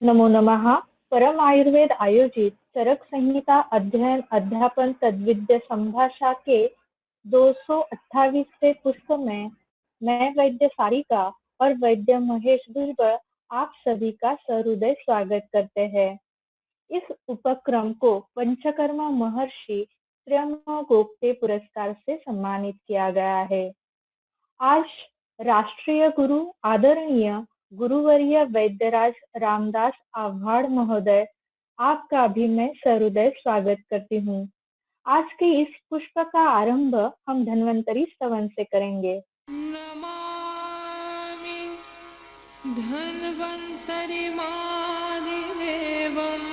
नमो नमः। परम आयुर्वेद आयोजित चरक संहिता अध्ययन अध्यापन तद्विद्य संभाषा के 228वें पुष्प में मैं वैद्य सारिका और वैद्य महेश भुजबल आप सभी का सहृदय स्वागत करते हैं। इस उपक्रम को पंचकर्मा महर्षि त्र्यंबक गोप्ते पुरस्कार से सम्मानित किया गया है। आज राष्ट्रीय गुरु आदरणीय गुरुवर्य वैद्यराज रामदास आव्हाड महोदय आपका भी मैं सहृदय स्वागत करती हूँ। आज के इस पुष्प का आरंभ हम धन्वंतरी स्तवन से करेंगे। नमामि धन्वन्तरिमादिदेवम्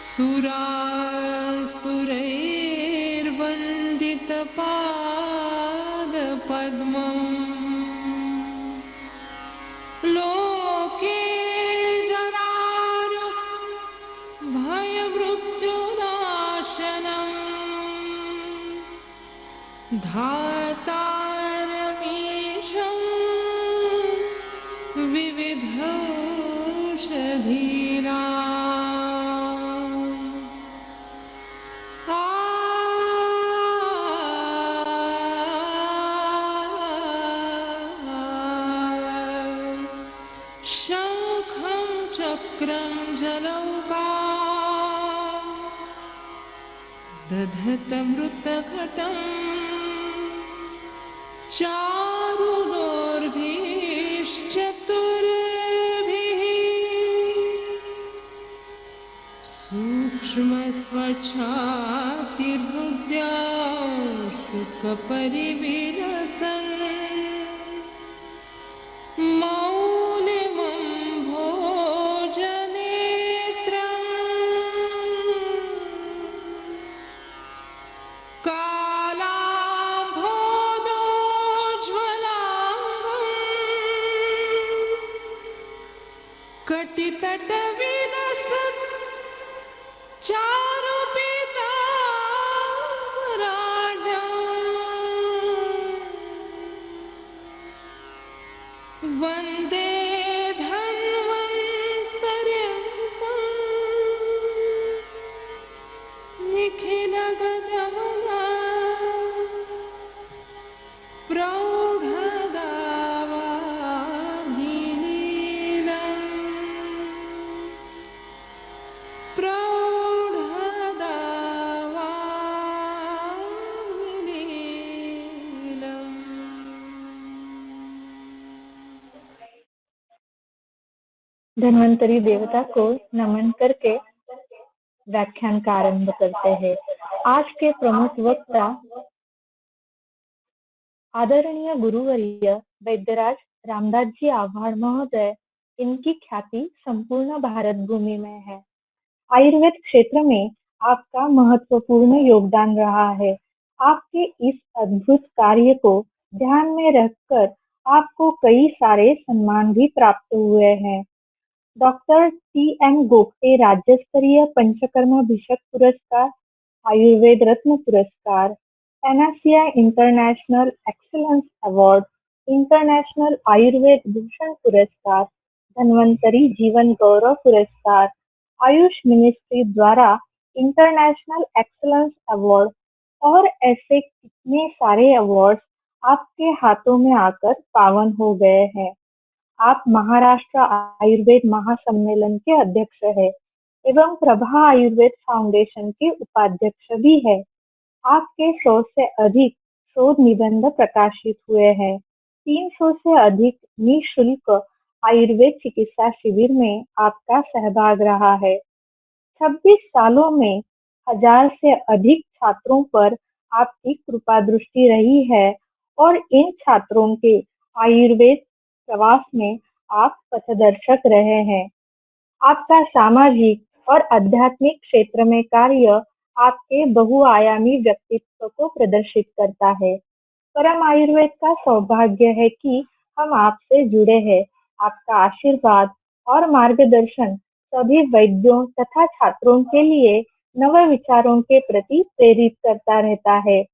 सुरासुरैर्वन्दितपादपद्मम् लोके जरारुः भयमृत्युनाशनम् धातारमीशं विविधौषधीनाम् शङ्खं चक्रं जलौकाम् दधतमृतघटम् चारुदोर्भिश्चतुर्भिः सूक्ष्मस्वच्छातिहृद्यां शुकपरिविलसन् मौलिमं भोजनेत्रम् कालाम्भोदोज्ज्वलाङ्गम् कटितटविलसत् चारुपीताम्बराढ्यम् वन्दे धन्वन्तर्यन्तम् धन्वंतरी देवता को नमन करके व्याख्यान का आरंभ करते हैं। आज के प्रमुख वक्ता आदरणीय गुरुवर्य वैद्यराज रामदास जी आव्हाड महोदय। इनकी ख्याति संपूर्ण भारत भूमि में है। आयुर्वेद क्षेत्र में आपका महत्वपूर्ण योगदान रहा है। आपके इस अद्भुत कार्य को ध्यान में रखकर आपको कई सारे सम्मान भी प्राप्त हुए हैं। Doctor TM. गोखले राज्य स्तरीय पंचकर्मा भिषक पुरस्कार, आयुर्वेद रत्न पुरस्कार, Panacea international excellence award, international Ayurveda भूषण पुरस्कार, धन्वंतरी जीवन गौरव पुरस्कार, आयुष मिनिस्ट्री द्वारा इंटरनेशनल एक्सीलेंस अवार्ड और ऐसे कितने सारे अवार्ड आपके हाथों में आकर पावन हो गए हैं। आप महाराष्ट्र आयुर्वेद महासम्मेलन के अध्यक्ष है एवं प्रभा आयुर्वेद फाउंडेशन के उपाध्यक्ष भी है। आपके 100 से अधिक शोध निबंध प्रकाशित हुए हैं। 300 से अधिक निःशुल्क आयुर्वेद चिकित्सा शिविर में आपका सहभाग रहा है। 26 सालों में 1000 से अधिक छात्रों पर आपकी कृपा दृष्टि रही है और इन छात्रों के आयुर्वेद प्रवास में आप पथदर्शक रहे हैं। आपका सामाजिक और आध्यात्मिक क्षेत्र में कार्य आपके बहुआयामी व्यक्तित्व को प्रदर्शित करता है। परम आयुर्वेद का सौभाग्य है कि हम आपसे जुड़े हैं। आपका आशीर्वाद और मार्गदर्शन सभी वैद्यों तथा छात्रों के लिए नव विचारों के प्रति प्रेरित करता रहता है।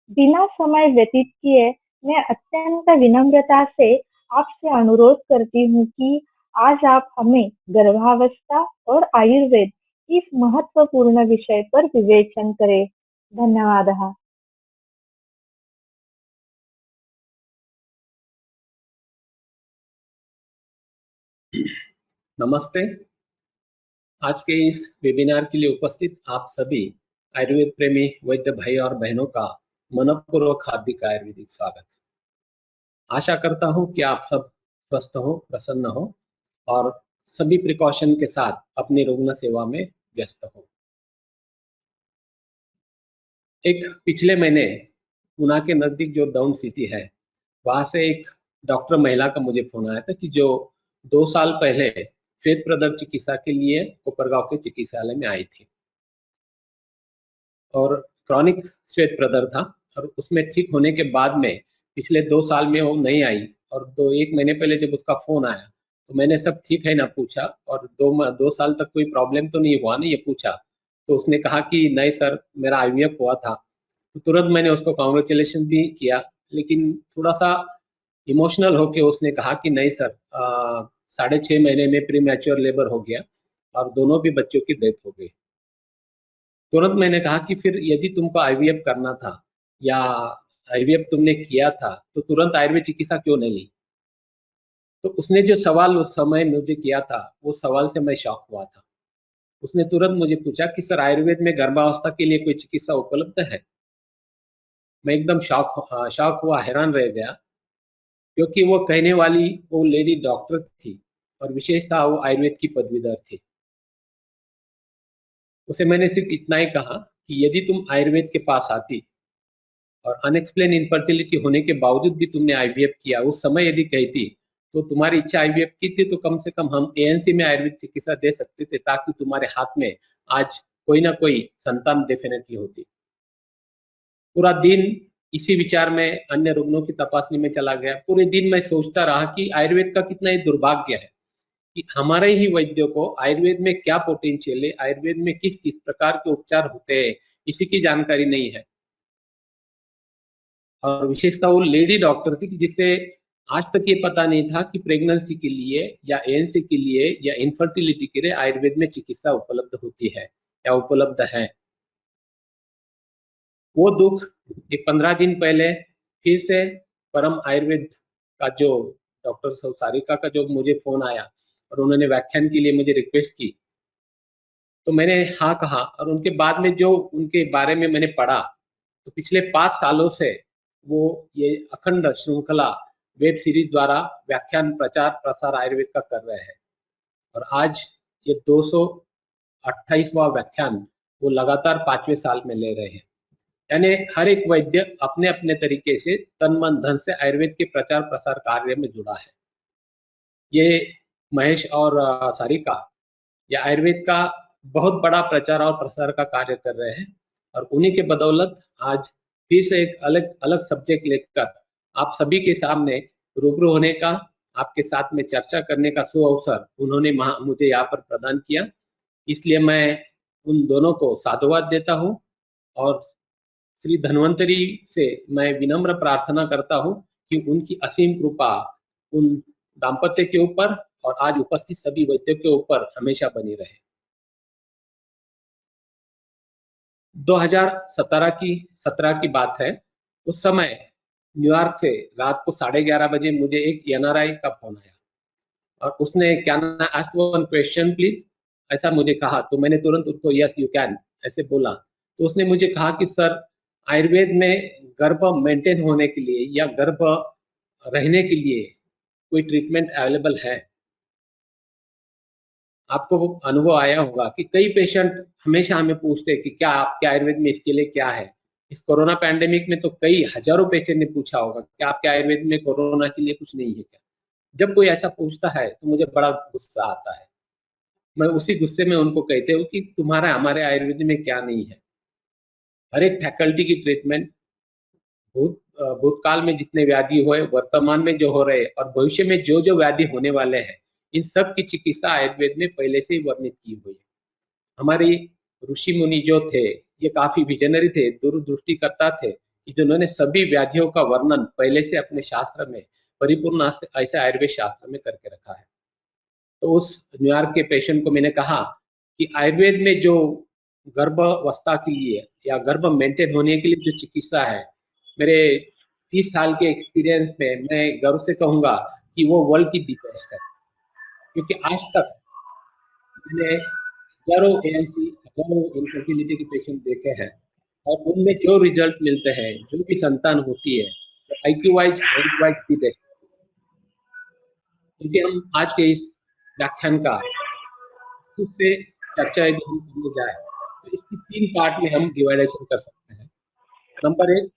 बिना समय व्यतीत किए मैं अत्यंत विनम्रता से आपसे अनुरोध करती हूँ कि आज आप हमें गर्भावस्था और आयुर्वेद इस महत्वपूर्ण विषय पर विवेचन करें। धन्यवाद। नमस्ते। आज के इस वेबिनार के लिए उपस्थित आप सभी आयुर्वेद प्रेमी वैद्य भाई और बहनों का मनपूर्वक हार्दिक आयुर्वेदिक स्वागत। आशा करता हूं कि आप सब स्वस्थ हो, प्रसन्न हो और सभी प्रिकॉशन के साथ अपनी रुग्ण सेवा में व्यस्त हो। एक पिछले महीने पुणे के नजदीक जो डाउन सिटी है, वहां से एक डॉक्टर महिला का मुझे फोन आया था कि जो 2 साल पहले श्वेत प्रदर चिकित्सा के लिए कोपरगांव के चिकित्सालय में आई थी और क्रॉनिक श्वेत प्रदर था और उसमें ठीक होने के बाद में पिछले 2 साल में वो नहीं आई और 1 महीने पहले जब उसका फोन आया तो मैंने सब ठीक है ना पूछा और 2 साल तक कोई प्रॉब्लम तो नहीं हुआ ना ये पूछा। तो उसने कहा कि नहीं सर, मेरा आईवीएफ हुआ था। तो तुरंत मैंने उसको कांग्रेचुलेशन भी किया, लेकिन थोड़ा सा इमोशनल होके उसने कहा कि नहीं सर, 6.5 महीने में प्री मैच्योर लेबर हो गया और दोनों भी बच्चों की डेथ हो गई। तुरंत मैंने कहा कि फिर यदि तुमको आईवीएफ करना था या आईवीएफ तुमने किया था तो तुरंत आयुर्वेद चिकित्सा क्यों नहीं ली। तो उसने जो सवाल उस समय मुझे किया था वो सवाल से मैं शॉक हुआ था। उसने तुरंत मुझे पूछा कि सर, आयुर्वेद में गर्भावस्था के लिए कोई चिकित्सा उपलब्ध है। मैं एकदम शॉक हुआ, हैरान रह गया, क्योंकि वो कहने वाली वो लेडी डॉक्टर थी और विशेषतः वो आयुर्वेद की पदवीधर थी। उसे मैंने सिर्फ इतना ही कहा कि यदि तुम आयुर्वेद के पास आती और अनएक्सप्लेन इनफर्टिलिटी होने के बावजूद भी तुमने आईवीएफ किया, उस समय यदि कहती तो तुम्हारी इच्छा आईवीएफ की थी तो कम से कम हम एएनसी में आयुर्वेद चिकित्सा दे सकते थे, ताकि तुम्हारे हाथ में आज कोई ना कोई संतान डेफिनेटली होती। पूरा दिन इसी विचार में अन्य रुग्णों की तपासनी में चला गया। पूरे दिन मैं सोचता रहा कि आयुर्वेद का कितना ही दुर्भाग्य है कि हमारे ही वैद्यों को आयुर्वेद में क्या पोटेंशियल है, आयुर्वेद में किस किस प्रकार के उपचार होते हैं, इसी की जानकारी नहीं है। और विशेषता वो लेडी डॉक्टर थी कि जिससे आज तक ये पता नहीं था कि प्रेगनेंसी के लिए या एएनसी के लिए या इनफर्टिलिटी के लिए आयुर्वेद में चिकित्सा उपलब्ध होती है या उपलब्ध है। वो दुख एक 15 दिन पहले फिर से परम आयुर्वेद का जो डॉक्टर सारिका का जो मुझे फोन आया और उन्होंने व्याख्यान के लिए मुझे रिक्वेस्ट की, तो मैंने हाँ कहा। और उनके बाद में जो उनके बारे में मैंने पढ़ा, तो पिछले 5 सालों से वो ये अखंड श्रृंखला वेब सीरीज द्वारा व्याख्यान प्रचार प्रसार आयुर्वेद का कर रहे हैं और आज ये 228वां व्याख्यान वो लगातार 5वें साल में ले रहे हैं। यानी हर एक वैद्य अपने अपने तरीके से तन मन धन से आयुर्वेद के प्रचार प्रसार कार्य में जुड़ा है। ये महेश और सारिका या आयुर्वेद का बहुत बड़ा प्रचार और प्रसार का कार्य कर रहे हैं और उन्हीं के बदौलत आज फिर से एक अलग अलग सब्जेक्ट लेकर आप सभी के सामने रूबरू होने का, आपके साथ में चर्चा करने का सुअवसर उन्होंने मुझे यहाँ पर प्रदान किया। इसलिए मैं उन दोनों को साधुवाद देता हूँ और श्री धन्वंतरी से मैं विनम्र प्रार्थना करता हूँ कि उनकी असीम कृपा उन दाम्पत्य के ऊपर और आज उपस्थित सभी वैद्यों के ऊपर हमेशा बनी रहे। 2017 की बात है। उस समय न्यूयॉर्क से रात को 11:30 बजे मुझे एक एनआरआई का फोन आया और उसने क्या ना आस्क वन क्वेश्चन प्लीज, ऐसा मुझे कहा। तो मैंने तुरंत उसको यस यू कैन ऐसे बोला। तो उसने मुझे कहा कि सर, आयुर्वेद में गर्भ मेंटेन होने के लिए या गर्भ रहने के लिए कोई ट्रीटमेंट अवेलेबल है। आपको वो अनुभव आया होगा कि कई पेशेंट हमेशा हमें पूछते हैं कि क्या आपके आयुर्वेद में इसके लिए क्या है। इस कोरोना पैंडेमिक में तो कई हजारों पेशेंट ने पूछा होगा कि आपके आयुर्वेद में कोरोना के लिए कुछ नहीं है क्या। जब कोई ऐसा पूछता है तो मुझे बड़ा गुस्सा आता है। मैं उसी गुस्से में उनको कहते हूँ कि तुम्हारा हमारे आयुर्वेद में क्या नहीं है। हर एक फैकल्टी की ट्रीटमेंट भूतकाल में जितने व्याधि हुए, वर्तमान में जो हो रहे और भविष्य में जो जो व्याधि होने वाले हैं, इन सब की चिकित्सा आयुर्वेद में पहले से ही वर्णित की हुई है। हमारी ऋषि मुनि जो थे ये काफी विजनरी थे, दूरदृष्टिकर्ता थे कि जिन्होंने सभी व्याधियों का वर्णन पहले से अपने शास्त्र में परिपूर्ण ऐसे आयुर्वेद शास्त्र में करके रखा है। तो उस न्यूयॉर्क के पेशेंट को मैंने कहा कि आयुर्वेद में जो गर्भावस्था के लिए या गर्भ मेंटेन होने के लिए जो चिकित्सा है, मेरे 30 साल के एक्सपीरियंस में मैं गर्व से कहूंगा कि वो वर्ल्ड की दी बेस्ट है। क्योंकि आज तक मैंने हजारों एएनसी, हजारों इनफर्टिलिटी के पेशेंट देखे हैं और उनमें जो रिजल्ट मिलते हैं, जो भी संतान होती है, IQ wise, health wise the best. क्योंकि हम आज के इस व्याख्यान का से चर्चा यदि हम करने जाए तो इसकी 3 पार्ट में हम डिवाइडेशन कर सकते हैं। नंबर 1,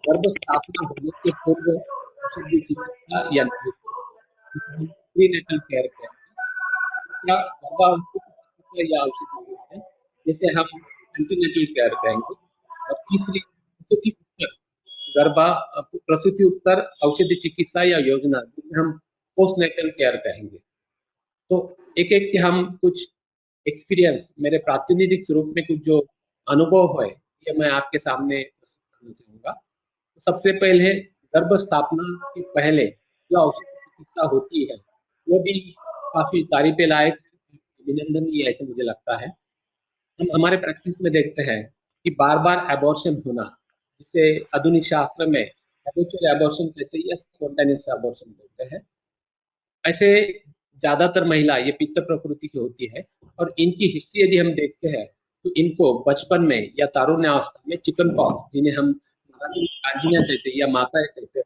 गर्भ स्थापना होने के पूर्व औषधि चिकित्सा या प्रीनेटल केयर या गर्भावस्था चिकित्सा या औषधि है, जिसे हम एंटीनेटल केयर कहेंगे। और तीसरी प्रसूति उत्तर प्रसूति उत्तर औषधि चिकित्सा या योजना, जिसे हम पोस्टनेटल केयर कहेंगे। तो एक एक के हम कुछ एक्सपीरियंस, मेरे प्रातिनिधिक रूप में कुछ जो अनुभव है, ये मैं आपके सामने करना चाहूंगा। तो सबसे पहले गर्भ स्थापना के पहले जो औषधि चिकित्सा होती है, वो भी काफी तारीफ लायक, अभिनंदनीय ऐसे मुझे लगता है। हम हमारे प्रैक्टिस में देखते हैं कि बार बार एबॉर्शन होना, जिसे आधुनिक शास्त्र में हैबिचुअल एबॉर्शन कहते हैं या स्पॉन्टेनियस एबॉर्शन कहते हैं। ऐसे ज्यादातर महिला ये पित्त प्रकृति की होती है और इनकी हिस्ट्री यदि हम देखते हैं तो इनको बचपन में या तारुण्यावस्था में चिकन पॉक्स, जिन्हें हम कांजियां कहते हैं या माताएं कहते हैं,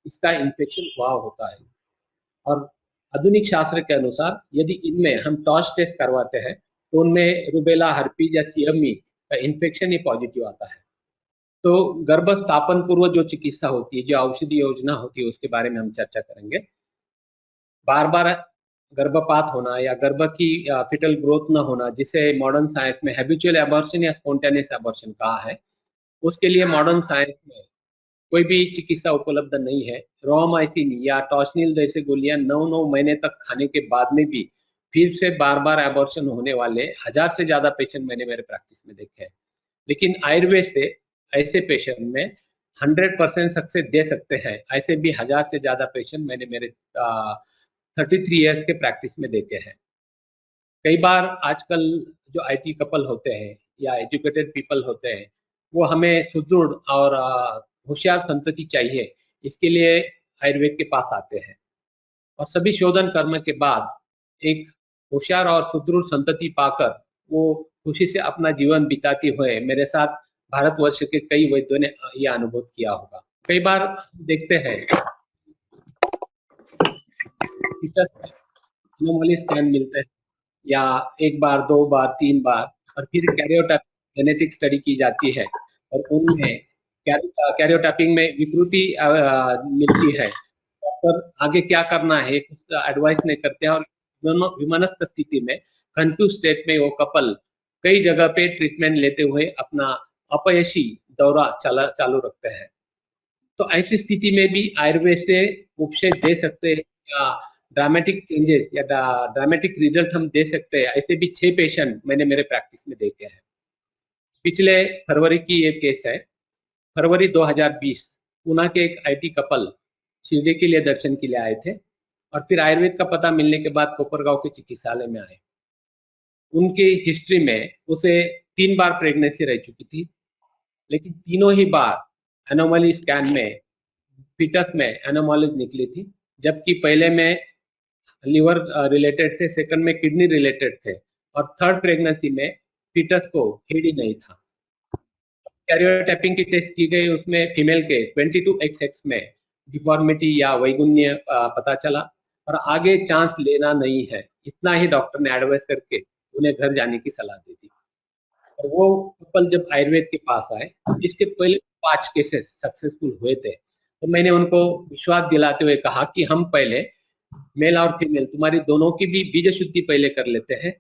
इसका इन्फेक्शन हुआ होता है। और आधुनिक शास्त्र के अनुसार यदि इनमें हम टॉर्च टेस्ट करवाते हैं तो उनमें रुबेला, हर्पीज या सीएमई का इन्फेक्शन ही पॉजिटिव आता है। तो गर्भ स्थापन पूर्व जो चिकित्सा होती है, जो औषधि योजना होती है, उसके बारे में हम चर्चा करेंगे। बार बार गर्भपात होना या गर्भ की फिटल ग्रोथ न होना, जिसे मॉडर्न साइंस में हैबिचुअल एबॉर्शन या स्पॉन्टेनियस एबॉर्शन कहा है, उसके लिए मॉडर्न साइंस में कोई भी चिकित्सा उपलब्ध नहीं है। रोमाइसिन या टॉर्सनिल जैसे गोलियां 9 महीने तक खाने के बाद में भी फिर से बार बार एबॉर्शन होने वाले 1000 से ज्यादा पेशेंट मैंने मेरे प्रैक्टिस में देखे हैं। लेकिन आयुर्वेद से ऐसे पेशेंट में 100% सक्सेस दे सकते हैं। ऐसे भी 1000 से ज्यादा पेशेंट मैंने मेरे 33 इयर्स के प्रैक्टिस में देखे हैं। कई बार आजकल जो IT कपल होते हैं या एजुकेटेड पीपल होते हैं, वो हमें सुदृढ़ और होशियार संतति चाहिए, इसके लिए आयुर्वेद के पास आते हैं और सभी शोधन कर्म के बाद एक होशियार और सुदृढ़ संतति पाकर वो खुशी से अपना जीवन बिताते हुए मेरे साथ भारतवर्ष के कई वैद्यों ने यह अनुभव किया होगा। कई बार देखते हैं एनोमली स्कैन मिलते हैं या 1 बार, 2 बार, 3 बार, और फिर कैरियोटाइपिंग जेनेटिक स्टडी की जाती है और उनमें कैरियोटाइपिंग में विकृति मिलती है। पर आगे क्या करना है कुछ एडवाइस नहीं करते हैं और विमनस्क स्थिति में, कंफ्यूज स्टेट में वो कपल कई जगह पे ट्रीटमेंट लेते हुए अपना अपयशी दौरा चालू रखते हैं। तो ऐसी स्थिति में भी आयुर्वेद से उपशम दे सकते हैं या ड्रामेटिक चेंजेस या ड्रामेटिक रिजल्ट हम दे सकते हैं। ऐसे भी 6 पेशेंट मैंने मेरे प्रैक्टिस में देखे हैं। पिछले फरवरी की ये केस है। फरवरी 2020 पुणे के एक IT कपल शिरडी के लिए दर्शन के लिए आए थे और फिर आयुर्वेद का पता मिलने के बाद कोपरगांव के चिकित्सालय में आए। उनकी हिस्ट्री में उसे 3 बार प्रेगनेंसी रह चुकी थी, लेकिन तीनों ही बार एनोमली स्कैन में फीटस में एनोमलीज निकली थी, जबकि पहले में लिवर रिलेटेड थे, सेकंड में किडनी रिलेटेड थे और थर्ड प्रेगनेंसी में फीटस को हेड ही नहीं था। कैरियोटाइपिंग की टेस्ट की गई, उसमें फीमेल के 22XX में डिफॉर्मिटी या वैगुण्य पता चला और आगे चांस लेना नहीं है, इतना ही डॉक्टर ने एडवाइस करके उन्हें घर जाने की सलाह दी थी। और वो कपल जब आयुर्वेद के पास आए, इसके पहले 5 केसेस सक्सेसफुल हुए थे, तो मैंने उनको विश्वास दिलाते हुए कहा कि हम पहले मेल और फीमेल तुम्हारी दोनों की भी बीज शुद्धि पहले कर लेते हैं,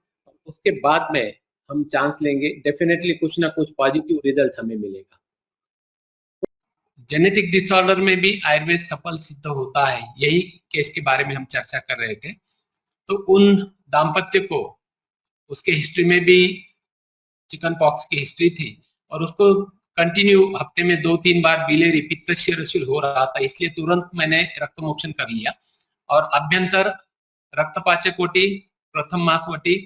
उसके बाद में हम चांस लेंगे, डेफिनेटली कुछ ना कुछ पॉजिटिव रिजल्ट हमें मिलेगा। जेनेटिक डिसऑर्डर में भी आयुर्वेद सफल सिद्ध होता है, यही केस के बारे में हम चर्चा कर रहे थे। तो उन दाम्पत्य को उसके हिस्ट्री में भी चिकन पॉक्स की हिस्ट्री थी और उसको कंटिन्यू हफ्ते में 2-3 बार बिलेरी पित्तशील हो रहा था, इसलिए तुरंत मैंने रक्त मोक्षण कर लिया और अभ्यंतर रक्तपाचकोटी, प्रथम मासवटी,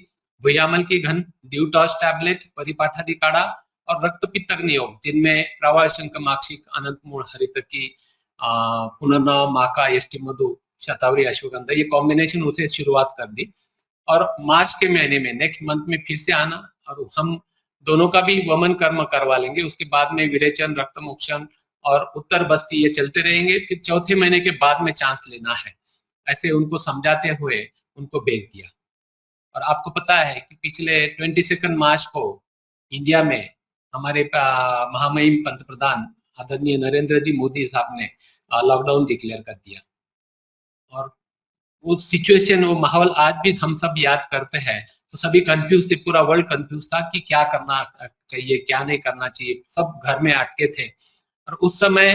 भुयामल की घन, ड्यूटॉस टैबलेट, परिपाठादि काढ़ा और रक्तपित्त योग, जिनमें प्रवाह शंख माक्षिक, अनंत मूल, हरितकी, पुनर्नव, माका, यष्टि मधु, शतावरी, अश्वगंधा, ये कॉम्बिनेशन उसे शुरुआत कर दी। और मार्च के महीने में नेक्स्ट मंथ में फिर से आना और हम दोनों का भी वमन कर्म करवा लेंगे। उसके बाद में विरेचन, रक्तमोक्षण और उत्तर बस्ती ये चलते रहेंगे। फिर चौथे महीने के बाद में चांस लेना है, ऐसे उनको समझाते हुए उनको भेज दिया। और आपको पता है कि पिछले 22 मार्च को इंडिया में हमारे महामहिम पंतप्रधान आदरणीय नरेंद्र जी मोदी साहब ने लॉकडाउन डिक्लेयर कर दिया। और वो सिचुएशन, वो माहौल आज भी हम सब याद करते हैं तो सभी कंफ्यूज थे, पूरा वर्ल्ड कंफ्यूज था कि क्या करना चाहिए, क्या नहीं करना चाहिए, सब घर में अटके थे। और उस समय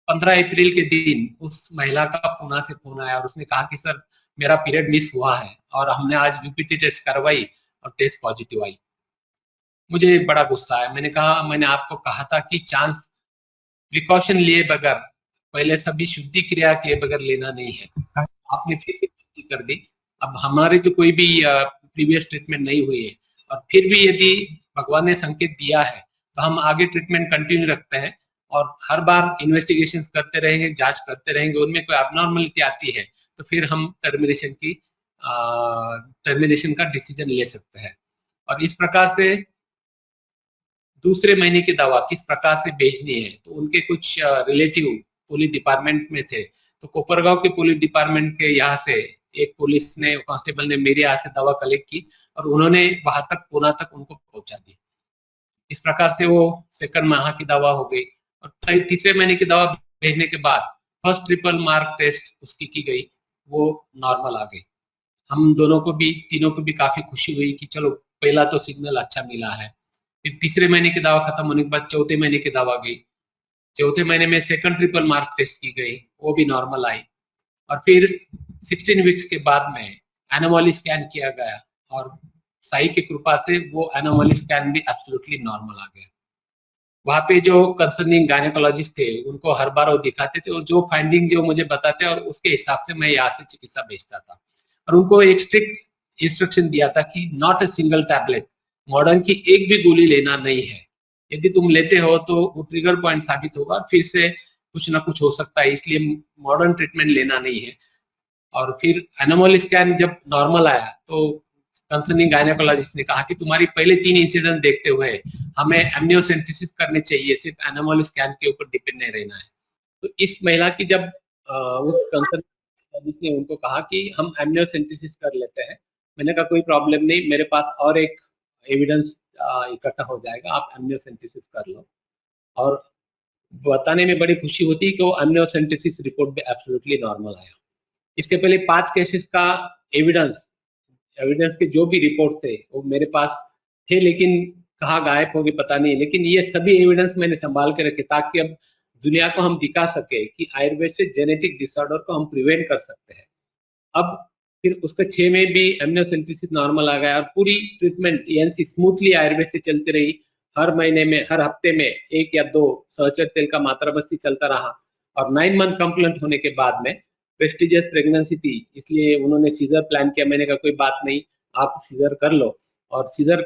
15 अप्रैल के दिन उस महिला का पुणे से फोन आया और उसने कहा कि सर मेरा पीरियड मिस हुआ है और हमने आज वीपीटी टेस्ट करवाई और टेस्ट पॉजिटिव आई। मुझे बड़ा गुस्सा आया। मैंने आपको कहा था कि चांस प्रिकॉशन लिए बगैर, पहले सभी शुद्धि क्रिया किए बगैर लेना नहीं है। आपने फिर से शुद्धि कर दी। अब हमारे तो कोई भी प्रीवियस ट्रीटमेंट नहीं हुई है और फिर भी यदि भगवान ने संकेत दिया है तो हम आगे ट्रीटमेंट कंटिन्यू रखते हैं और हर बार इन्वेस्टिगेशन करते रहेंगे, जांच करते रहेंगे। उनमें कोई अबनॉर्मलिटी आती है तो फिर हम टर्मिनेशन का डिसीजन ले सकते हैं। और इस प्रकार से दूसरे महीने की दवा किस प्रकार से भेजनी है, तो उनके कुछ रिलेटिव पुलिस डिपार्टमेंट में थे, तो कोपरगांव के पुलिस डिपार्टमेंट के यहाँ से एक पुलिस ने, कांस्टेबल ने मेरे यहाँ से दवा कलेक्ट की और उन्होंने वहां तक, पुणे तक उनको पहुंचा दी। इस प्रकार से वो सेकंड माह की दवा हो गई। और तीसरे महीने की दवा भेजने के बाद फर्स्ट ट्रिपल मार्क टेस्ट उसकी की गई, वो नॉर्मल आ गई। हम दोनों को भी, तीनों को भी काफी खुशी हुई कि चलो पहला तो सिग्नल अच्छा मिला है। फिर तीसरे महीने की दवा खत्म होने के बाद चौथे महीने की दवा गई। चौथे महीने में सेकंड ट्रिपल मार्क टेस्ट की गई, वो भी नॉर्मल आई। और फिर 16 वीक्स के बाद में एनोमली स्कैन किया गया और साई की कृपा से वो एनोमली स्कैन भी एब्सोल्युटली नॉर्मल आ गया। वहां पे जो कंसर्निंग गायनेकोलॉजिस्ट थे उनको हर बार वो दिखाते थे और जो फाइंडिंग जो मुझे बताते और उसके हिसाब से मैं यहाँ से चिकित्सा भेजता था। और उनको एक स्ट्रिक्ट इंस्ट्रक्शन दिया था कि not a single tablet, modern की एक भी गोली लेना नहीं है। यदि तुम लेते हो तो वो ट्रिगर पॉइंट साबित होगा, फिर से कुछ ना कुछ हो सकता है, इसलिए मॉडर्न ट्रीटमेंट लेना नहीं है। और फिर एनोमली स्कैन जब नॉर्मल आया तो कंसर्निंग गायनेकोलॉजिस्ट ने कहा कि तुम्हारी पहले 3 इंसिडेंट देखते हुए हमें एमनियोसेंटेसिस करनी चाहिए, सिर्फ एनोमली स्कैन के ऊपर डिपेंड नहीं रहना है। तो इस महिला की जब उस कंसर्निंग ने उनको कहा कि हम एमनियोसेंटेसिस कर लेते हैं, मैंने कहा कोई प्रॉब्लम नहीं, मेरे पास और एक एविडेंस इकट्ठा हो जाएगा, आप एमनियोसेंटेसिस कर लो। और बताने में बड़ी खुशी होती है कि वो एमनियोसेंटेसिस रिपोर्ट भी एब्सोल्युटली नॉर्मल आया। इसके पहले 5 केसेस का एविडेंस के जो भी रिपोर्ट थे वो मेरे पास थे, लेकिन कहाँ गायब हो गए पता नहीं। लेकिन ये सभी एविडेंस मैंने संभाल के रखे ताकि अब दुनिया को हम दिखा सके कि आयुर्वेद से जेनेटिक डिसऑर्डर को हम प्रिवेंट कर सकते हैं। अब फिर उसके 6 में भी एमनियोसेंटेसिस नॉर्मल आ गया और पूरी ट्रीटमेंट यानी स्मूथली आयुर्वेद से चलती रही। हर महीने में, हर हफ्ते में 1 या 2 सहचर तेल का मात्रा बस्ती चलता रहा। और 9 मंथ कंप्लीट होने के बाद में प्रेस्टिजियस प्रेगनेंसी थी, इसलिए उन्होंने सीजर प्लान किया। मैंने कहा कोई बात नहीं, आप सीजर कर लो। और सीजर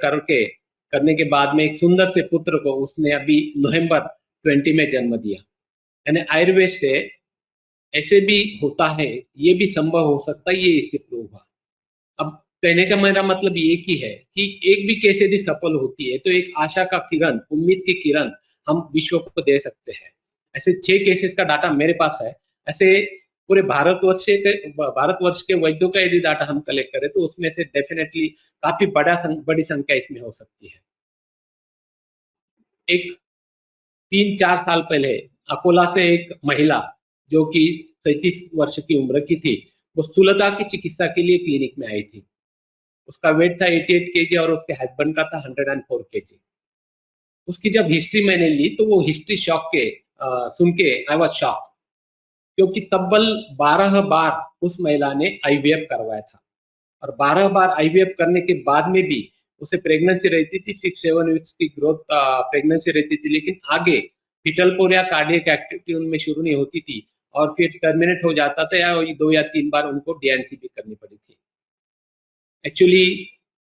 करने के बाद में एक सुंदर से पुत्र को उसने अभी नवंबर 20 में जन्म दिया। यानी आयुर्वेद से ऐसे भी होता है, ये भी संभव हो सकता है, ये इससे प्रूव हुआ। अब कहने का मेरा मतलब ये ही है कि एक भी केस यदि सफल होती है तो एक आशा का किरण, उम्मीद की किरण हम विश्व को दे सकते हैं। ऐसे 6 केसेस का डाटा मेरे पास है। ऐसे पूरे भारतवर्ष के वैद्यों का यदि डाटा हम कलेक्ट करें तो उसमें से डेफिनेटली काफी बड़ी संख्या इसमें हो सकती है। एक 3-4 साल पहले अकोला से एक महिला जो कि 37 वर्ष की उम्र की थी, वो स्थूलता की चिकित्सा के लिए क्लिनिक में आई थी। उसका वेट था 88 केजी और उसके हस्बैंड का था 104 केजी। उसकी जब हिस्ट्री मैंने ली तो वो हिस्ट्री सुन के आई वाज शॉक, क्योंकि तब्बल 12 बार उस महिला ने आईवीएफ करवाया था और 12 बार आईवीएफ करने के बाद में भी उसे प्रेगनेंसी रहती थी, 6-7 वीक्स की ग्रोथ प्रेगनेंसी रहती थी, लेकिन आगे फीटल पोर या कार्डियक एक्टिविटी उनमें शुरू नहीं होती थी और फिर टर्मिनेट हो जाता था या 2 या 3 बार उनको डीएनसी भी करनी पड़ी थी। एक्चुअली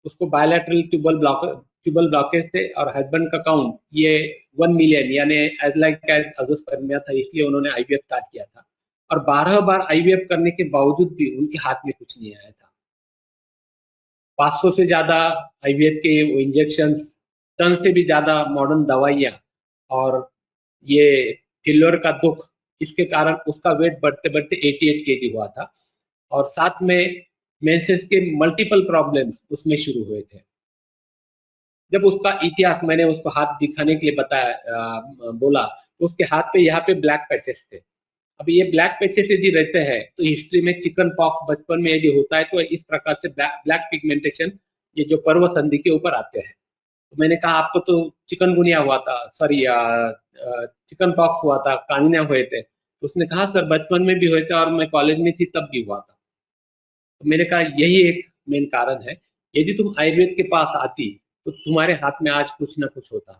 उसको बायलैटरल ट्यूबल ब्लॉकेज थे और हस्बैंड का काउंट ये 1 मिलियन यानी एज लाइक एज अजोस्पर्मिया था, इसलिए उन्होंने आईवीएफ स्टार्ट किया था। और 12 बार आईवीएफ करने के बावजूद भी उनके हाथ में कुछ नहीं आया था। 500 से ज्यादा आईवीएफ के वो इंजेक्शन, टन से भी ज्यादा मॉडर्न दवाइयाँ और ये किलोर का दुख, इसके कारण उसका वेट बढ़ते बढ़ते 88 केजी हुआ था। और साथ में मेंसेस के मल्टीपल प्रॉब्लम्स उसमें शुरू हुए थे। जब उसका इतिहास मैंने उसको हाथ दिखाने के लिए बताया, बोला तो उसके हाथ पे यहाँ पे ब्लैक पैचेस थे। अब ये ब्लैक पैचेस यदि रहते हैं तो हिस्ट्री में चिकन पॉक्स बचपन में यदि होता है तो इस प्रकार से ब्लैक पिगमेंटेशन ये जो पर्व संधि के ऊपर आते हैं। तो मैंने कहा आपको तो चिकनगुनिया हुआ था, सॉरी चिकन पॉक्स हुआ था, कानिया हुए थे। तो उसने कहा सर बचपन में भी हुए थे और मैं कॉलेज में थी तब भी हुआ था। तो मैंने कहा यही एक मेन कारण है, यदि तुम आयुर्वेद के पास आती तो तुम्हारे हाथ में आज कुछ ना कुछ होता।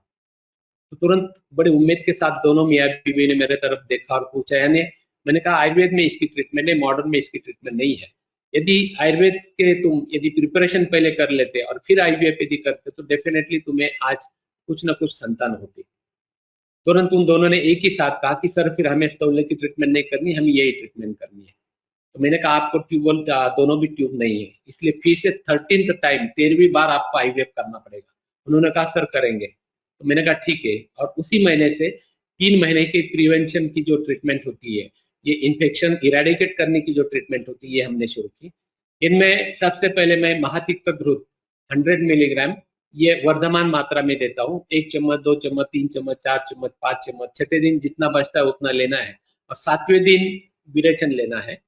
तो तुरंत बड़ी उम्मीद के साथ दोनों मियाँ बीवी ने मेरे तरफ देखा और पूछा, यानी मैंने कहा आयुर्वेद में इसकी ट्रीटमेंट है, मॉडर्न में इसकी ट्रीटमेंट नहीं है। यदि आयुर्वेद के तुम यदि प्रिपरेशन पहले कर लेते और फिर आईवीएफ यदि करते तो डेफिनेटली तुम्हें आज कुछ ना कुछ संतान होती। तुरंत उन दोनों ने एक ही साथ कहा कि सर फिर हमें स्तौले की ट्रीटमेंट नहीं करनी, हमें यही ट्रीटमेंट करनी है। तो मैंने कहा आपको ट्यूबल दोनों भी ट्यूब नहीं है, इसलिए फिर से 13th टाइम 13वीं बार आपको आईवीएफ करना पड़ेगा। उन्होंने कहा सर करेंगे। तो मैंने कहा ठीक है। और उसी महीने से 3 महीने की प्रिवेंशन की जो ट्रीटमेंट होती है, ये इन्फेक्शन इरेडिकेट करने की जो ट्रीटमेंट होती है, ये हमने शुरू की। इनमें सबसे पहले मैं महातिक्त घृत 100 मिलीग्राम ये वर्धमान मात्रा में देता हूँ। 1 चम्मच, 2 चम्मच, 3 चम्मच, 4 चम्मच, 5 चम्मच, 6वें दिन जितना बचता है उतना लेना है और 7वें दिन विरेचन लेना है।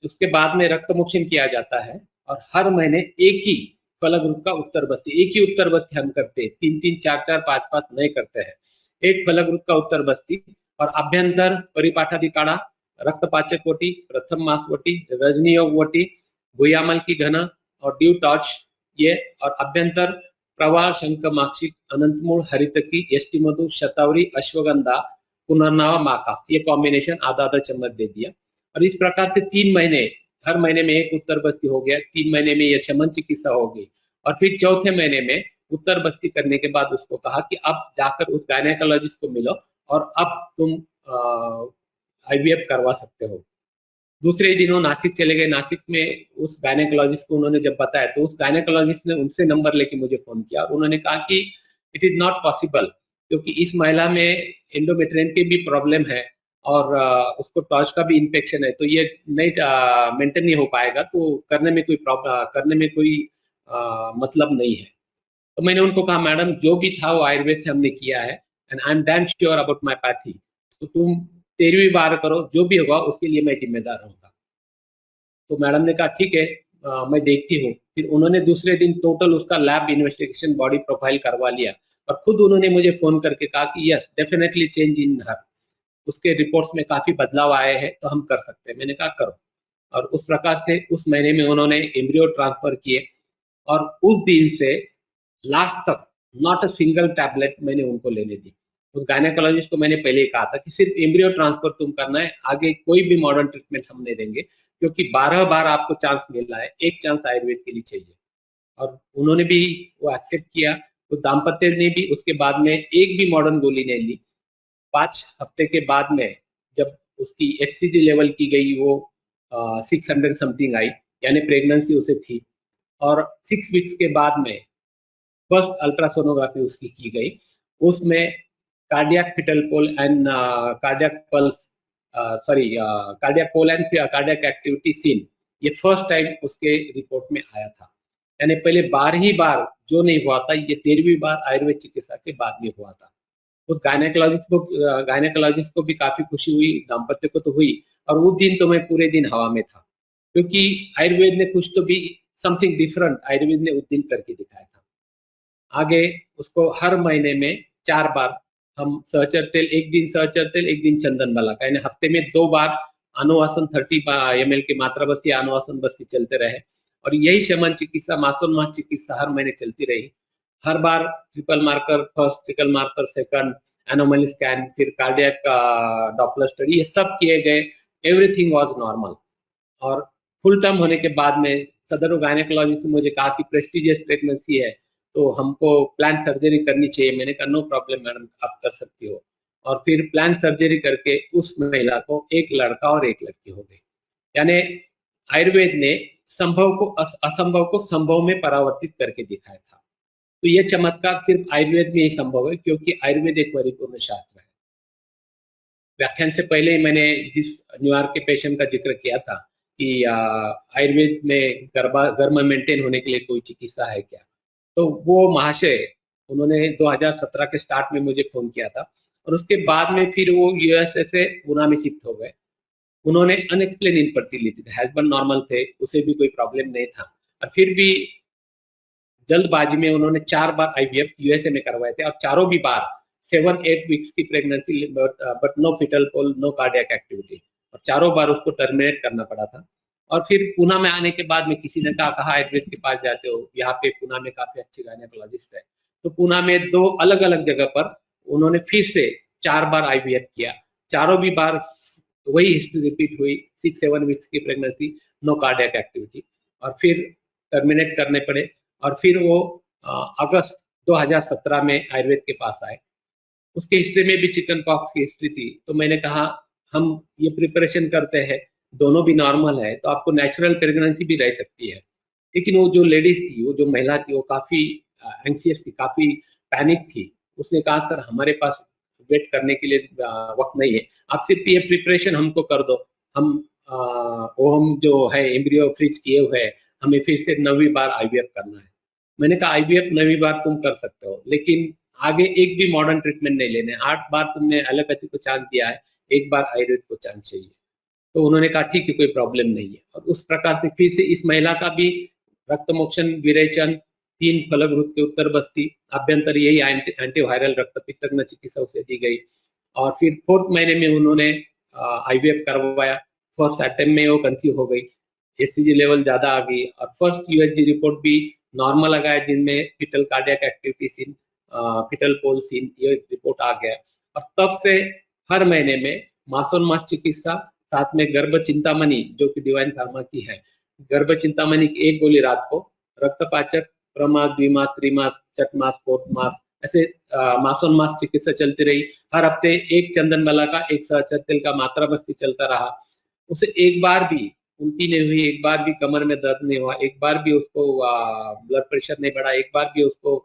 उसके बाद में रक्तमोक्षण किया जाता है और हर महीने एक ही फलग्रुप का उत्तर बस्ती, एक ही उत्तर बस्ती हम करते हैं, 3-3, 4-4, 5-5 नहीं करते हैं। एक फलग्रुप का उत्तर बस्ती और अभ्यंतर परिपाठादि काढ़ा, रक्तपाचक वटी, प्रथम मास वटी, रजनीयोग वटी, भूयामल की घना और ड्यू टॉर्च ये, और अभ्यंतर प्रवाह, शंख माक्षिक, अनंतमूल, हरितकी, यष्टि मधु, शतावरी, अश्वगंधा, पुनर्नवा, माका, ये कॉम्बिनेशन आधा-आधा चम्मच दे दिया। और इस प्रकार से 3 महीने, हर महीने में एक उत्तर बस्ती हो गया, 3 महीने में ये शमन चिकित्सा होगी। और फिर चौथे महीने में उत्तर बस्ती करने के बाद उसको कहा कि अब जाकर उस गायनेकोलॉजिस्ट को मिलो और अब तुम आईवीएफ करवा सकते हो। दूसरे दिन वो नासिक चले गए। नासिक में उस गायनेकोलॉजिस्ट को उन्होंने जब बताया तो उस गायनेकोलॉजिस्ट ने उनसे नंबर लेके मुझे फोन किया और उन्होंने कहा कि इट इज नॉट पॉसिबल, क्योंकि इस महिला में एंडोमेट्रियम की भी प्रॉब्लम है और उसको टॉर्च का भी इन्फेक्शन है, तो ये नहीं मेंटेन नहीं हो पाएगा, तो करने में कोई मतलब नहीं है। तो मैंने उनको कहा मैडम जो भी था वो आयुर्वेद से हमने किया है and I am damn sure about my pathy, तो तुम 13वीं बार करो, जो भी होगा उसके लिए मैं जिम्मेदार रहूंगा। तो मैडम ने कहा ठीक है, मैं देखती हूँ। फिर उन्होंने दूसरे दिन टोटल उसका लैब इन्वेस्टिगेशन, बॉडी प्रोफाइल करवा लिया और खुद उन्होंने मुझे फोन करके कहा कि यस डेफिनेटली चेंज इन हर, उसके रिपोर्ट्स में काफी बदलाव आए हैं तो हम कर सकते हैं। मैंने कहा करो। और उस प्रकार से उस महीने में उन्होंने एम्ब्रियो ट्रांसफर किए और उस दिन से लास्ट तक नॉट अ सिंगल टैबलेट मैंने उनको लेने दी। उस गायनेकोलॉजिस्ट को मैंने पहले ही कहा था कि सिर्फ एम्ब्रियो ट्रांसफर तुम करना है, आगे कोई भी मॉडर्न ट्रीटमेंट हम नहीं देंगे, क्योंकि 12 बार आपको चांस मिला है, एक चांस आयुर्वेद के लिए चाहिए। और उन्होंने भी वो एक्सेप्ट किया। तो दाम्पत्य ने भी उसके बाद में एक भी मॉडर्न गोली नहीं ली। 5 हफ्ते के बाद में जब उसकी एचसीजी लेवल की गई, वो 600 समथिंग आई, यानी प्रेगनेंसी उसे थी। और 6 वीक्स के बाद में फर्स्ट अल्ट्रासोनोग्राफी उसकी की गई, उसमें cardiac foetal pole and cardiac pulse, cardiac pole and cardiac activity seen, ये फर्स्ट टाइम उसके रिपोर्ट में आया था। यानी पहले 12 बार जो नहीं हुआ था, ये 13वीं बार आयुर्वेद चिकित्सा के बाद में हुआ था। उस गायनेकोलॉजिस्ट को भी काफी खुशी हुई, दाम्पत्य को तो हुई। और उस दिन तो मैं पूरे दिन हवा में था, क्योंकि आयुर्वेद ने कुछ तो भी समथिंग डिफरेंट आयुर्वेद ने उस दिन करके दिखाया था। आगे उसको हर महीने में 4 बार हम सहचर तेल, एक दिन सहचर तेल, एक दिन चंदन वाला का, यानी हफ्ते में 2 बार अनुवासन 30 ml की मात्रा बस्ती, अनुवासन बस्ती चलते रहे। और यही शमन चिकित्सा, मासोन्मास चिकित्सा हर महीने चलती रही। हर बार triple marker first, triple marker second, anomaly scan, फिर कार्डियक डॉपलर स्टडी, ये सब किए गए। Everything was normal. और फुल टर्म होने के बाद में सदर गायनेकोलॉजिस्ट ने मुझे कहा कि प्रेस्टिजियस प्रेगनेंसी है तो हमको प्लान सर्जरी करनी चाहिए। मैंने कहा नो प्रॉब्लम मैडम, आप कर सकती हो। और फिर प्लान सर्जरी करके उस महिला को एक लड़का और एक लड़की हो गई। यानी आयुर्वेद ने असंभव को संभव में परावर्तित करके दिखाया था। तो यह चमत्कार सिर्फ आयुर्वेद में ही संभव है, क्योंकि आयुर्वेद एक परिपूर्ण शास्त्र है। व्याख्यान से पहले ही मैंने जिस न्यूयॉर्क के पेशेंट का जिक्र किया था कि आयुर्वेद में गर्भ मेंटेन होने के लिए कोई चिकित्सा है क्या, तो वो महाशय उन्होंने 2017 के स्टार्ट में मुझे फोन किया था, और उसके बाद में फिर वो यूएसए से पुणे में शिफ्ट हो गए। उन्होंने अनएक्सप्लेन इनफर्टिलिटी थी, हस्बैंड नॉर्मल थे, उसे भी कोई प्रॉब्लम नहीं था, और फिर भी जल्दबाजी में उन्होंने 4 बार आईवीएफ यूएसए में करवाए थे, और चारों भी बार 7-8 वीक्स की pregnancy but no foetal pole, no cardiac activity, और चारों बार उसको टर्मिनेट करना पड़ा था। और फिर पुणे में आने के बाद में किसी ने कहा आयुर्वेद के पास जाते हो, यहाँ पे पुणे में काफी अच्छे गायनेकोलॉजिस्ट है। तो पुणे में 2 अलग अलग जगह पर उन्होंने फिर से 4 बार आईवीएफ किया, चारों भी बार वही हिस्ट्री रिपीट हुई, 6-7 वीक्स की प्रेगनेंसी, नो कार्डियक एक्टिविटी, और फिर टर्मिनेट करने पड़े। और फिर वो अगस्त 2017 में आयुर्वेद के पास आए। उसके हिस्ट्री में भी चिकन पॉक्स की हिस्ट्री थी, तो मैंने कहा हम ये प्रिपरेशन करते हैं, दोनों भी नॉर्मल है, तो आपको नेचुरल प्रेगनेंसी भी रह सकती है। लेकिन वो जो लेडीज थी, वो जो महिला थी, वो काफी एंक्सियस थी, काफी पैनिक थी। उसने कहा सर हमारे पास वेट करने के लिए वक्त नहीं है, आप सिर्फ ये प्रिपरेशन हमको कर दो, हम जो है एम्ब्रियो फ्रीज किए हुए हैं, हमें फिर से 9वीं बार आईवीएफ करना है। मैंने कहा आईवीएफ 9वीं बार तुम कर सकते हो, लेकिन आगे एक भी मॉडर्न ट्रीटमेंट नहीं लेने। 8 बार तुमने एलोपैथी को चांस दिया है, एक बार आयुर्वेद को चांस चाहिए। तो उन्होंने कहा ठीक है, कोई प्रॉब्लम नहीं है। और उस प्रकार से फिर से इस महिला का भी रक्तमोक्षण, विरेचन, 3 फलग्रुत के उत्तर बस्ती, अभ्यंतर, यही एंटीवायरल रक्तपित्तग्न चिकित्सा उसे दी गई। और फिर 4th महीने में उन्होंने आईवीएफ करवाया। फर्स्ट अटेम्प्ट में वो कंसीव हो गई, एचसीजी लेवल ज्यादा आ गई, और फर्स्ट यूएसजी रिपोर्ट भी नॉर्मल आ गया, जिनमें foetal cardiac activity seen, foetal pole seen, ये रिपोर्ट आ गया। और तब से हर महीने में मासोन-मास चिकित्सा, साथ में गर्भ चिंतामणि जो कि डिवाइन फार्मा की है, गर्भ चिंतामणि की 1 गोली रात को, रक्तपाचक, प्रमास, द्विमास, त्रिमास, चतमास, 4th मास, ऐसे मासोन-मास चिकित्सा चलती रही। हर हफ्ते 1 चंदन बला का, 1 सहचर तेल का मात्रा बस्ती चलता रहा। उसे एक बार भी उल्टी नहीं हुई, एक बार भी कमर में दर्द नहीं हुआ, एक बार भी उसको ब्लड प्रेशर नहीं बढ़ा, एक बार भी उसको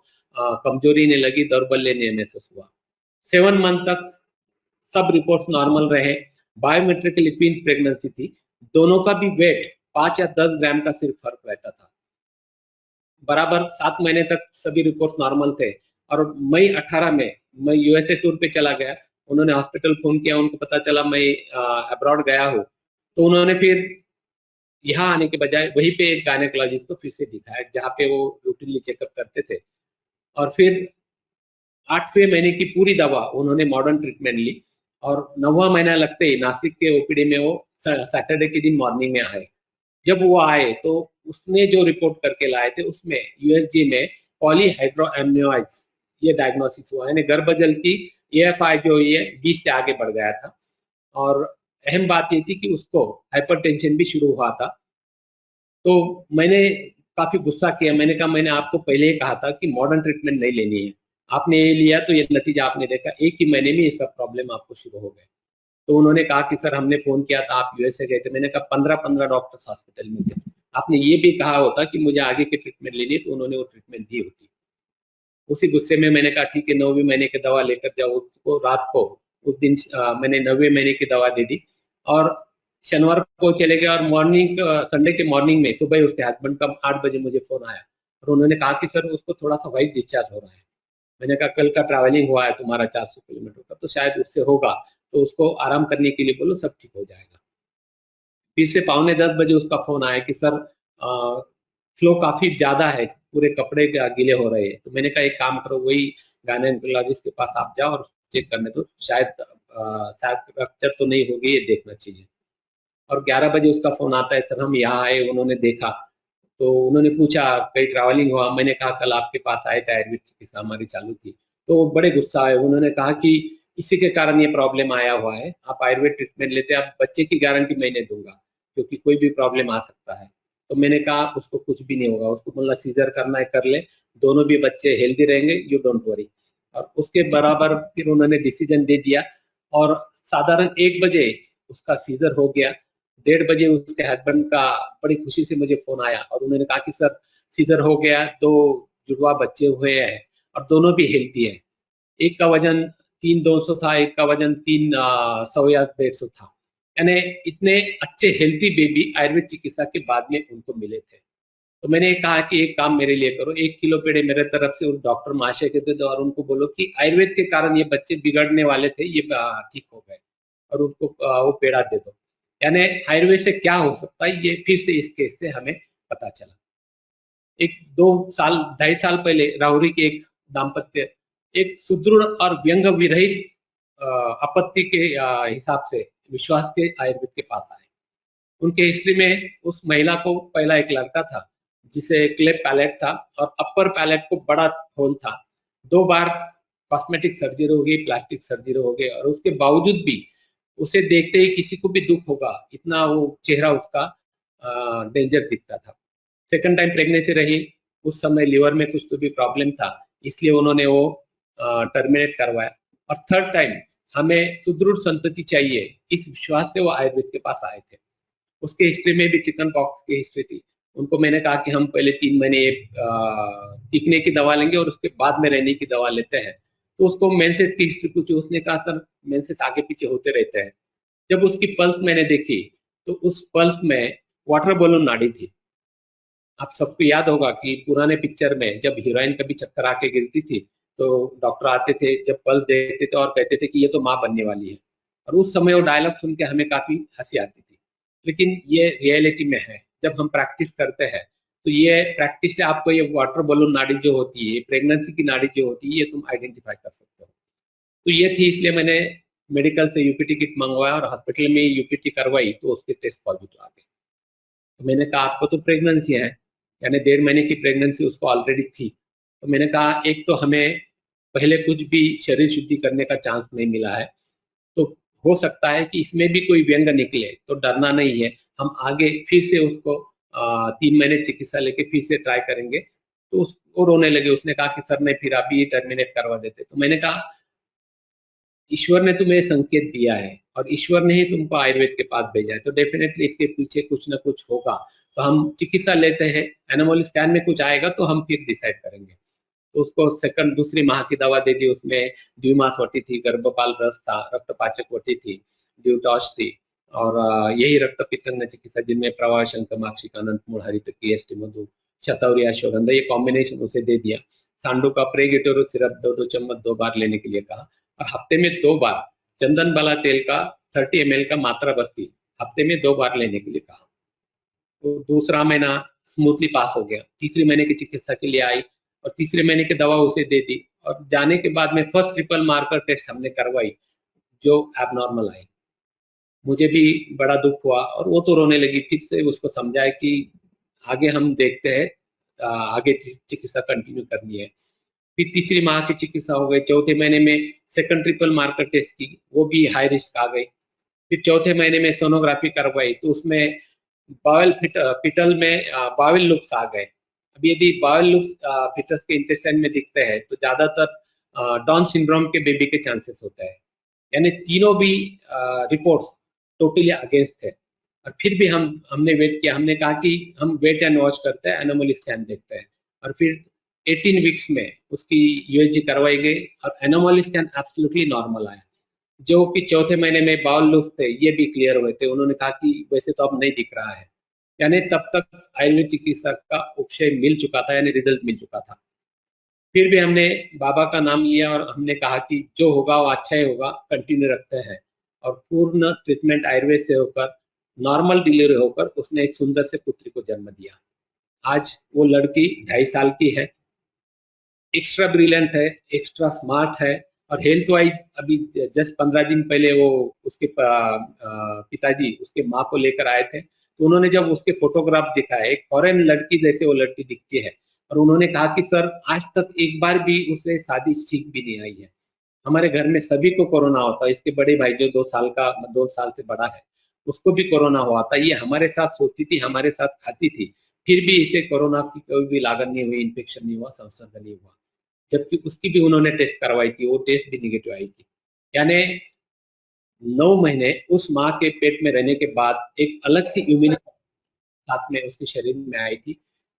कमजोरी नहीं लगी, दौर्बल्य नहीं महसूस हुआ। 7 मंथ तक सब रिपोर्ट्स नॉर्मल रहे। बायोमेट्रिकली ट्विंस प्रेगनेंसी थी, दोनों का भी वेट 5 या 10 ग्राम का सिर्फ फर्क रहता था। बराबर 7 महीने तक सभी रिपोर्ट नॉर्मल थे। और मई 18 में मैं यूएसए टूर पे चला गया। उन्होंने हॉस्पिटल फोन किया, उनको पता चला मैं अब्रॉड गया हूँ, तो उन्होंने फिर यहाँ आने के बजाय वहीं पे एक गायनेकोलॉजिस्ट को फिर से दिखाया, जहाँ पे वो रूटीनली चेकअप करते थे। और फिर 8वें महीने की पूरी दवा उन्होंने मॉडर्न ट्रीटमेंट ली, और 9वां महीना लगते ही नासिक के ओपीडी में वो सैटरडे के दिन मॉर्निंग में आए। जब वो आए तो उसने जो रिपोर्ट करके लाए थे, उसमें यूएसजी में पॉलीहाइड्रोएमनियोइड्स ये डायग्नोसिस हुआ, यानी गर्भजल की एएफआई जो ये 20 से आगे बढ़ गया था। और अहम बात ये थी कि उसको हाइपरटेंशन भी शुरू हुआ था। तो मैंने काफी गुस्सा किया, मैंने कहा मैंने आपको पहले ही कहा था कि मॉडर्न ट्रीटमेंट नहीं लेनी है, आपने ये लिया तो ये नतीजा आपने देखा, 1 ही महीने में ये सब प्रॉब्लम आपको शुरू हो गए। तो उन्होंने कहा कि सर हमने फोन किया था, आप यूएसए गए थे। मैंने कहा 15 डॉक्टर्स हॉस्पिटल में थे, आपने ये भी कहा होता कि मुझे आगे की ट्रीटमेंट लेनी है, तो उन्होंने वो ट्रीटमेंट दी होती। उसी गुस्से में मैंने कहा ठीक है 9वें महीने की दवा लेकर जाओ। उसको रात को उस दिन मैंने 9वें महीने की दवा दे दी, और शनिवार को चले गए। और मॉर्निंग संडे के मॉर्निंग में सुबह उसके हस्बैंड का 8 बजे मुझे फोन आया, और उन्होंने कहा कि सर उसको थोड़ा सा वाइट डिस्चार्ज हो रहा है। मैंने कहा कल का ट्रैवलिंग हुआ है तुम्हारा 400 किलोमीटर का, तो शायद उससे होगा, तो उसको आराम करने के लिए बोलो, सब ठीक हो जाएगा। फिर से 9:45 बजे उसका फोन आया कि सर फ्लो काफी ज्यादा है, पूरे कपड़े गीले हो रहे हैं। तो मैंने कहा एक काम करो, वही गायनेकोलॉजिस्ट के पास आप जाओ और चेक करने दो, शायद रक्चर तो नहीं होगी, ये देखना चाहिए। और 11 बजे उसका फोन आता है, सर हम यहाँ आए, उन्होंने देखा, तो उन्होंने पूछा कहीं ट्रैवलिंग हुआ। मैंने कहा कल आपके पास आए थे, आयुर्वेद चिकित्सा हमारी चालू थी। तो बड़े गुस्सा आए, उन्होंने कहा कि इसी के कारण ये प्रॉब्लम आया हुआ है, आप आयुर्वेद ट्रीटमेंट लेते, आप बच्चे की गारंटी मैं नहीं दूंगा, क्योंकि कोई भी प्रॉब्लम आ सकता है। तो मैंने कहा उसको कुछ भी नहीं होगा, उसको बोला सीजर करना है कर ले, दोनों भी बच्चे हेल्दी रहेंगे, यू डोंट वरी। और उसके बराबर फिर उन्होंने डिसीजन दे दिया और साधारण 1 बजे उसका सीजर हो गया। 1:30 बजे उसके हस्बैंड का बड़ी खुशी से मुझे फोन आया और उन्होंने कहा कि सर सीजर हो गया, 2 जुड़वा बच्चे हुए हैं और दोनों भी हेल्दी है। एक का वजन 3,200 था, एक का वजन 300 या 150 था। यानी इतने अच्छे हेल्दी बेबी आयुर्वेद चिकित्सा के बाद में उनको मिले थे। तो मैंने कहा कि एक काम मेरे लिए करो, 1 किलो पेड़े मेरे तरफ से उस डॉक्टर महाशय के दे दो और उनको बोलो कि आयुर्वेद के कारण ये बच्चे बिगड़ने वाले थे, ये ठीक हो गए और उनको वो पेड़ा दे दो। यानी आयुर्वेद से क्या हो सकता है, ये फिर से इस केस से हमें पता चला। एक 2 साल 2.5 साल पहले राहुरी के एक दाम्पत्य एक सुदृढ़ और व्यंग विरहित आपत्ति के हिसाब से विश्वास के आयुर्वेद के पास आए। उनके हिस्ट्री में उस महिला को पहला एक लड़का था जिसे क्लेफ्ट पैलेट था और अपर पैलेट को बड़ा होल था। 2 बार कॉस्मेटिक सर्जरी हो गई, प्लास्टिक सर्जरी हो गई और उसके बावजूद भी उसे देखते ही किसी को भी दुख होगा, इतना वो चेहरा उसका डेंजर दिखता था। सेकंड टाइम प्रेगनेंसी रही, उस समय लिवर में कुछ तो भी प्रॉब्लम था, इसलिए उन्होंने वो टर्मिनेट करवाया। और थर्ड टाइम हमें सुदृढ़ संतति चाहिए, इस विश्वास से वो आयुर्वेद के पास आए थे। उसके हिस्ट्री में भी चिकन पॉक्स की हिस्ट्री थी। उनको मैंने कहा कि हम पहले 3 महीने टीकने की दवा लेंगे और उसके बाद में रहने की दवा लेते हैं। तो उसको मेंसेस की हिस्ट्री पूछी, उसने कहा सर मेंसेस आगे पीछे होते रहते हैं। जब उसकी पल्स मैंने देखी तो उस पल्स में वाटर बलून नाड़ी थी। आप सबको याद होगा कि पुराने पिक्चर में जब हीरोइन कभी चक्कर आके गिरती थी तो डॉक्टर आते थे, जब पल्स देखते थे और कहते थे कि ये तो माँ बनने वाली है। और उस समय वो डायलॉग सुन के हमें काफी हंसी आती थी, लेकिन ये रियलिटी में है। जब हम प्रैक्टिस करते हैं तो ये प्रैक्टिस से आपको ये वाटर बलून नाड़ी जो होती है, प्रेगनेंसी की नाड़ी जो होती है, ये तुम आइडेंटिफाई कर सकते हो। तो ये थी, इसलिए मैंने मेडिकल से यूपीटी किट मंगवाया और हॉस्पिटल में यूपीटी करवाई तो उसके टेस्ट पॉजिटिव आ गए। तो मैंने कहा आपको तो प्रेगनेंसी है, यानी 1.5 महीने की प्रेगनेंसी उसको ऑलरेडी थी। तो मैंने कहा एक तो हमें पहले कुछ भी शरीर शुद्धि करने का चांस नहीं मिला है, तो हो सकता है कि इसमें भी कोई व्यंग निकले, तो डरना नहीं है, हम आगे फिर से उसको 3 महीने चिकित्सा लेके फिर से ट्राई करेंगे। तो वो रोने लगे, उसने कहा कि सर नहीं फिर अभी टर्मिनेट करवा देते। तो मैंने कहा ईश्वर ने तुम्हें संकेत दिया है और ईश्वर ने ही तुमको आयुर्वेद के पास भेजा है, तो डेफिनेटली इसके पीछे कुछ ना कुछ होगा। तो हम चिकित्सा लेते हैं, एनिमल स्कैन में कुछ आएगा तो हम फिर डिसाइड करेंगे। तो उसको दूसरी माह की दवा दे दी, उसमें द्विमास वटी थी, गर्भपाल रस था, रक्तपाचक वटी थी, ड्यूटॉश थी और यही रक्त पित्तंग चिकित्सा जिनमें प्रवाह शंकर माक्षिक अनंत मूल हरित की मधु शतौरी अश्वगंधा, ये कॉम्बिनेशन उसे दे दिया। सांडू का प्रेगेटोरो सिरप 2 चम्मच 2 बार लेने के लिए कहा और हफ्ते में 2 बार चंदन बाला तेल का 30 ml का मात्रा बस्ती हफ्ते में 2 बार लेने के लिए कहा। तो दूसरा महीना स्मूथली पास हो गया। तीसरे महीने की चिकित्सा के लिए आई और तीसरे महीने की दवा उसे दे दी और जाने के बाद में फर्स्ट ट्रिपल मार्कर टेस्ट हमने करवाई जो एबनॉर्मल आई। मुझे भी बड़ा दुख हुआ और वो तो रोने लगी। फिर से उसको समझाया कि आगे हम देखते हैं, आगे चिकित्सा कंटिन्यू करनी है। फिर तीसरी माह की चिकित्सा हो गई। चौथे महीने में सेकंड ट्रिपल मार्कर टेस्ट की, वो भी हाई रिस्क आ गई। फिर चौथे महीने में सोनोग्राफी करवाई तो उसमें बावेल फिटल में बावेल लुप्स आ गए। अब यदि बावेल लुप्स फिटस के इंटेस्टाइन में दिखते हैं तो ज्यादातर डाउन सिंड्रोम के बेबी के चांसेस होते हैं। यानी तीनों भी रिपोर्ट्स टोटली अगेंस्ट थे और फिर भी हमने वेट किया। हमने कहा कि हम वेट एंड वॉच करते हैं, एनोमल स्कैन देखते हैं और फिर 18 वीक्स में उसकी यूएसजी करवाई गई और एनोमल स्कैन एब्सोल्युटली नॉर्मल आया। जो कि चौथे महीने में बाउल लूप थे ये भी क्लियर हुए थे। उन्होंने कहा कि वैसे तो अब नहीं दिख रहा है, यानी तब तक आयुर्वेद चिकित्सा का उपशय मिल चुका था, यानी रिजल्ट मिल चुका था। फिर भी हमने बाबा का नाम लिया और हमने कहा कि जो होगा वो अच्छा ही होगा, कंटिन्यू रखते हैं। और पूर्ण ट्रीटमेंट आयुर्वेद से होकर नॉर्मल डिलीवरी होकर उसने एक सुंदर से पुत्री को जन्म दिया। आज वो लड़की 2.5 साल की है, एक्स्ट्रा ब्रिलियंट है, एक्स्ट्रा स्मार्ट है और हेल्थ वाइज अभी जस्ट 15 दिन पहले वो उसके पिताजी उसके माँ को लेकर आए थे। तो उन्होंने जब उसके फोटोग्राफ दिखाए, एक फॉरेन लड़की जैसे वो लड़की दिखती है और उन्होंने कहा कि सर आज तक एक बार भी उसे शादी ठीक भी नहीं आई है। हमारे घर में सभी को कोरोना होता है। इसके बड़े भाई जो 2 साल से बड़ा है उसको भी कोरोना हुआ था, ये हमारे साथ सोती थी, हमारे साथ खाती थी, फिर भी इसे कोरोना की कोई भी लागत नहीं हुई, इन्फेक्शन नहीं हुआ, संसर्ग नहीं हुआ, जबकि उसकी भी उन्होंने टेस्ट करवाई थी, वो टेस्ट भी निगेटिव आई थी। यानी 9 महीने उस माँ के पेट में रहने के बाद एक अलग सी इम्यूनिटी साथ में उसके शरीर में आई थी।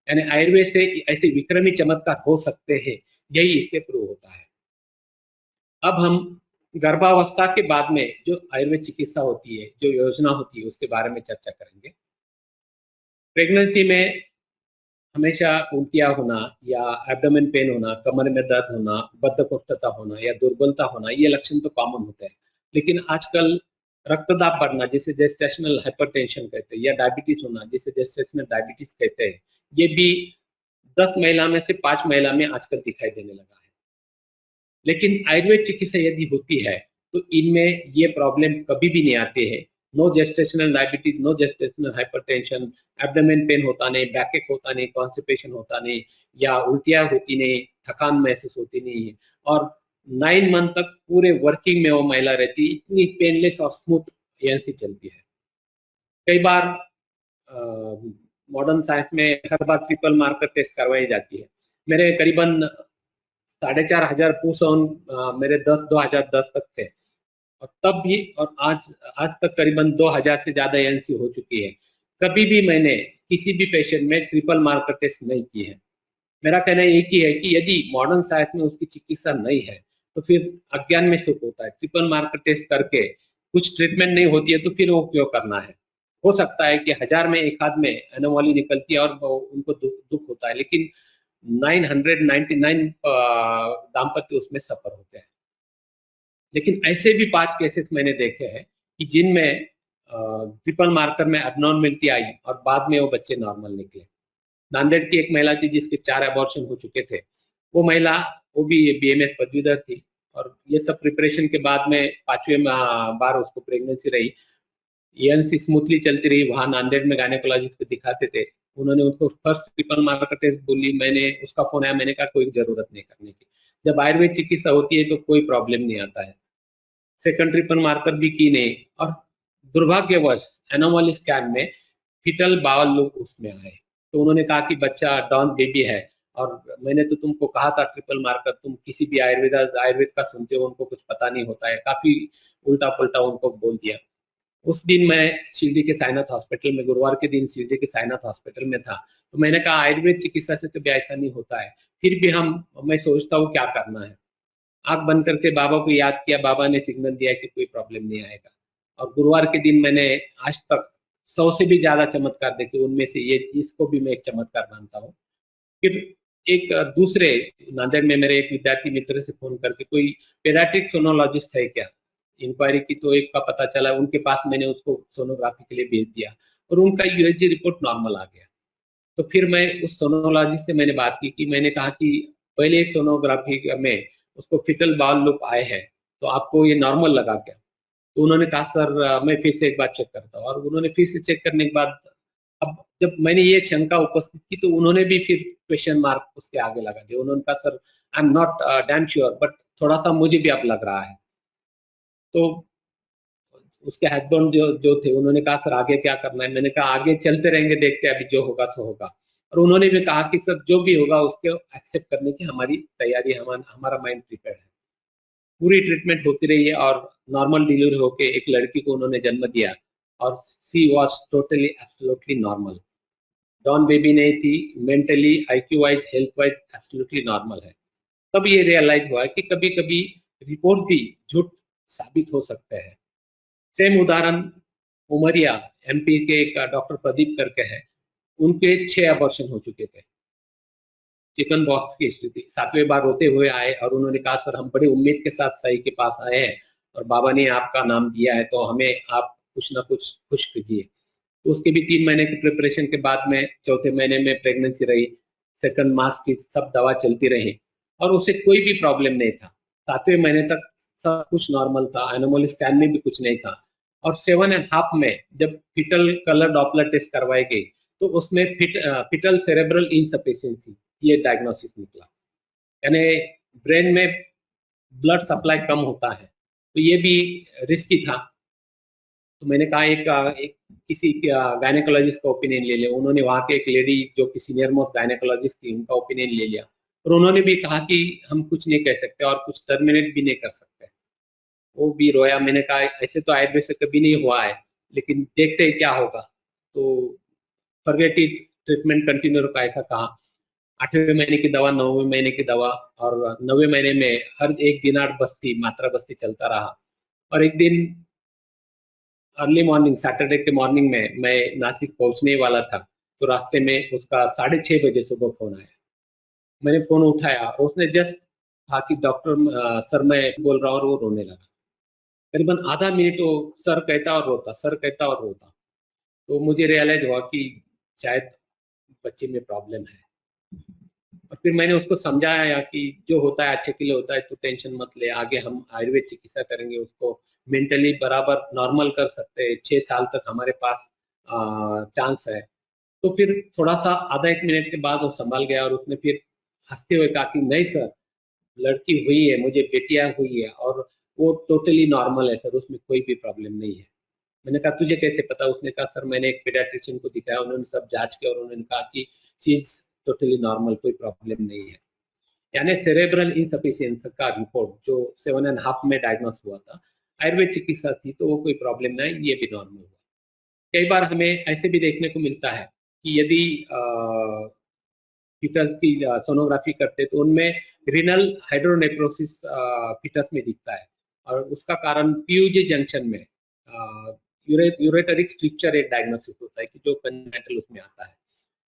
यानी आयुर्वेद से ऐसे विक्रमी चमत्कार हो सकते हैं, यही इससे प्रूव होता है। अब हम गर्भावस्था के बाद में जो आयुर्वेद चिकित्सा होती है, जो योजना होती है, उसके बारे में चर्चा करेंगे। प्रेगनेंसी में हमेशा उल्टियाँ होना या एब्डोमेन पेन होना, कमर में दर्द होना, बद्धकोष्ठता होना या दुर्बलता होना, ये लक्षण तो कॉमन होते हैं। लेकिन आजकल रक्तदाब बढ़ना, जिसे जेस्टेशनल हाइपरटेंशन कहते हैं, या डायबिटीज होना, जिसे जेस्टेशनल डायबिटीज कहते हैं, ये भी 10 महिला में से 5 महिला में आजकल दिखाई देने लगा है। लेकिन आयुर्वेद चिकित्सा यदि होती है, तो इनमें ये प्रॉब्लम कभी भी नहीं आते हैं। No gestational diabetes, no gestational hypertension, abdomen pain होता नहीं, बैकएक होता नहीं, कॉन्स्टिपेशन होता नहीं, या उल्टियाँ होती नहीं, थकान महसूस होती नहीं है, और 9 मंथ तक पूरे वर्किंग में वो महिला रहती है, इतनी पेनलेस और स्मूथ एएनसी चलती है। कई बार मॉडर्न साइंस में हर बार ट्रिपल मार्कर टेस्ट करवाई जाती है। मेरे करीबन 4,500 पूसोन मेरे 2010 तक थे, और तब भी और आज आज तक करीबन 2000 से ज़्यादा एएनसी हो चुकी है। कभी भी मैंने किसी भी पेशेंट में ट्रिपल मार्कर टेस्ट नहीं की है। मेरा कहना एक ही है कि यदि मॉडर्न साइंस में उसकी चिकित्सा नहीं है, तो फिर अज्ञान में सुख होता है। ट्रिपल मार्कर टेस्ट करके कुछ ट्रीटमेंट नहीं होती है, तो फिर वो क्यों करना है? हो सकता है कि 1000 में एक आध में एनोमली निकलती है और उनको दुख होता है, लेकिन 999 दाम्पत्य उसमें सफर होते हैं। लेकिन ऐसे भी 5 केसेस मैंने देखे हैं कि जिनमें ट्रिपल मार्कर में एब्नॉर्मलिटी आई और बाद में वो बच्चे नॉर्मल निकले। नांदेड़ की एक महिला थी जिसके 4 अबॉर्शन हो चुके थे। वो महिला, वो भी बीएमएस पदवीधर थी, और ये सब प्रिपरेशन के बाद में 5वें बार उसको प्रेगनेंसी रही। एएनसी स्मूथली चलती रही। वहाँ नांदेड़ में गायनेकोलॉजिस्ट को दिखाते थे। उन्होंने उसको फर्स्ट ट्रिपल मार्कर टेस्ट बोली, मैंने उसका फ़ोन आया, मैंने कहा कोई ज़रूरत नहीं करने की। जब आयुर्वेद चिकित्सा होती है तो कोई प्रॉब्लम नहीं आता है। सेकंड ट्रिपल मार्कर भी की नहीं, और दुर्भाग्यवश एनोमली स्कैन में फीटल बाउल लूप उसमें आए। तो उन्होंने कहा कि बच्चा डॉन बेबी है, और मैंने तो तुमको कहा था ट्रिपल मार्कर, तुम किसी भी आयुर्वेद का सुनते हो, उनको कुछ पता नहीं होता है। काफ़ी उल्टा-पुल्टा उनको बोल दिया। उस दिन मैं शिरडी के साईनाथ हॉस्पिटल में, गुरुवार के दिन शिरडी के साईनाथ हॉस्पिटल में था। तो मैंने कहा आयुर्वेद चिकित्सा से तो भी ऐसा नहीं होता है। फिर भी मैं सोचता हूँ क्या करना है। आँख बंद करके बाबा को याद किया, बाबा ने सिग्नल दिया कि कोई प्रॉब्लम नहीं आएगा। और गुरुवार के दिन मैंने आज तक 100 से भी ज़्यादा चमत्कार देखे, उनमें से ये इसको भी मैं एक चमत्कार मानता हूँ। फिर एक दूसरे नांदेड़ में मेरे एक विद्यार्थी मित्र से फ़ोन करके, कोई पेडियाट्रिक सोनोलॉजिस्ट है क्या? इंक्वायरी की, तो एक का पता चला, उनके पास मैंने उसको सोनोग्राफी के लिए भेज दिया, और उनका यूएसजी रिपोर्ट नॉर्मल आ गया। तो फिर मैं उस सोनोलॉजिस्ट से मैंने बात की कि मैंने कहा कि पहले एक सोनोग्राफी में उसको फीटल बाउल लूप आए हैं, तो आपको ये नॉर्मल लगा क्या? तो उन्होंने कहा सर मैं फिर से एक बार चेक करता हूँ, और उन्होंने फिर से चेक करने के बाद, अब जब मैंने ये शंका उपस्थित की, तो उन्होंने भी फिर क्वेश्चन मार्क उसके आगे लगा दिया। उन्होंने कहा sir I am not damn sure, but थोड़ा-सा मुझे भी अब लग रहा है। तो उसके हस्बैंड जो जो थे, उन्होंने कहा सर आगे क्या करना है? मैंने कहा आगे चलते रहेंगे, देखते हैं, अभी जो होगा सो होगा। और उन्होंने भी कहा कि सर जो भी होगा उसको एक्सेप्ट करने की हमारी तैयारी, हमारा माइंड प्रिपेयर्ड है। पूरी ट्रीटमेंट होती रही है, और नॉर्मल डिलीवरी होके एक लड़की को उन्होंने जन्म दिया, और she was totally absolutely normal. Down baby नहीं थी, mentally, IQ wise, health wise absolutely normal है। तब ये रियलाइज हुआ कि कभी-कभी रिपोर्ट भी झूठ साबित हो सकते हैं। सेम उदाहरण उमरिया एमपी के एक डॉक्टर प्रदीप करके है, उनके 6 अबॉर्शन हो चुके थे। चिकन बॉक्स की स्थिति, 7वें बार रोते हुए आए, और उन्होंने कहा सर हम बड़ी उम्मीद के साथ साईं के पास आए हैं, और बाबा ने आपका नाम दिया है, तो हमें आप कुछ ना कुछ खुश कीजिए। तो उसके भी 3 महीने की प्रिपरेशन के बाद में चौथे महीने में प्रेगनेंसी रही, सेकंड मास की सब दवा चलती रही, और उसे कोई भी प्रॉब्लम नहीं था। 7वें महीने तक सब कुछ नॉर्मल था, एनोमली स्कैन में भी कुछ नहीं था, और 7 एंड हाफ में जब फीटल कलर डॉपलर टेस्ट करवाई गई, तो उसमें फीटल सेरेब्रल इनसफिशिएंसी ये डायग्नोसिस निकला। यानी ब्रेन में ब्लड सप्लाई कम होता है, तो ये भी रिस्की था। तो मैंने कहा एक किसी गायनेकोलॉजिस्ट का ओपिनियन ले लिया। उन्होंने वहाँ के एक लेडी जो कि सीनियर मोस्ट गायनेकोलॉजिस्ट थी, उनका ओपिनियन ले लिया और उन्होंने भी कहा कि हम कुछ नहीं कह सकते और कुछ टर्मिनेट भी नहीं कर सकते। वो भी रोया। मैंने कहा ऐसे तो आयुर्वेद से कभी नहीं हुआ है, लेकिन देखते हैं क्या होगा। तो फॉरगेट इट, ट्रीटमेंट कंटिन्यू रखा, ऐसा कहा। 8वें महीने की दवा, 9वें महीने की दवा, और 9वें महीने में हर एक दिन 8 बस्ती मात्रा बस्ती चलता रहा। और एक दिन अर्ली मॉर्निंग, सैटरडे के मॉर्निंग में मैं नासिक पहुंचने वाला था, तो रास्ते में उसका 6:30 बजे सुबह फोन आया। मैंने फोन उठाया और उसने जस्ट कहा कि डॉक्टर सर मैं बोल रहा हूँ, और वो रोने लगा। करीबन आधा मिनट वो सर कहता और रोता, सर कहता और रोता। तो मुझे रियलाइज हुआ कि शायद बच्चे में प्रॉब्लम है। और फिर मैंने उसको समझाया कि जो होता है अच्छे के लिए होता है, तो टेंशन मत ले, आगे हम आयुर्वेद चिकित्सा करेंगे, उसको मेंटली बराबर नॉर्मल कर सकते हैं, 6 साल तक हमारे पास चांस है। तो फिर थोड़ा सा आधा 1 मिनट के बाद वो संभल गया और उसने फिर हंसते हुए कहा कि नहीं सर, लड़की हुई है, मुझे बेटियां हुई है और वो टोटली नॉर्मल है सर, उसमें कोई भी प्रॉब्लम नहीं है। मैंने कहा तुझे कैसे पता? उसने कहा सर मैंने एक पीडियाट्रिशियन को दिखाया, उन्होंने सब जांच किया और उन्होंने कहा कि चीज टोटली नॉर्मल, कोई प्रॉब्लम नहीं है। यानी सेरेब्रल इनसफिशियंस का रिपोर्ट जो 7.5 में डायग्नोस हुआ था, आयुर्वेद चिकित्सा थी, तो वो कोई प्रॉब्लम नहीं, ये भी नॉर्मल हुआ। कई बार हमें ऐसे भी देखने को मिलता है कि यदि फीटस की सोनोग्राफी करते तो उनमें रिनल हाइड्रोनेफ्रोसिस फीटस में दिखता है, और उसका कारण पीयूजी जंक्शन में यूरेटरिक स्ट्रक्चर एक डायग्नोसिस होता है कि जो कंजेनिटल उसमें आता है।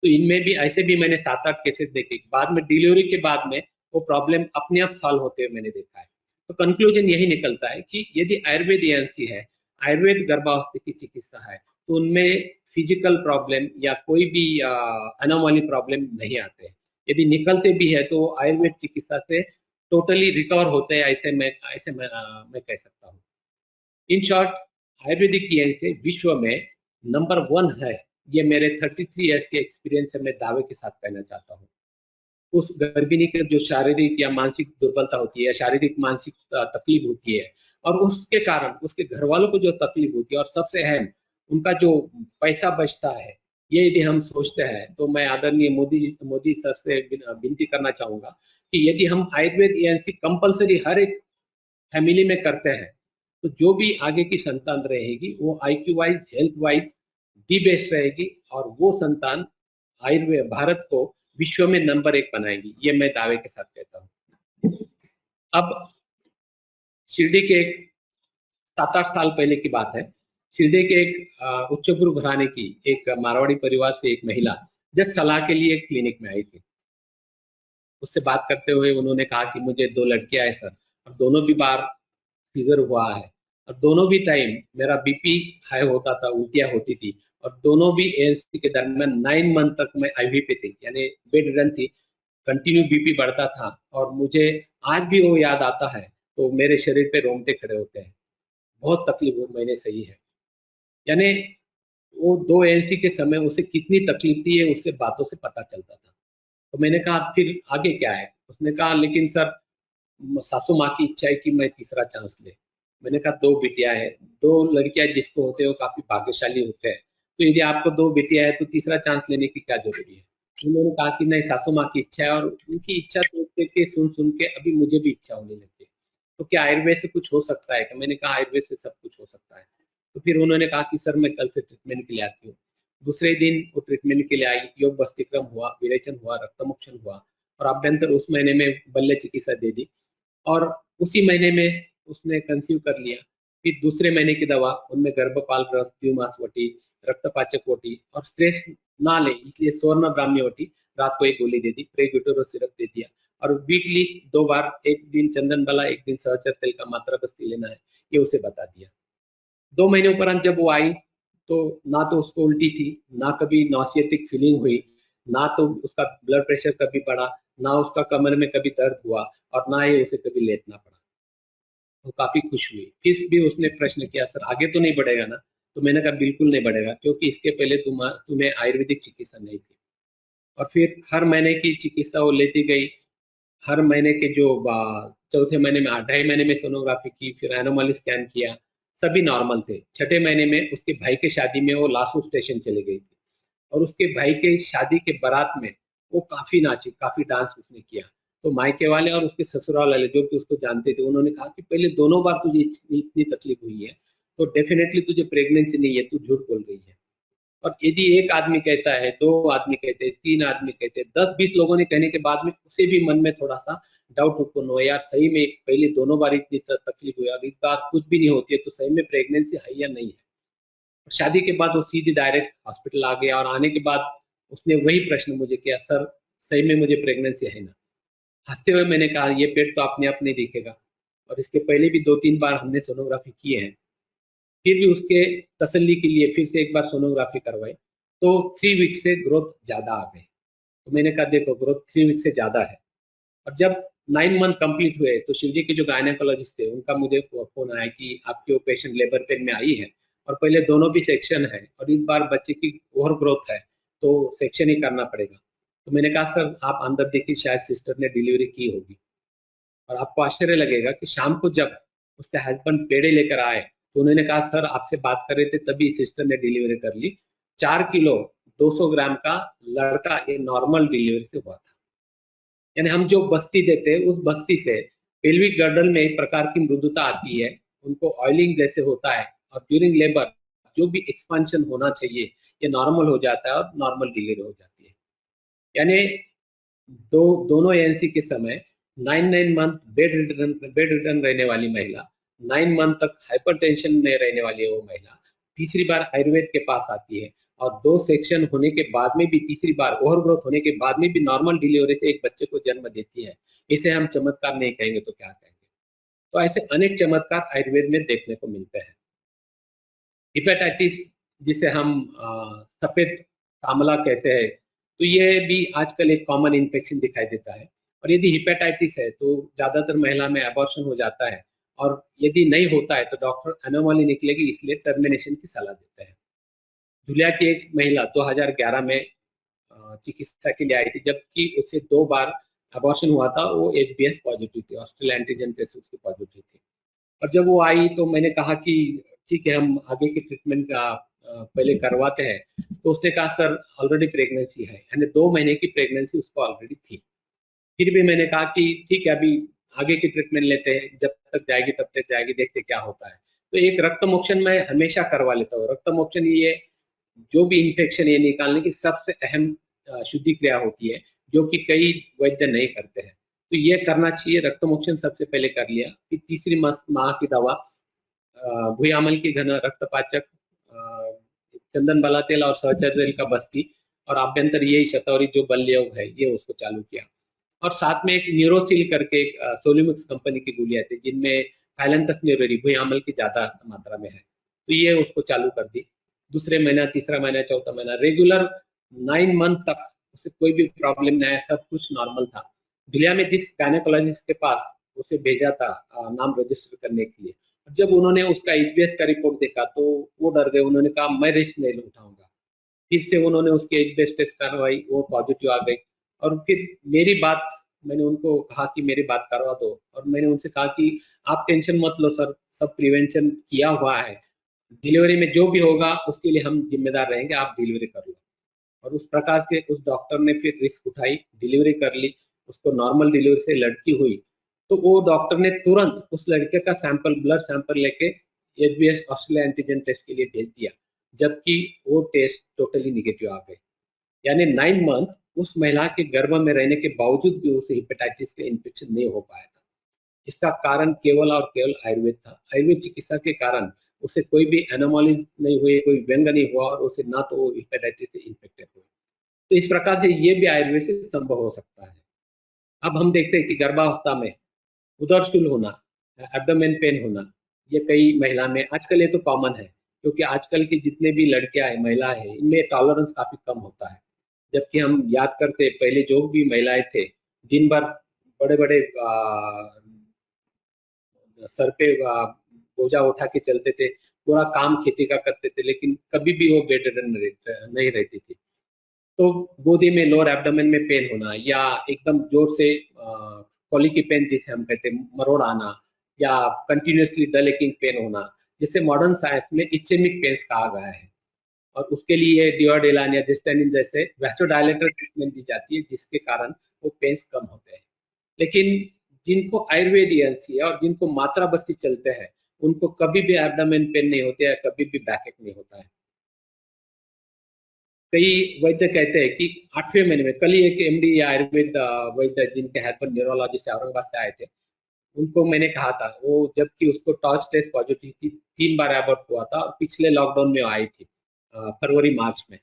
तो इनमें भी ऐसे भी मैंने 7-8 केसेस देखे, बाद में डिलीवरी के बाद में वो प्रॉब्लम अपने आप सॉल्व होते हुए मैंने देखा है। तो कंक्लूजन यही निकलता है कि यदि आयुर्वेद एएनसी है, आयुर्वेद गर्भावस्था की चिकित्सा है, तो उनमें फिजिकल प्रॉब्लम या कोई भी एनोमली प्रॉब्लम नहीं आते हैं। यदि निकलते भी है तो आयुर्वेद चिकित्सा से टोटली रिकवर होते हैं, मैं कह सकता हूँ। इन शॉर्ट, आयुर्वेदिक एएनसी विश्व में नंबर 1 है। ये मेरे 33 इयर्स के एक्सपीरियंस से मैं दावे के साथ कहना चाहता हूँ। उस गर्भिणी के जो शारीरिक या मानसिक दुर्बलता होती है, शारीरिक मानसिक तकलीफ होती है, और उसके कारण उसके घर वालों को जो तकलीफ होती है, और सबसे अहम उनका जो पैसा बचता है, ये यदि हम सोचते हैं, तो मैं आदरणीय मोदी सर से विनती करना चाहूंगा कि यदि हम आयुर्वेद एएनसी कंपलसरी हर एक फैमिली में करते हैं, तो जो भी आगे की संतान रहेगी वो IQ wise, health wise the best रहेगी, और वो संतान आयुर्वेद भारत को विश्व में नंबर 1 बनाएगी, ये मैं दावे के साथ कहता हूँ। अब शिरडी के एक 7-8 साल पहले की बात है। शिरडी के एक उच्च गुरु घराने की एक मारवाड़ी परिवार से एक महिला जस्ट सलाह के लिए एक क्लिनिक में आई थी। उससे बात करते हुए उन्होंने कहा कि मुझे 2 लड़कियां हैं सर, और दोनों भी बार सीजर हुआ है, और दोनों भी टाइम मेरा बीपी हाई होता था, उल्टियां होती थी, और दोनों भी एएनसी के दरमियान 9 मंथ तक मैं आईवी पे थी, यानी बेड रिडन थी। कंटिन्यू बीपी बढ़ता था, और मुझे आज भी वो याद आता है तो मेरे शरीर पे रोंगटे खड़े होते हैं। बहुत तकलीफ वो मैंने सही है। यानी वो 2 एएनसी के समय उसे कितनी तकलीफ थी, ये उससे बातों से पता चलता था। तो मैंने कहा फिर आगे क्या है? उसने कहा लेकिन सर सासू माँ की इच्छा है कि मैं तीसरा चांस ले। मैंने कहा 2 बिटियां हैं, 2 लड़कियां जिसको होते हैं वो काफी भाग्यशाली होते हैं, तो यदि आपको 2 बिटियां हैं तो तीसरा चांस लेने की क्या जरूरी है? उन्होंने कहा कि नहीं, सासू माँ की इच्छा है, और उनकी इच्छा देख देख के सुन सुन के अभी मुझे भी इच्छा होने लगती है। तो क्या आयुर्वेद से कुछ हो सकता है? कि मैंने कहा आयुर्वेद से सब कुछ हो सकता है। तो फिर उन्होंने कहा कि सर मैं कल से ट्रीटमेंट के लिए आती हूँ। दूसरे दिन वो ट्रीटमेंट के लिए आई, योग बस्तिक्रम हुआ, विरेचन हुआ, रक्तमोक्षण हुआ, और अभ्यंतर उस महीने में बल्ले चिकित्सा दे दी, और उसी महीने में उसने कंसीव कर लिया। फिर दूसरे महीने की दवा, उनमें गर्भपाल रस, द्विमास वटी, रक्तपाचक वटी, और स्ट्रेस ना ले इसलिए स्वर्ण ब्राह्मी वटी रात को एक गोली दे दी, प्रेग्यूटेरो सिरप दे दिया, और वीकली 2 बार, एक दिन चंदन बला, एक दिन सहचर तेल का मात्रा बस्ती लेना है, ये उसे बता दिया। 2 महीने उपरांत जब वो आई, तो ना तो उसको उल्टी थी, ना कभी नॉसिएटिक फीलिंग हुई, ना तो उसका ब्लड प्रेशर कभी बढ़ा, ना उसका कमर में कभी दर्द हुआ, और ना ही उसे कभी लेटना पड़ा। वो काफी खुश हुई। फिर भी उसने प्रश्न किया सर आगे तो नहीं बढ़ेगा ना? तो मैंने कहा बिल्कुल नहीं बढ़ेगा, क्योंकि इसके पहले तुम्हें आयुर्वेदिक चिकित्सा नहीं थी। और फिर हर महीने की चिकित्सा वो लेती गई। हर महीने के जो चौथे महीने में 2.5 महीने में सोनोग्राफी की, फिर एनोमली स्कैन किया, सभी नॉर्मल थे। छठे महीने में उसके भाई के शादी में वो लासू स्टेशन चले गई थी और उसके भाई के शादी के बारात में वो काफी नाची, काफी डांस उसने किया। तो मायके वाले और उसके ससुराल वाले जो कि उसको जानते थे, उन्होंने कहा कि पहले दोनों बार तुझे इतनी इतनी तकलीफ हुई है, तो डेफिनेटली तुझे प्रेगनेंसी नहीं है, तू झूठ बोल रही है। और यदि एक आदमी कहता है, दो आदमी कहते हैं, तीन आदमी कहते हैं, 10-20 लोगों ने कहने के बाद में उसे भी मन में थोड़ा सा डाउट उत्पन्न हो, यार सही में पहले दोनों बार इतनी तकलीफ हुई और इस बार कुछ भी नहीं होती है, तो सही में प्रेगनेंसी है या नहीं है। शादी के बाद वो सीधी डायरेक्ट हॉस्पिटल आ गया और आने के बाद उसने वही प्रश्न मुझे किया, सर सही में मुझे प्रेगनेंसी है ना? हंसते हुए मैंने कहा, ये पेट तो अपने आप नहीं दिखेगा और इसके पहले भी 2-3 बार हमने सोनोग्राफी किए हैं। फिर भी उसके तसल्ली के लिए फिर से एक बार सोनोग्राफी करवाई, तो 3 वीक से ग्रोथ ज़्यादा आ गई। तो मैंने कहा देखो ग्रोथ 3 वीक से ज़्यादा है। और जब 9 मंथ कंप्लीट हुए तो शिवजी के जो गायनेकोलॉजिस्ट थे उनका मुझे फ़ोन आया कि आपकी वो पेशेंट लेबर पेन में आई है और पहले दोनों भी सेक्शन है और इस बार बच्चे की ओवर ग्रोथ है, तो सेक्शन ही करना पड़ेगा। तो मैंने कहा सर आप अंदर देखिए, शायद सिस्टर ने डिलीवरी की होगी। और आपको आश्चर्य लगेगा कि शाम को जब उसके हस्बैंड पेड़े लेकर आए तो उन्होंने कहा सर आपसे बात कर रहे थे तभी सिस्टर ने डिलीवरी कर ली। 4 किलो 200 ग्राम का लड़का ये नॉर्मल डिलीवरी से हुआ था। यानी हम जो बस्ती देते हैं उस बस्ती से पेल्विक गर्डल में एक प्रकार की मृदुता आती है, उनको ऑयलिंग जैसे होता है और ड्यूरिंग लेबर जो भी एक्सपांशन होना चाहिए ये नॉर्मल हो जाता है और नॉर्मल डिलीवरी हो जाती है। यानी दोनों एएनसी के समय 9 मंथ बेड रिटर्न रहने वाली महिला, 9 मंथ तक हाइपरटेंशन में रहने वाली वो महिला तीसरी बार आयुर्वेद के पास आती है और 2 सेक्शन होने के बाद में भी तीसरी बार ओवर ग्रोथ होने के बाद में भी नॉर्मल डिलीवरी से एक बच्चे को जन्म देती है। इसे हम चमत्कार नहीं कहेंगे तो क्या कहेंगे? तो ऐसे अनेक चमत्कार आयुर्वेद में देखने को मिलते हैं। हिपेटाइटिस जिसे हम सफेद कामला कहते हैं, तो ये भी आजकल एक कॉमन इन्फेक्शन दिखाई देता है और यदि हिपेटाइटिस है तो ज़्यादातर महिला में अबॉर्शन हो जाता है और यदि नहीं होता है तो डॉक्टर एनोमली निकलेगी इसलिए टर्मिनेशन की सलाह देते हैं। धुलिया की एक महिला 2011 में चिकित्सा के लिए आई थी, जबकि उसे 2 बार अबॉर्शन हुआ था, वो एचबीएस पॉजिटिव थी, ऑस्ट्रेलिया एंटीजन टेस्ट उसकी पॉजिटिव थी। और जब वो आई तो मैंने कहा कि ठीक है हम आगे के ट्रीटमेंट का पहले करवाते हैं, तो उसने कहा सर ऑलरेडी प्रेगनेंसी है, यानी 2 महीने की प्रेगनेंसी उसको ऑलरेडी थी। फिर भी मैंने कहा कि ठीक है अभी आगे की ट्रीटमेंट लेते हैं, जब तक जाएगी तब तक जाएगी, देखते क्या होता है। तो एक रक्त मोक्षण मैं हमेशा करवा लेता हूँ। रक्त मोक्षण ये जो भी इन्फेक्शन ये निकालने की सबसे अहम शुद्धि क्रिया होती है, जो कि कई वैद्य नहीं करते हैं। तो ये करना चाहिए, रक्त मोक्षण सबसे पहले कर लिया। फिर तीसरी माह की दवा भुयामल की घन रक्तपाचक, चंदन बाला तेल और सहचर्य का बस्ती और आभ्यंतर यही शतौरी जो बल्य योग है ये उसको चालू किया। और साथ में एक न्यूरोसिल करके एक सोलिमिक्स कंपनी की गोलियां थी जिनमें फाइलेंथस न्यूरोरी भुयामल की ज्यादा मात्रा में है, तो ये उसको चालू कर दी। दूसरे महीना, तीसरा महीना, चौथा महीना, रेगुलर 9 मंथ तक उसे कोई भी प्रॉब्लम नहीं आया, सब कुछ नॉर्मल था। दुनिया में जिस गायनेकोलॉजिस्ट के पास उसे भेजा था नाम रजिस्टर करने के लिए, जब उन्होंने उसका एचबीएस का रिपोर्ट देखा तो वो डर गए। उन्होंने कहा मैं रिस्क नहीं उठाऊंगा। फिर से उन्होंने उसकी एचबीएस टेस्ट करवाई, वो पॉजिटिव आ गई। और फिर मेरी बात, मैंने उनको कहा कि मेरी बात करवा दो और मैंने उनसे कहा कि आप टेंशन मत लो सर, सब प्रिवेंशन किया हुआ है, डिलीवरी में जो भी होगा उसके लिए हम जिम्मेदार रहेंगे, आप डिलीवरी कर लो। और उस प्रकार से उस डॉक्टर ने फिर रिस्क उठाई, डिलीवरी कर ली, उसको नॉर्मल डिलीवरी से लड़की हुई। तो वो डॉक्टर ने तुरंत उस लड़के का सैंपल, ब्लड सैंपल लेके एचबीएस ऑस्ट्रेलिया एंटीजन टेस्ट के लिए भेज दिया, जबकि वो टेस्ट टोटली निगेटिव आ गए। यानी 9 मंथ उस महिला के गर्भ में रहने के बावजूद भी उसे हेपेटाइटिस का इन्फेक्शन नहीं हो पाया था। इसका कारण केवल और केवल आयुर्वेद था। आयुर्वेद चिकित्सा के कारण उसे कोई भी एनोमली नहीं हुई, कोई व्यंग नहीं हुआ और उसे ना तो वो हेपेटाइटिस से इन्फेक्टेड हुए। तो इस प्रकार से ये भी आयुर्वेद से संभव हो सकता है। अब हम देखते हैं कि गर्भावस्था में उदरशूल होना, एब्डोमेन पेन होना, ये कई महिला में आजकल ये तो कॉमन है, क्योंकि आजकल की जितने भी लड़कियां हैं, महिलाएं हैं, इनमें टॉलरेंस काफी कम होता है। जबकि हम याद करते पहले जो भी महिलाएं थे दिन भर बड़े बड़े सर पे बोझा उठा के चलते थे, पूरा काम खेती का करते थे, लेकिन कभी भी वो बेड रिडन नहीं रहती थी। तो गोदी में लोअर एब्डोमेन में पेन होना या एकदम जोर से कॉलिकी पेन जिसे हम कहते हैं, मरोड़ आना या कंटिन्यूसली डल एकिंग पेन होना जिसे मॉडर्न साइंस में इस्चेमिक पेन्स कहा गया है, और उसके लिए डिओडेलान या जिस्टेनिन जैसे वैसोडायलेटर ट्रीटमेंट दी जाती है, जिसके कारण वो पेन्स कम होते हैं। लेकिन जिनको आयुर्वेदियंस है और जिनको मात्रा बस्ती चलते हैं, उनको कभी भी एब्डोमेन पेन नहीं होते है, कभी भी बैकएक नहीं होता है। कई वैद्य कहते हैं कि 8वें महीने में, कल ही एक एमडी आयुर्वेद वैद्य जिनके हेल्पर न्यूरोलॉजिस्ट औरंगाबाद से आए थे, उनको मैंने कहा था, वो जबकि उसको टॉर्च टेस्ट पॉजिटिव थी, 3 बार एबॉर्ट हुआ था और पिछले लॉकडाउन में आई थी फरवरी मार्च में,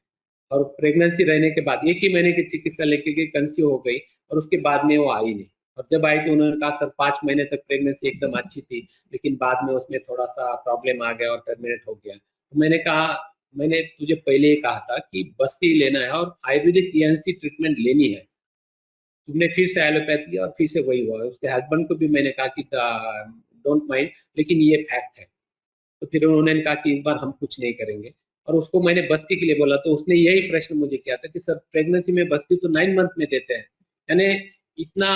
और प्रेगनेंसी रहने के बाद एक ही महीने की चिकित्सा लेके गई, कंसीव हो गई और उसके बाद में वो आई नहीं। और जब आई थी उन्होंने कहा सर 5 महीने तक प्रेगनेंसी एकदम अच्छी थी, लेकिन बाद में उसमें थोड़ा सा प्रॉब्लम आ गया और टर्मिनेट हो गया। तो मैंने कहा, मैंने तुझे पहले ही कहा था कि बस्ती लेना है और आयुर्वेदिक ईएनसी ट्रीटमेंट लेनी है, तुमने फिर से एलोपैथी और फिर से वही हुआ। उसके हस्बैंड को भी मैंने कहा कि डोंट माइंड, लेकिन ये फैक्ट है। तो फिर उन्होंने कहा कि इस बार हम कुछ नहीं करेंगे, और उसको मैंने बस्ती के लिए बोला तो उसने यही प्रश्न मुझे किया था कि सर प्रेगनेंसी में बस्ती तो 9 मंथ में देते हैं। यानी इतना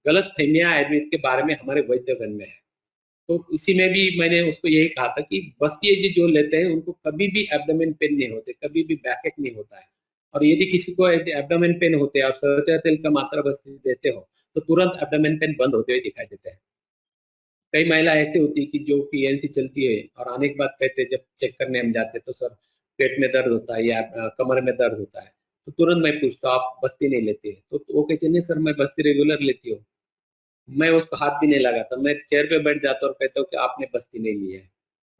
गलत फहमिया आयुर्वेद के बारे में हमारे वैद्यगण में है। तो इसी में भी मैंने उसको यही कहा था कि बस्ती जो लेते हैं उनको कभी भी एब्डोमेन पेन नहीं होते, कभी भी बैकएक नहीं होता है। और यदि किसी को एब्डोमेन पेन होते हैं और सरसों तेल का मात्रा बस्ती देते हो, तो तुरंत एब्डोमेन पेन बंद होते हुए दिखाई देते हैं। कई महिला ऐसी होती है कि जो पीएनसी चलती है और आने के बाद कहते हैं, जब चेक करने हम जाते हैं तो सर पेट में दर्द होता है या कमर में दर्द होता है, तो तुरंत मैं पूछता हूँ आप बस्ती नहीं लेती है? तो वो कहते हैं नहीं सर मैं बस्ती रेगुलर लेती हूँ। मैं उसको हाथ भी नहीं लगाता, मैं चेयर पे बैठ जाता और कहता हूँ कि आपने बस्ती नहीं ली है।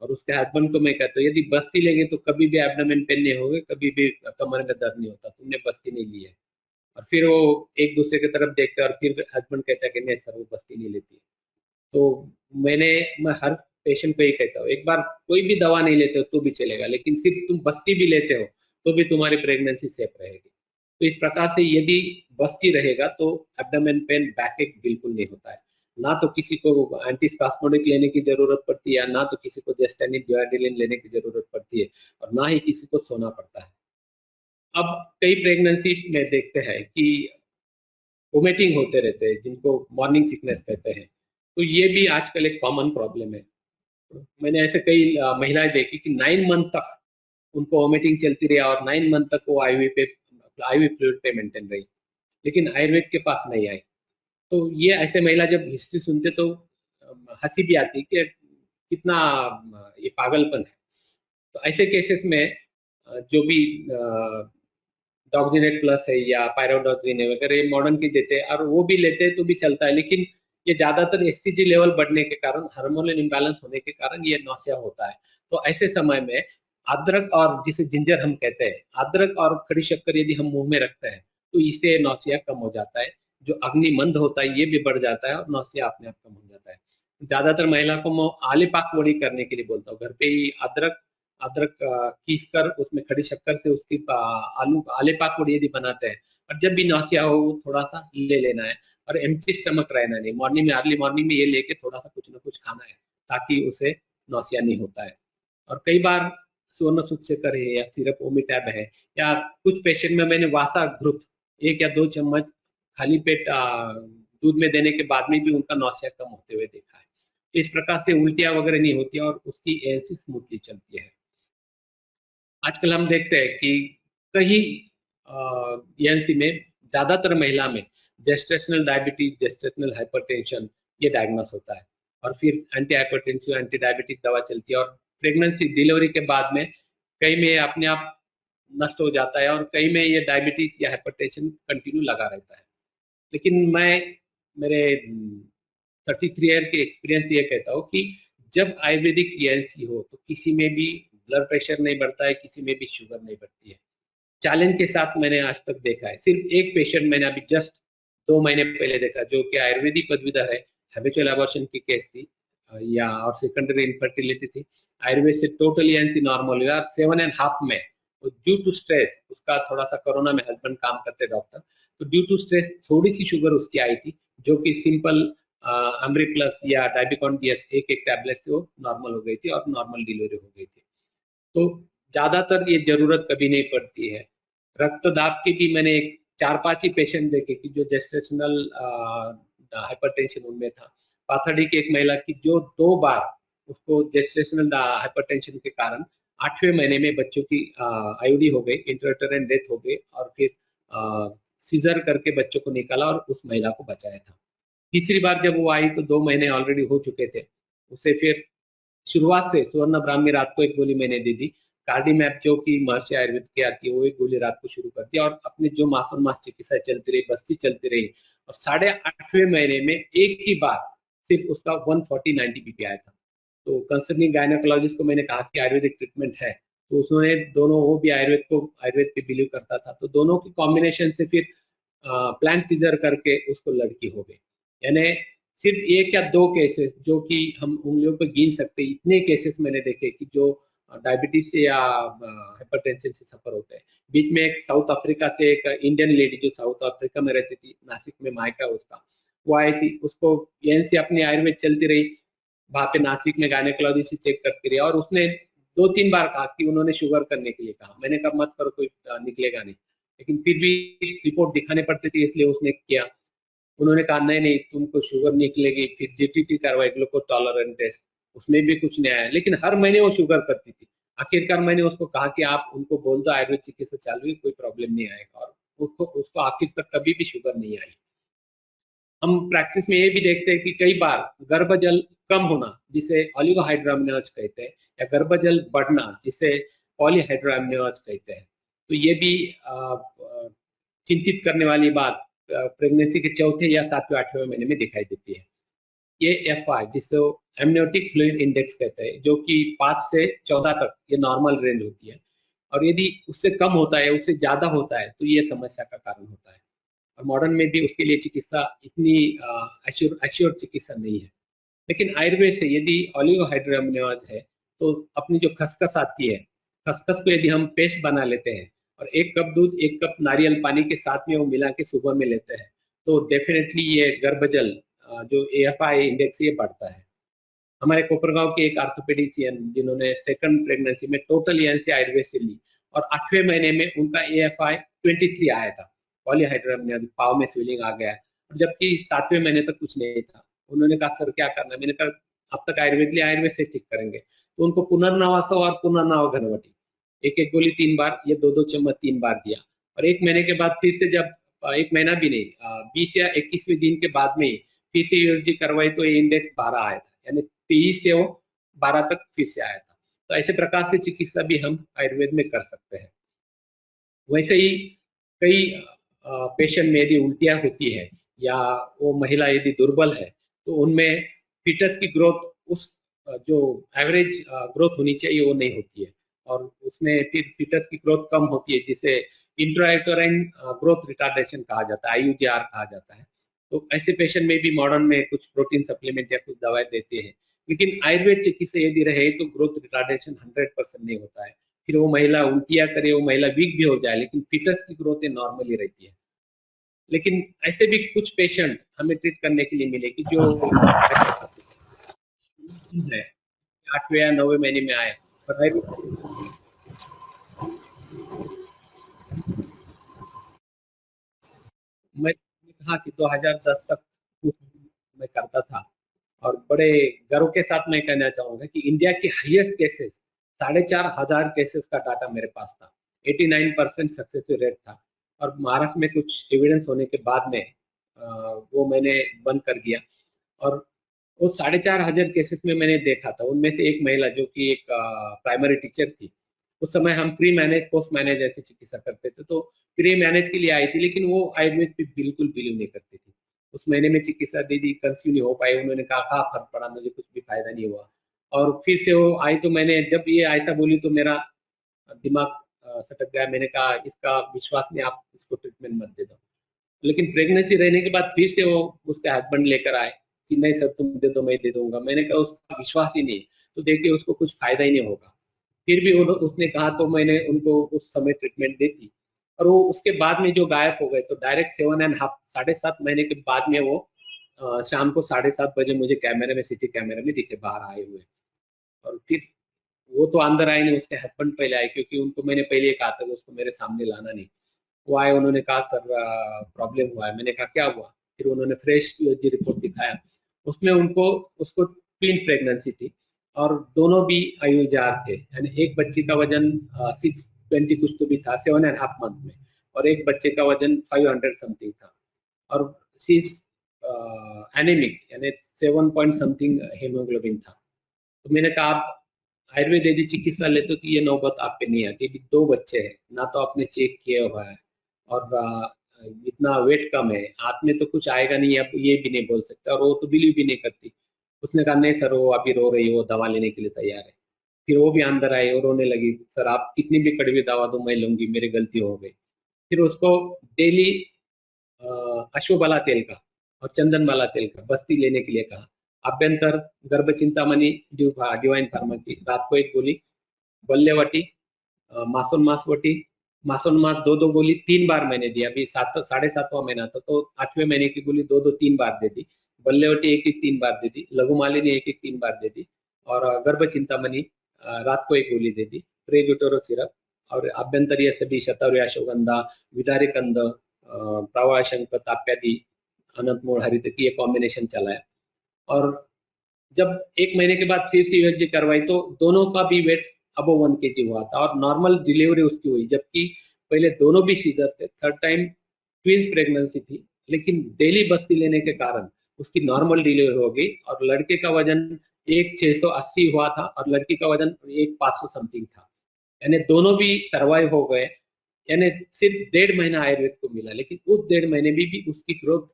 और उसके हस्बैंड को मैं कहता हूँ यदि बस्ती लेंगे तो कभी भी एब्डोमेन पेन नहीं होगा, कभी भी कमर में दर्द नहीं होता, तुमने बस्ती नहीं ली है। और फिर वो एक दूसरे की तरफ देखते हैं और फिर हस्बैंड कहता है कि नहीं सर वो बस्ती नहीं लेती है। तो मैं हर पेशेंट को यही कहता हूँ, एक बार कोई भी दवा नहीं लेते हो तो भी चलेगा, लेकिन सिर्फ तुम बस्ती भी लेते हो तो भी तुम्हारी प्रेगनेंसी सेफ रहेगी। तो इस प्रकार से यदि बस्ती रहेगा तो एब्डोमेन पेन, बैकएक बिल्कुल नहीं होता है। ना तो किसी को एंटीस्पास्मोडिक लेने की जरूरत पड़ती है, ना तो किसी को जेस्टेनिन डिओडेलिन लेने की जरूरत पड़ती है, और ना ही किसी को सोना पड़ता है। अब कई प्रेगनेंसी में देखते हैं कि वोमिटिंग होते रहते हैं, जिनको मॉर्निंग सिकनेस कहते हैं। तो ये भी आजकल एक कॉमन प्रॉब्लम है। मैंने ऐसे कई महिलाएं देखी कि 9 मंथ तक उनको वोमिटिंग चलती रही और 9 मंथ तक वो आईवी फ्लूइड पे मेंटेन रही, लेकिन आयुर्वेद के पास नहीं आई। तो ये ऐसे महिला जब हिस्ट्री सुनते तो हंसी भी आती कि कितना ये पागलपन है। तो ऐसे केसेस में जो भी डॉक्सिनेट प्लस है या पायरोडोक्सिन है वगैरह, ये मॉडर्न की देते हैं और वो भी लेते हैं तो भी चलता है, लेकिन ये ज्यादातर एससीजी लेवल बढ़ने के कारण, हार्मोनल इम्बैलेंस होने के कारण ये नौसिया होता है। तो ऐसे समय में अदरक, और जिसे जिंजर हम कहते हैं, अदरक और खड़ी शक्कर यदि हम मुंह में रखते हैं तो इससे नौसिया कम हो जाता है। जो अग्निमंद होता है ये भी बढ़ जाता है और नौसिया अपने आप कम हो जाता है। ज्यादातर महिला को मैं आले पाक वड़ी करने के लिए बोलता हूँ, घर पे ही अदरक अदरक पीस कर उसमें खड़ी शक्कर से उसकी आलू आले पाक वड़ी यदि बनाते हैं, और जब भी नौसिया हो थोड़ा सा ले लेना है, और एम्प्टी स्टमक रहना नहीं, मॉर्निंग में अर्ली मॉर्निंग में ये लेके थोड़ा सा कुछ ना कुछ खाना है ताकि उसे नौसिया नहीं होता है। और कई बार स्वर्ण सूक्ष्मकर है या सिरप ओमिटैब है, या कुछ पेशेंट में मैंने वासा घृत 1 या 2 चम्मच खाली पेट दूध में देने के बाद में भी उनका नौसिया कम होते हुए देखा है। इस प्रकार से उल्टियां वगैरह नहीं होती और उसकी एएनसी स्मूथली चलती है। आजकल हम देखते हैं कि कहीं ईएनसी में ज्यादातर महिला में जेस्टेशनल डायबिटीज, जेस्टेशनल हाइपरटेंशन ये डायग्नोस होता है, और फिर एंटी हाइपरटेंसिव, एंटी डायबिटिक दवा चलती है, और प्रेगनेंसी डिलीवरी के बाद में कई में अपने आप नष्ट हो जाता है और कई में ये डायबिटीज या हाइपरटेंशन कंटिन्यू लगा रहता है। लेकिन मैं मेरे 33 ईयर के एक्सपीरियंस ये कहता हूँ कि जब आयुर्वेदिक ईएनसी हो तो किसी में भी ब्लड प्रेशर नहीं बढ़ता है, किसी में भी शुगर नहीं बढ़ती है। चैलेंज के साथ मैंने आज तक देखा है, सिर्फ एक पेशेंट मैंने अभी जस्ट 2 महीने पहले देखा, जो कि आयुर्वेदिक पदवीधर है, हैबिचुअल अबॉर्शन की केस थी, या और सेकेंडरी इनफर्टिलिटी थी। आयुर्वेद से टोटली एनसी नॉर्मल हुआ 7.5 में। तो ड्यू टू स्ट्रेस, उसका थोड़ा सा कोरोना में हस्बैंड काम करते डॉक्टर, तो ड्यू टू स्ट्रेस थोड़ी सी शुगर उसकी आई थी, जो कि सिंपल अमरी प्लस या डाइबिकॉन डीएस एक टैबलेट से वो नॉर्मल हो गई थी और नॉर्मल डिलीवरी हो गई थी। तो ज्यादातर ये जरूरत कभी नहीं पड़ती है। रक्तदाब की भी मैंने 4-5 ही पेशेंट देखे कि जो जेस्टेशनल हाइपरटेंशन उनमें था। पाथर्डी की एक महिला की जो 2 बार उसको जेस्टेशनल हाइपरटेंशन के कारण 8वें महीने में बच्चों की आईयूडी हो गई, इंट्रायूटेराइन डेथ हो गई, और फिर सीजर करके बच्चों को निकाला और उस महिला को बचाया था। तीसरी बार जब वो आई तो 2 महीने ऑलरेडी हो चुके थे। उसे फिर शुरुआत से स्वर्ण ब्राह्मी रात को एक गोली मैंने दे दी, कार्डिमैप जो कि महर्षि आयुर्वेद की आती है, वो एक गोली रात को शुरू कर दिया, और अपनी जो मासों मास चिकित्सा चलती रही, बस्ती चलती रही, और 8.5वें महीने में एक ही बार सिर्फ उसका 140/90 बीपी आया था। तो कंसर्निंग गायनेकोलॉजिस्ट को मैंने कहा कि आयुर्वेदिक ट्रीटमेंट है, तो उसने दोनों, वो भी आयुर्वेद पे बिलीव करता था, तो दोनों की कॉम्बिनेशन से फिर प्लान सीजर करके उसको लड़की हो गई। यानी सिर्फ 1 या 2 केसेस जो कि हम उंगलियों पे गिन सकते, इतने केसेस मैंने देखे कि जो डायबिटीज से या हाइपरटेंशन से सफर होते हैं। बीच में एक साउथ अफ्रीका से एक इंडियन लेडी जो साउथ अफ्रीका में रहती थी, नासिक में मायका उसका, वो आई थी, उसको यहीं से अपनी आयुर्वेद चलती रही, वहाँ पे नासिक में गायनेकोलॉजी से चेक करती रही, और उसने 2-3 बार कहा कि उन्होंने शुगर करने के लिए कहा। मैंने कहा मत करो, कोई निकलेगा नहीं, लेकिन फिर भी रिपोर्ट दिखाने पड़ती थी, इसलिए उसने किया। उन्होंने कहा नहीं नहीं तुमको शुगर निकलेगी, फिर जीटीटी करवाई, ग्लूकोज टॉलरेंस टेस्ट, उसमें भी कुछ नहीं आया, लेकिन हर महीने वो शुगर करती थी। आखिरकार मैंने उसको कहा कि आप उनको बोल दो आयुर्वेद चिकित्सा चालू है, कोई प्रॉब्लम नहीं आएगा, और उसको उसको आखिर तक कभी भी शुगर नहीं आई। हम प्रैक्टिस में ये भी देखते हैं कि कई बार गर्भजल कम होना, जिसे ऑलिगोहाइड्रोअम्नियोज कहते हैं, या गर्भजल बढ़ना, जिसे पॉलीहाइड्रोअम्नियोज कहते हैं, तो ये भी चिंतित करने वाली बात प्रेगनेंसी के चौथे या 7वें-8वें महीने में दिखाई देती है। ये एफआई, जिसे एमनियोटिक फ्लूइड इंडेक्स कहते हैं, जो कि 5 से 14 तक ये नॉर्मल रेंज होती है, और यदि उससे कम होता है, उससे ज्यादा होता है, तो ये समस्या का कारण होता है। और मॉडर्न में भी उसके लिए चिकित्सा इतनी एश्योर चिकित्सा नहीं है। लेकिन आयुर्वेद से यदि ऑलिगोहाइड्रोअम्नियोज है, तो अपनी जो खसखस आती है, खसखस को यदि हम पेस्ट बना लेते हैं और 1 कप दूध 1 कप नारियल पानी के साथ में वो मिला के सुबह में लेते हैं, तो डेफिनेटली ये गर्भजल जो एएफआई इंडेक्स ये बढ़ता है। हमारे कोपरगांव के एक ऑर्थोपेडिशियन जिन्होंने सेकंड प्रेगनेंसी में टोटल एएनसी आयुर्वेद से ली, और 8वें महीने में उनका एएफआई 23 आया था, पॉलीहाइड्रोअम्निया, पाव में स्वेलिंग आ गया, जबकि 7वें महीने तक कुछ नहीं था। उन्होंने कहा सर क्या करना है? मैंने कहा अब तक आयुर्वेद से ठीक करेंगे, तो उनको पुनर्नवासो और पुनर्नव घनवटी एक एक गोली 3 बार, ये 2-2 चम्मच 3 बार दिया, और 1 महीने के बाद फिर से जब 1 महीना भी नहीं, 20 या 21वें दिन के बाद में ही फिर से यूएसजी करवाई, तो ये इंडेक्स 12 आया था, यानी 23 से वो 12 तक फिर से आया था। तो ऐसे प्रकार से चिकित्सा भी हम आयुर्वेद में कर सकते हैं। वैसे ही कई पेशेंट में यदि उल्टियाँ होती है, या वो महिला यदि दुर्बल है, तो उनमें फीटस की ग्रोथ उस जो एवरेज ग्रोथ होनी चाहिए वो नहीं होती है, और उसमें फिर फीटस की ग्रोथ कम होती है, जिसे इंट्रायूटेराइन ग्रोथ रिटार्डेशन कहा जाता है, आईयूजीआर कहा जाता है। तो ऐसे पेशेंट में भी मॉडर्न में कुछ प्रोटीन सप्लीमेंट या कुछ दवाएं देते हैं, लेकिन आयुर्वेद चिकित्सा यदि रहे तो ग्रोथ रिटार्डेशन 100% नहीं होता है। फिर वो महिला उल्टियाँ करे, वो महिला वीक भी हो जाए, लेकिन फीटस की ग्रोथ नॉर्मली रहती है। लेकिन ऐसे भी कुछ पेशेंट हमें ट्रीट करने के लिए मिले कि जो है 8वें या 9वें महीने में आए, पर मैं कहा कि 2010 तक मैं करता था, और बड़े गर्व के साथ मैं कहना चाहूंगा कि इंडिया की हाईएस्ट केसेस 4,500 केसेस का डाटा मेरे पास था, 89% सक्सेस रेट था, और महाराष्ट्र में कुछ एविडेंस होने के बाद में वो मैंने बंद कर दिया। और वो 4,500 केसेस में मैंने देखा था, उनमें से एक महिला जो कि एक प्राइमरी टीचर थी, उस समय हम प्री मैनेज पोस्ट मैनेज ऐसे चिकित्सा करते थे, तो प्री मैनेज के लिए आई थी, लेकिन वो आयुर्वेद पे बिल्कुल बिलीव नहीं करती थी। उस महीने में चिकित्सा दीदी कंसिव नहीं हो पाई, उन्होंने कहा हाँ फर्क पड़ा, मुझे कुछ भी फायदा नहीं हुआ, और फिर से वो आई, तो मैंने जब ये ऐसा बोली तो मेरा दिमाग सटक गया, मैंने कहा इसका विश्वास नहीं, आप इसको ट्रीटमेंट मत दे दो। लेकिन प्रेगनेंसी रहने के बाद फिर से वो उसके हस्बैंड लेकर आए कि नहीं सर तुम दे दो, मैं दे दूंगा। मैंने कहा उसका विश्वास ही नहीं, तो देखिए उसको कुछ फायदा ही नहीं होगा। फिर भी उसने कहा, तो मैंने उनको उस समय ट्रीटमेंट दी थी, और वो उसके बाद में जो गायब हो गए, तो डायरेक्ट 7.5 7.5 महीने के बाद में वो शाम को 7:30 बजे मुझे कैमरे में, सिटी कैमरे में दिखे बाहर आए हुए। और फिर वो तो अंदर आए नहीं, उसके हस्बैंड पहले आए, क्योंकि उनको मैंने पहले ही कहा था कि उसको मेरे सामने लाना नहीं। वो आए, उन्होंने कहा सर प्रॉब्लम हुआ है। मैंने कहा क्या हुआ? फिर उन्होंने फ्रेश यूएसजी रिपोर्ट दिखाया, उसमें उसको ट्विन प्रेगनेंसी थी, और दोनों भी आयुजार थे, यानी एक बच्चे का वजन 620 कुछ तो भी था 7.5 मंथ में, और एक बच्चे का वजन 500 समथिंग था, और शी एनीमिक, यानी 7 पॉइंट समथिंग हेमोग्लोबिन था। तो मैंने कहा आप आयुर्वेद यदि चिकित्सा लेते तो ये नौबत आप पे नहीं आती। अभी 2 बच्चे हैं, ना तो आपने चेक किया हुआ है, और इतना वेट कम है, हाथ में तो कुछ आएगा नहीं, आप ये भी नहीं बोल सकते, और वो तो बिलीव भी नहीं करती। उसने कहा नहीं सर, वो अभी रो रही है, वो दवा लेने के लिए तैयार है। फिर वो भी अंदर आई और रोने लगी, सर आप कितनी भी कड़वी दवा दो मैं लूंगी, मेरी गलती हो गई। फिर उसको डेली अश्वबाला तेल का और चंदनबाला तेल का बस्ती लेने के लिए कहा। अभ्यंतर गर्भ चिंतामणि डिवाइन फार्मा की रात को एक गोली, बल्लेवटी, मासोनमास मासोनमास 2-2 गोली 3 बार मैंने दी। अभी 7.5वां महीना था, तो 8वें महीने की गोली 2-2 3 बार दे दी। बल्लेवटी 1-1 3 बार दे दी, लघुमालिनी 1-1 3 बार दे दी, और गर्भ चिंतामणि रात को एक गोली दे दी, प्रेग्यूटेरो सिरप, और अभ्यंतरीय सभी शतावरी अश्वगंधा, विदारी कंद, प्रवाह शंख, ताप्यादि, अनंत मूल हरित की ये कॉम्बिनेशन चलाया। और जब 1 महीने के बाद फिर से यूएसजी करवाई तो दोनों का भी वेट अबव 1 केजी हुआ था, और नॉर्मल डिलीवरी उसकी हुई, जबकि पहले दोनों भी सीजर थे। थर्ड टाइम ट्विंस प्रेगनेंसी थी, लेकिन डेली बस्ती लेने के कारण उसकी नॉर्मल डिलीवरी हो गई, और लड़के का वजन 1,680 हुआ था और लड़की का वजन 1,500 समथिंग था, यानी दोनों भी सर्वाइव हो गए। यानी सिर्फ 1.5 महीना आयुर्वेद को मिला, लेकिन उस 1.5 महीने में भी उसकी ग्रोथ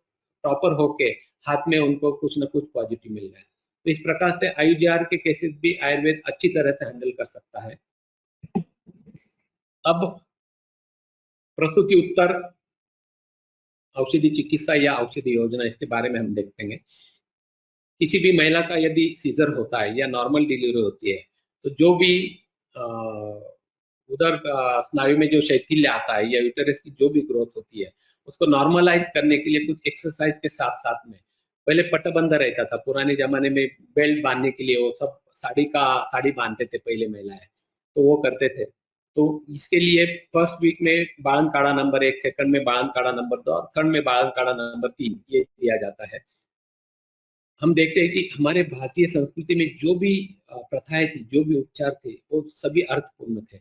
प्रॉपर होके हाथ में उनको कुछ ना कुछ पॉजिटिव मिल गया। तो इस प्रकार से आयुजार के केसेस भी आयुर्वेद अच्छी तरह से हैंडल कर सकता है। अब प्रसूति उत्तर औषधि चिकित्सा या औषधि योजना, इसके बारे में हम देखते हैं। किसी भी महिला का यदि सीजर होता है या नॉर्मल डिलीवरी होती है, तो जो भी उधर स्नायु में जो शैथिल्य आता है या यूटेरस की जो भी ग्रोथ होती है, उसको नॉर्मलाइज करने के लिए कुछ एक्सरसाइज के साथ साथ में, पहले पट्टबंध रहता था पुराने जमाने में, बेल्ट बांधने के लिए वो सब साड़ी बांधते थे पहले महिलाएं, तो वो करते थे। तो इसके लिए फर्स्ट वीक में बाळन काढ़ा नंबर 1, सेकंड में बाळन काढ़ा नंबर 2 और थर्ड में बाळन काढ़ा नंबर 3 ये दिया जाता है। हम देखते हैं कि हमारे भारतीय संस्कृति में जो भी प्रथाएं थी, जो भी उपचार थे, वो सभी अर्थपूर्ण थे।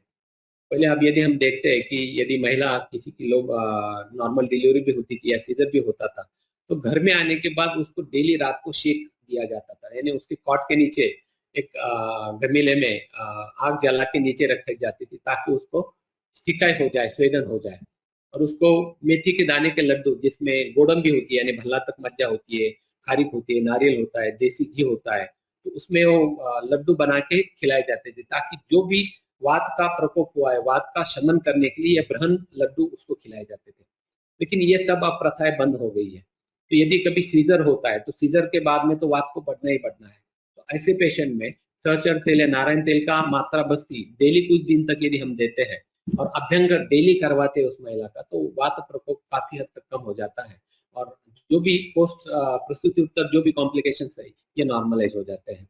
पहले अब यदि हम देखते हैं कि यदि महिला किसी की लोग नॉर्मल डिलीवरी भी होती थी या सीजर भी होता था, तो घर में आने के बाद उसको डेली रात को शेक दिया जाता था, यानी उसकी कॉट के नीचे एक गमीले में आग जला के नीचे रखी जाती थी, ताकि उसको सिकाई हो जाए, स्वेदन हो जाए। और उसको मेथी के दाने के लड्डू, जिसमें गोडम भी होती है, यानी भल्ला तक मज्जा होती है, खारिक होती है, नारियल होता है, देसी घी होता है, तो उसमें वो लड्डू बना के खिलाए जाते थे, ताकि जो भी वात का प्रकोप हुआ है, वात का शमन करने के लिए बृहन लड्डू उसको खिलाए जाते थे। लेकिन ये सब अब प्रथाएं बंद हो गई है। तो यदि कभी सीजर होता है, तो सीजर के बाद में तो वात को बढ़ना ही बढ़ना है। तो ऐसे पेशेंट में सहचर तेल या नारायण तेल का मात्रा बस्ती डेली कुछ दिन तक यदि हम देते हैं और अभ्यंग डेली करवाते हैं उस महिला का, तो वात प्रकोप काफी हद तक कम हो जाता है, और जो भी पोस्ट प्रसूति उत्तर जो भी कॉम्प्लिकेशन है, ये नॉर्मलाइज हो जाते हैं।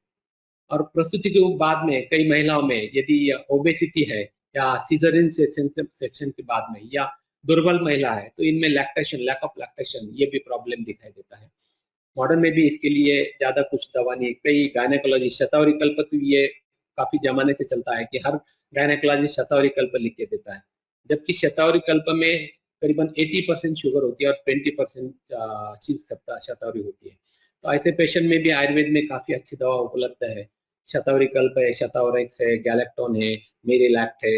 और प्रस्तुति के बाद में कई महिलाओं में यदि ओबेसिटी है या सीजरिन से सेक्शन के बाद में, या दुर्बल महिला है, तो इनमें लैक्टेशन, लैक ऑफ लैक्टेशन, ये भी प्रॉब्लम दिखाई देता है। मॉडर्न में भी इसके लिए ज्यादा कुछ दवा नहीं। कई गायनेकोलॉजिस्ट शतावरी कल्प, तो ये काफी जमाने से चलता है कि हर गायनेकोलॉजिस्ट शतावरी कल्प लिख के देता है, जबकि शतावरी कल्प में करीबन 80% शुगर होती है और 20% शतावरी होती है। तो ऐसे पेशेंट में भी आयुर्वेद में काफी अच्छी दवा उपलब्ध है। शतावरी कल्प है, शतावरेक्स है, गैलेक्टोन है, मेरीलैक्ट है,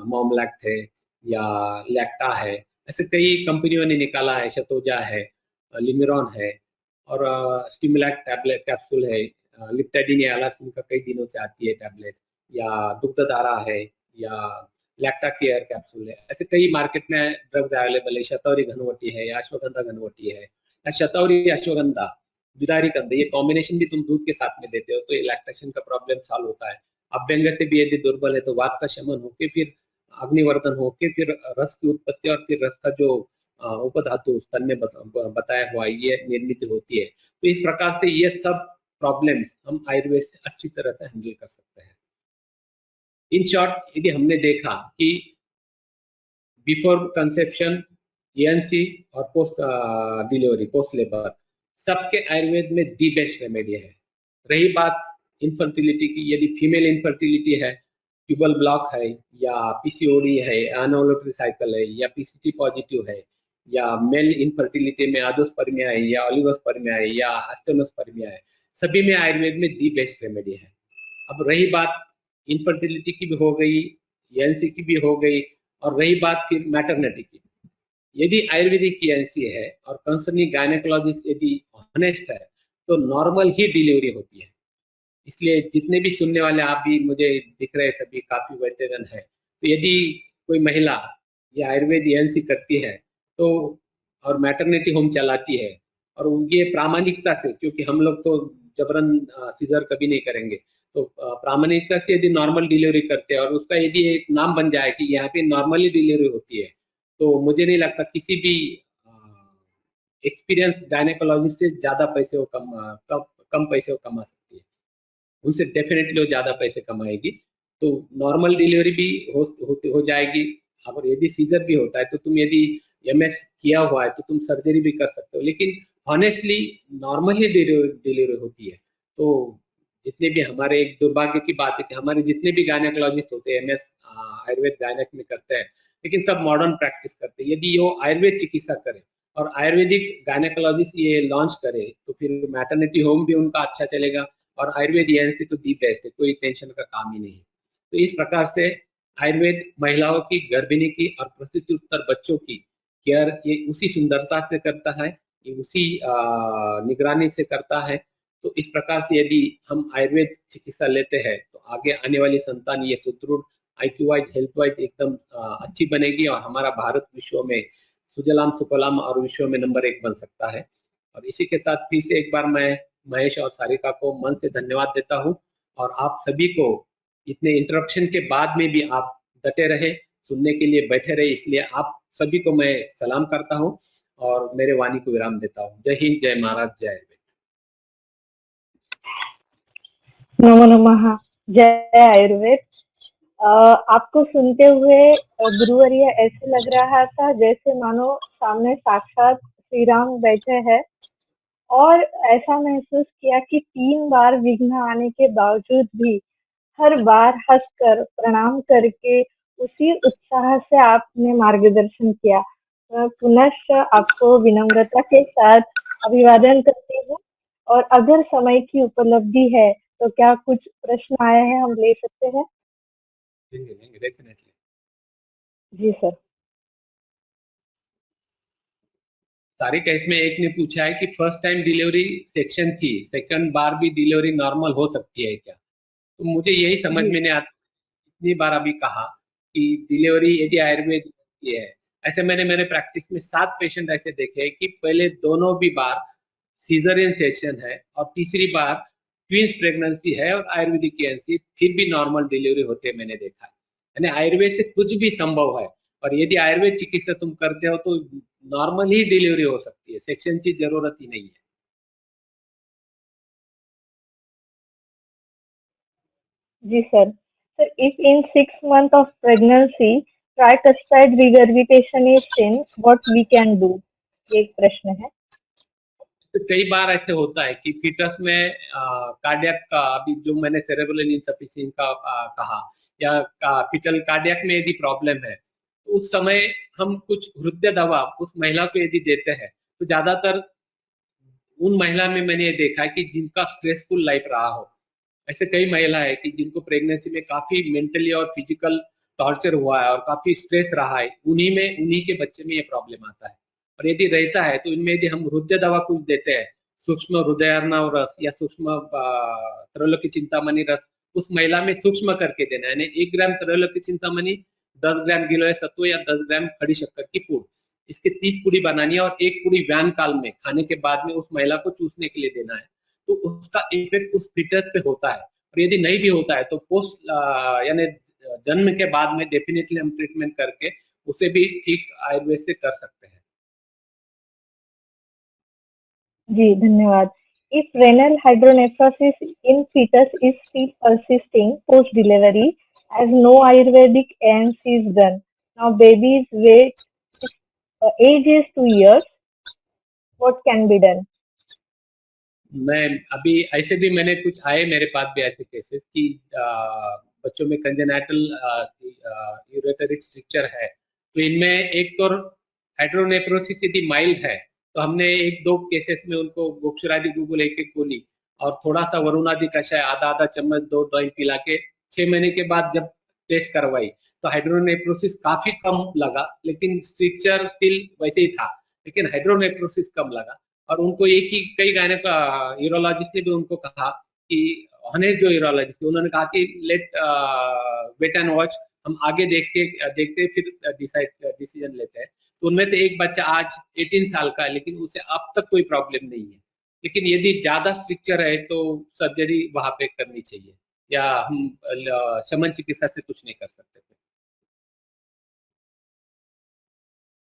मॉमलैक्ट है, या लैक्टा है। ऐसे कई कंपनियों ने निकाला है, शतोजा है, लिमिरॉन है, और स्टिमुलैक्ट टैबलेट कैप्सूल है, लिप्टाडिन या एलासिन का कई दिनों से आती है टैबलेट, या दुग्धधारा है, या लैक्टा केयर कैप्सूल है। ऐसे कई मार्केट में ड्रग्स अवेलेबल है। शतावरी घनवटी है, या अश्वगंधा घनवटी है, या शतावरी अश्वगंधा विदारी कंद, ये कॉम्बिनेशन भी तुम दूध के साथ में देते हो, तो ये लैक्टेशन का प्रॉब्लम सॉल्व होता है। अभ्यंग से भी यदि दुर्बल है, तो वात का शमन होके फिर अग्निवर्धन होके फिर रस की उत्पत्ति, और फिर रस का जो उपधातु स्तन में बताया हुआ ये निर्मित होती है। तो इस प्रकार से ये सब प्रॉब्लम्स हम आयुर्वेद से अच्छी तरह से हैंडल कर सकते हैं। इन शॉर्ट, यदि हमने देखा कि बिफोर कंसेप्शन, एएनसी और पोस्ट डिलीवरी, पोस्ट लेबर, सबके आयुर्वेद में दी बेस्ट रेमेडी है। रही बात इनफर्टिलिटी की, यदि फीमेल इनफर्टिलिटी है, ट्यूबल ब्लॉक है, या पीसीओडी है, एनोवुलेटरी साइकिल है, या पीसीटी पॉजिटिव है, या मेल इनफर्टिलिटी में आदोस्पर्मिया है, या ओलिगोस्पर्मिया है, या एस्टेनोस्पर्मिया है, सभी में आयुर्वेद में दी बेस्ट रेमेडी है। अब रही बात इनफर्टिलिटी की भी हो गई, एनसी की भी हो गई, और रही बात फिर मैटरनिटी की। यदि आयुर्वेदिक की एनसी है और कंसर्निंग गायनेकोलॉजिस्ट यदि ऑनेस्ट है, तो नॉर्मल ही डिलीवरी होती है। इसलिए जितने भी सुनने वाले आप भी मुझे दिख रहे सभी काफी वेटरन है, तो यदि कोई महिला ये आयुर्वेद एनसी करती है तो, और मैटरनिटी होम चलाती है, और ये प्रामाणिकता से, क्योंकि हम लोग तो जबरन सीजर कभी नहीं करेंगे, तो प्रामाणिकता से यदि नॉर्मल डिलीवरी करते हैं और उसका यदि एक नाम बन जाए कि यहाँ पे नॉर्मली डिलीवरी होती है, तो मुझे नहीं लगता किसी भी एक्सपीरियंस गायनेकोलॉजिस्ट से ज्यादा पैसे वो कम पैसे वो कमा सकती है। उनसे डेफिनेटली वो ज्यादा पैसे कमाएगी। तो नॉर्मल डिलीवरी भी हो जाएगी। अगर यदि सीजर भी होता है तो तुम यदि एमएस किया हुआ है तो तुम सर्जरी भी कर सकते हो, लेकिन ऑनेस्टली नॉर्मली डिलीवरी होती है। तो जितने भी हमारे, एक दुर्भाग्य की बात है कि हमारे जितने भी गायनेकोलॉजिस्ट होते हैं एमएस आयुर्वेद गायनेक में करते हैं, लेकिन सब मॉडर्न प्रैक्टिस करते हैं। यदि वो आयुर्वेद चिकित्सा करे और आयुर्वेदिक गायनेकोलॉजिस्ट ये लॉन्च करे तो फिर मैटरनिटी होम भी उनका अच्छा चलेगा, और आयुर्वेद एएनसी तो दी बेस्ट है, कोई टेंशन का काम ही नहीं है। तो इस प्रकार से आयुर्वेद महिलाओं की, गर्भिणी की और प्रसूति उत्तर बच्चों की केयर ये उसी सुंदरता से करता है, ये उसी निगरानी से करता है। तो इस प्रकार से यदि हम आयुर्वेद चिकित्सा लेते हैं तो आगे आने वाली संतान ये सुदृढ़, IQ वाइज, हेल्थ वाइज एकदम अच्छी बनेगी, और हमारा भारत विश्व में सुजलाम सुफलाम और विश्व में नंबर 1 बन सकता है। और इसी के साथ फिर से एक बार मैं महेश और सारिका को मन से धन्यवाद देता हूँ, और आप सभी को इतने इंटरप्शन के बाद में भी आप डटे रहे, सुनने के लिए बैठे रहे, इसलिए आप सभी को मैं सलाम करता हूँ और मेरे वाणी को विराम देता हूँ। जय हिंद, जय महाराज, जय आयुर्वेद। नमो नमः। जय आयुर्वेद। आपको सुनते हुए गुरुवर्य ऐसे लग रहा था जैसे मानो सामने साक्षात श्री राम बैठे हैं, और ऐसा महसूस किया कि 3 बार विघ्न आने के बावजूद भी हर बार हंसकर प्रणाम करके उसी उत्साह से आपने मार्गदर्शन किया। पुनः आपको विनम्रता के साथ अभिवादन करती हूँ, और अगर समय की उपलब्धि है तो क्या कुछ प्रश्न आए हैं, हम ले सकते हैं? डेफिनेटली जी सर। सारिका, इसमें एक ने पूछा है कि फर्स्ट टाइम डिलीवरी सेक्शन थी, सेकंड बार भी डिलीवरी नॉर्मल हो सकती है क्या? तो मुझे यही समझ में नहीं आता, इतनी बार अभी कहा कि डिलीवरी यदि आयुर्वेद की है, ऐसे मैंने मेरे प्रैक्टिस में 7 पेशेंट ऐसे देखे कि पहले दोनों भी बार सीजरियन सेक्शन है और तीसरी बार ट्विंस प्रेगनेंसी है और आयुर्वेदिक की एनसी, फिर भी नॉर्मल डिलीवरी होते मैंने देखा है। यानी आयुर्वेद से कुछ भी संभव है, और यदि आयुर्वेद चिकित्सा तुम करते हो तो नॉर्मल ही डिलीवरी हो सकती है, सेक्शन की जरूरत ही नहीं है। जी sir. Sir, if in 6 months of pregnancy tricuspid regurgitation is seen, what we can do? ये एक प्रश्न है। तो कई बार ऐसे होता है कि फीटस में कार्डियक का, अभी जो मैंने सेरेब्रल इनसफिशिएंसी का कहा, या फीटल कार्डियक में यदि प्रॉब्लम है तो उस समय हम कुछ हृदय दवा उस महिला को यदि देते हैं तो ज्यादातर उन महिला में मैंने ये देखा है कि जिनका स्ट्रेसफुल लाइफ रहा हो, ऐसे कई महिला है कि जिनको प्रेगनेंसी में काफी मेंटली और फिजिकल टॉर्चर हुआ है और काफी स्ट्रेस रहा है, उन्हीं के बच्चे में ये प्रॉब्लम आता है। और यदि रहता है तो इनमें यदि हम हृदय दवा कुछ देते हैं, सूक्ष्म हृदयार्णव रस या सूक्ष्म त्रैलोक्य चिंतामणि रस, उस महिला में सूक्ष्म करके देना है। यानी 1 ग्राम त्रैलोक्य चिंतामणि, 10 ग्राम गिलोय सत्व या 10 ग्राम खड़ी शक्कर की पूड़, इसके 30 पूड़ी बनानी है और 1 पूड़ी व्यान काल में खाने के बाद में उस महिला को चूसने के लिए देना है। तो उसका इफेक्ट उस फीटस पे होता है। और यदि नहीं भी होता है तो पोस्ट यानी जन्म के बाद में डेफिनेटली हम ट्रीटमेंट करके उसे भी ठीक आयुर्वेद से कर सकते हैं। जी धन्यवाद। If renal hydronephrosis in fetus is still persisting post delivery, as no Ayurvedic ANC is done, now baby's age is 2 years, what can be done? मैं अभी ऐसे भी मैंने कुछ आए मेरे पास भी ऐसे केसेस कि बच्चों में कंजेनाइटल यूरेथरिक स्ट्रक्चर है, तो इनमें एक तो हाइड्रोनेफ्रोसिस यदि माइल्ड है तो हमने एक दो केसेस में उनको गोक्षरादि गूगल एक एक गोली और थोड़ा सा वरुणादि कषाय आधा आधा चम्मच 2 ड्रॉइंग पिला के 6 महीने के बाद जब टेस्ट करवाई तो हाइड्रोनेफ्रोसिस काफी कम लगा, लेकिन स्ट्रक्चर स्टिल वैसे ही था, लेकिन हाइड्रोनेफ्रोसिस कम लगा। और उनको एक ही कई गायने यूरोलॉजिस्ट ने भी उनको कहा कि हने जो यूरोलॉजिस्ट थे उन्होंने कहा कि लेट वेट एंड वॉच, हम आगे देखते फिर डिसीजन लेते हैं। तो उनमें से एक बच्चा आज 18 साल का है, लेकिन उसे अब तक कोई प्रॉब्लम नहीं है। लेकिन यदि ज्यादा स्ट्रक्चर है तो सर्जरी वहां पे करनी चाहिए, या हम शमन चिकित्सा से कुछ नहीं कर सकते।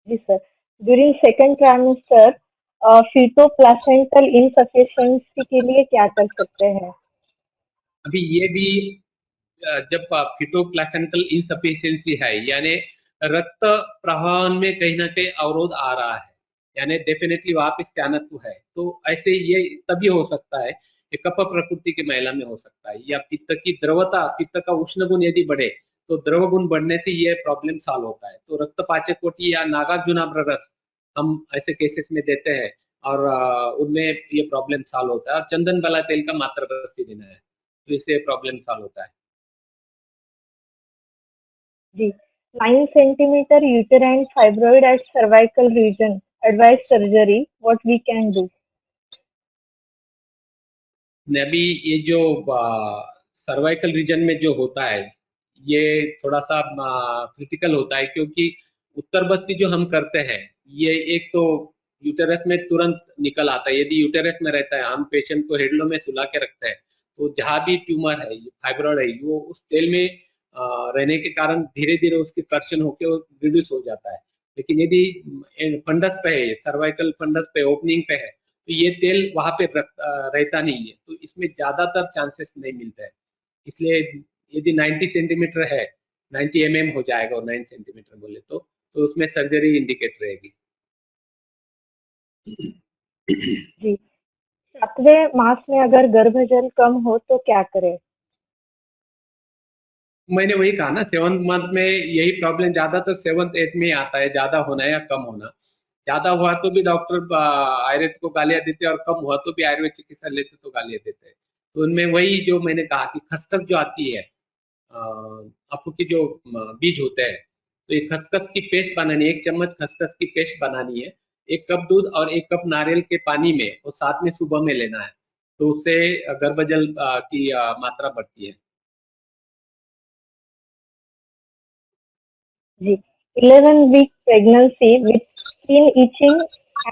जी sir, during second trimester feto placental insufficiency के लिए क्या कर सकते हैं? अभी ये भी जब फिटोप्लासेंटल इनसफिशियंसी है, यानी रक्त प्रवाहन में कहीं ना कहीं अवरोध आ रहा है, यानी डेफिनेटली वहां पे स्त्यानत्व है, तो ऐसे ये तभी हो सकता है, ये कफ प्रकृति की महिला में हो सकता है, या पित्त की द्रवता, पित्त का उष्ण गुण यदि बढ़े तो द्रव गुण बढ़ने से ये प्रॉब्लम सॉल्व होता है। तो रक्त पाचक कोटि या नागार्जुनाम्र रस हम ऐसे केसेस में देते हैं और उनमें ये प्रॉब्लम सॉल्व होता है। और चंदन बला तेल का मात्र रस ही देना है, तो इससे प्रॉब्लम सॉल्व होता है। जी, 9 centimetre uterine fibroid at cervical region, advised surgery, what we can do? ने अभी ये जो सर्वाइकल रीजन में जो होता है ये थोड़ा सा क्रिटिकल होता है, क्योंकि उत्तर बस्ती जो हम करते हैं ये एक तो यूटेरस में तुरंत निकल आता है। यदि यूटेरस में रहता है, हम पेशेंट को हेडलो में सुला के रखते हैं, तो जहाँ भी ट्यूमर है, फाइब्रॉइड है, वो उस तेल में रहने के कारण धीरे धीरे उसके कर्षण होकर वो रिड्यूस हो जाता है। लेकिन यदि फंडस पे है, सर्वाइकल फंडस पे ओपनिंग पे है, तो ये तेल वहां पे रहता नहीं है, तो इसमें ज्यादातर चांसेस नहीं मिलता है। इसलिए यदि 90 सेंटीमीटर है, 90 हो जाएगा, और 9 सेंटीमीटर बोले तो उसमें सर्जरी इंडिकेट रहेगी। जी, 7वें मास में अगर गर्भजल कम हो तो क्या करें? मैंने वही कहा ना, 7th मंथ में यही प्रॉब्लम ज्यादातर 7th 8th में आता है, ज्यादा होना या कम होना। ज्यादा हुआ तो भी डॉक्टर आयुर्वेद को गालियां देते हैं, और कम हुआ तो भी आयुर्वेद चिकित्सा लेते तो गालियां देते हैं। तो उनमें वही जो मैंने कहा कि खसखस जो आती है, आपको की जो बीज होते हैं, तो एक खसखस की पेस्ट बनानी है, 1 चम्मच खसखस की पेस्ट बनानी है, 1 कप दूध और 1 कप नारियल के पानी में, और साथ में सुबह में लेना है, तो उससे गर्भजल की मात्रा बढ़ती है। जी, 11-week pregnancy with skin itching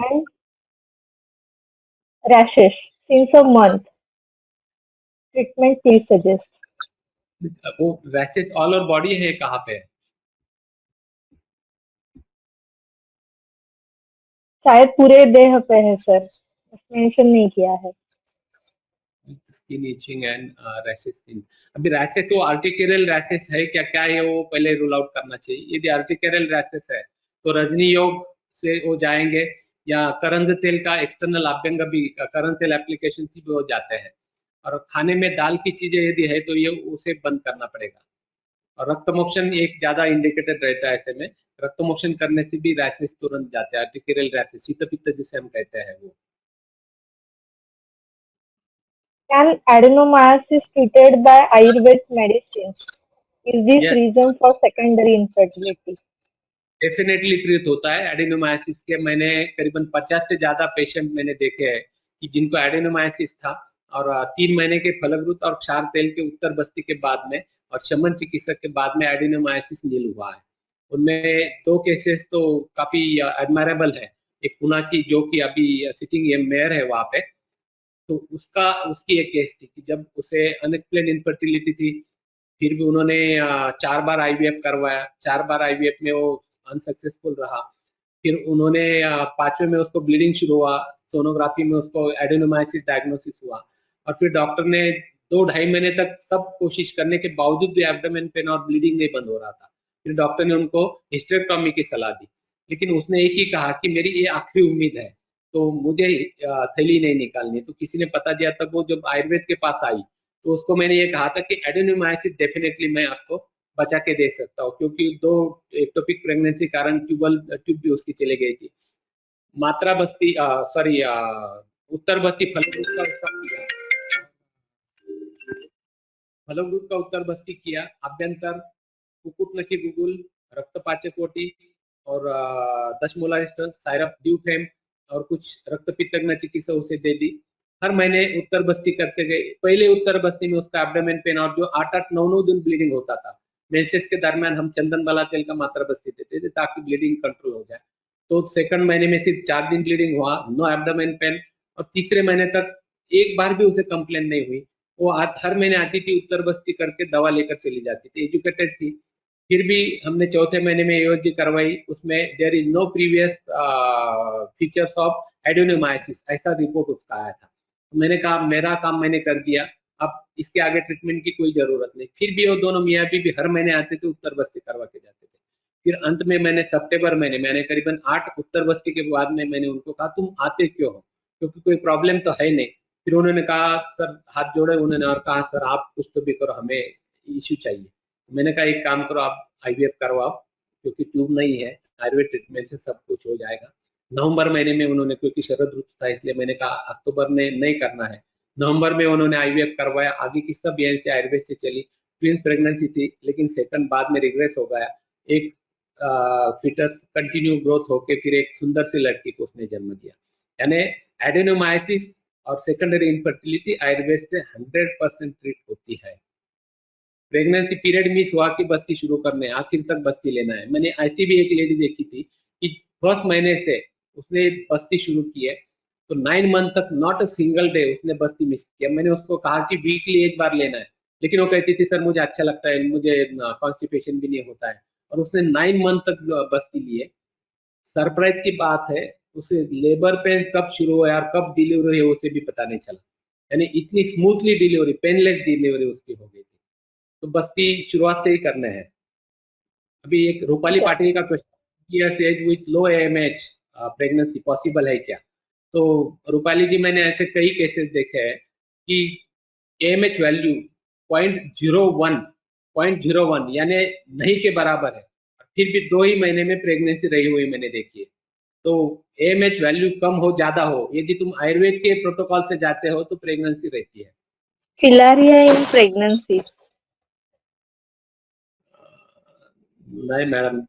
and rashes since a month, treatment please suggest. वो रैशेज ऑल ओवर बॉडी है, कहाँ पे है? शायद पूरे देह पे है सर, मेंशन नहीं किया है। Skin etching and rashes. अभी रैशेस तो आर्टिकुलर रैशेस है क्या क्या है, वो पहले रूल आउट करना चाहिए। यदि आर्टिकुलर रैशेस है तो रजनी योग से वो जाएंगे, या करंज तेल का एक्सटर्नल अभ्यंग भी, करंज तेल एप्लीकेशन से भी हो जाते हैं। और खाने में दाल की चीजें यदि है तो ये उसे बंद करना पड़ेगा। और रक्त मोक्षण एक ज्यादा इंडिकेटेड रहता है ऐसे में, रक्त मोक्षण करने से भी रैशेस तुरंत जाते हैं, आर्टिकुलर रैशेस, शीत पित्त जिसे हम कहते हैं वो। Can adenomyosis treated by Ayurvedic medicine? Is this yes, reason for secondary infertility? Definitely treat होता है एडिनोमायोसिस के। मैंने करीबन 50 से ज्यादा पेशेंट मैंने देखे हैं कि जिनको एडिनोमायोसिस था, और 3 महीने के फलद्रुत और क्षार तेल के उत्तर बस्ती के बाद में और शमन चिकित्सक के बाद में एडिनोमायोसिस नील हुआ है। उनमें 2 केसेस तो काफी एडमायरेबल है। एक पुणे की, जो कि अभी सिटिंग मेयर है वहां पे, तो उसकी एक केस थी कि जब उसे अनएक्सप्लेन इनफर्टिलिटी थी, फिर भी उन्होंने 4 बार आईवीएफ करवाया, 4 बार आईवीएफ में वो अनसक्सेसफुल रहा। फिर उन्होंने 5वें में उसको ब्लीडिंग शुरू हुआ, सोनोग्राफी में उसको एडेनोमायोसिस डायग्नोसिस हुआ, और फिर डॉक्टर ने 2 ढाई महीने तक सब कोशिश करने के बावजूद भी एब्डोमेन पेन और ब्लीडिंग नहीं बंद हो रहा था। फिर डॉक्टर ने उनको हिस्टेरेक्टोमी की सलाह दी, लेकिन उसने एक ही कहा कि मेरी ये आखिरी उम्मीद है, तो मुझे थैली नहीं निकालनी, तो किसी ने पता दिया, तब वो जब आयुर्वेद के पास आई तो उसको मैंने ये कहा था कि एडेनोमाइसिस डेफिनेटली मैं आपको बचा के दे सकता हूँ, क्योंकि 2 एक्टोपिक प्रेगनेंसी कारण ट्यूब भी उसकी चली गई थी। मात्रा बस्ती सॉरी उत्तर बस्ती फलवृत का उत्तर बस्ती किया, अभ्यंतर, कुकुटनकी गुगुल, रक्तपाचकोटी और 10 मोलारिस्टस, सायरप ड्यूफेम और कुछ रक्तपित्तग्न चिकित्सा उसे दे दी। हर महीने उत्तर बस्ती करते गए। पहले उत्तर बस्ती में उसका एब्डोमेन पेन और जो 8-8, 9-9 दिन ब्लीडिंग होता था, मेंसेस के दरमियान हम चंदन वाला तेल का मात्रा बस्ती देते थे ताकि ब्लीडिंग कंट्रोल हो जाए। तो सेकंड महीने में सिर्फ 4 दिन ब्लीडिंग हुआ, नो एब्डोमेन पेन, और तीसरे महीने तक एक बार भी उसे कंप्लेन नहीं हुई। वो हर महीने आती थी, उत्तर बस्ती करके दवा लेकर चली जाती थी, एजुकेटेड थी। फिर भी हमने चौथे महीने में एओजी करवाई, उसमें there is no previous features of adenomyosis, ऐसा रिपोर्ट उसका आया था। मैंने कहा मेरा काम मैंने कर दिया, अब इसके आगे ट्रीटमेंट की कोई जरूरत नहीं। फिर भी वो दोनों मियाँ बीवी हर महीने आते थे, उत्तर बस्ती करवा के जाते थे। फिर अंत में मैंने सितंबर महीने मैंने करीबन 8 उत्तर बस्ती के बाद में मैंने उनको कहा तुम आते क्यों हो, क्योंकि कोई प्रॉब्लम तो है नहीं। फिर उन्होंने कहा सर, हाथ जोड़े उन्होंने और कहा सर आप कुछ तो भी करो, हमें इश्यू चाहिए। मैंने कहा एक काम करो, आप आईवीएफ करवाओ, क्योंकि ट्यूब नहीं है, आयुर्वेद ट्रीटमेंट से सब कुछ हो जाएगा। नवंबर महीने में उन्होंने, क्योंकि शरद ऋतु था इसलिए मैंने कहा अक्टूबर में नहीं करना है, नवंबर में उन्होंने आईवीएफ करवाया। आगे की सब एएनसी आयुर्वेद से चली। ट्विंस प्रेगनेंसी थी, लेकिन सेकंड बाद में रिग्रेस हो गया। एक फिटस कंटिन्यू ग्रोथ होके फिर एक सुंदर सी लड़की को उसने जन्म दिया। यानी एडेनोमाइसिस और सेकेंडरी इनफर्टिलिटी आयुर्वेद से 100% ट्रीट होती है। प्रेगनेंसी पीरियड मिस हुआ कि बस्ती शुरू करने, आखिर तक बस्ती लेना है। मैंने ऐसी भी एक लेडी देखी थी कि फर्स्ट महीने से उसने बस्ती शुरू की है, तो 9 मंथ तक नॉट अ सिंगल डे उसने बस्ती मिस किया। मैंने उसको कहा कि वीकली एक बार लेना है, लेकिन वो कहती थी सर मुझे अच्छा लगता है, मुझे कॉन्स्टिपेशन भी नहीं होता है, और उसने 9 मंथ तक बस्ती ली है। सरप्राइज की बात है, उसे लेबर पेन कब शुरू हुआ और कब डिलीवरी है उसे भी पता नहीं चला। यानी इतनी स्मूथली डिलीवरी, पेनलेस डिलीवरी उसकी हो गई थी। तो बस्ती शुरुआत से ही करना है। अभी एक रूपाली पाटिल का question, age with low AMH pregnancy possible है क्या? तो रूपाली जी, मैंने ऐसे कई केसेस देखे हैं कि एएमएच वैल्यू 0.01 यानी नहीं के बराबर है, फिर भी 2 ही महीने में प्रेगनेंसी रही हुई मैंने देखी है। तो एएमएच वैल्यू कम हो ज्यादा हो, यदि तुम आयुर्वेद के प्रोटोकॉल से जाते हो तो प्रेगनेंसी रहती है। फिलारिया इन प्रेगनेंसी। नहीं मैडम,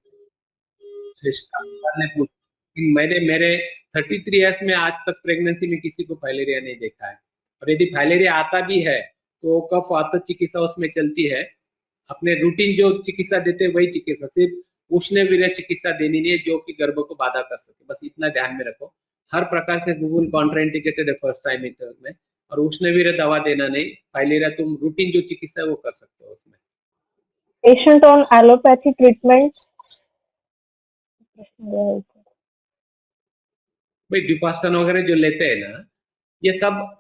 ने पूछा कि मैंने मेरे 33 ईयर्स में आज तक प्रेगनेंसी में किसी को फाइलेरिया नहीं देखा है। और यदि फाइलेरिया आता भी है तो कफ वात चिकित्सा उसमें चलती है। अपने रूटीन जो चिकित्सा देते हैं वही चिकित्सा, सिर्फ उष्ण वीर्य चिकित्सा देनी नहीं है जो कि गर्भ को बाधा कर सके, बस इतना ध्यान में रखो। हर प्रकार के गूगल कॉन्ट्राइंडिकेटेड है फर्स्ट टाइम में, और उष्ण वीर्य दवा देना नहीं। फाइलेरिया तुम रूटीन जो चिकित्सा है वो कर सकते हो उसमें। Patient on allopathy treatment. भाई ड्यूपास्टन वगैरह जो लेते हैं ना, ये सब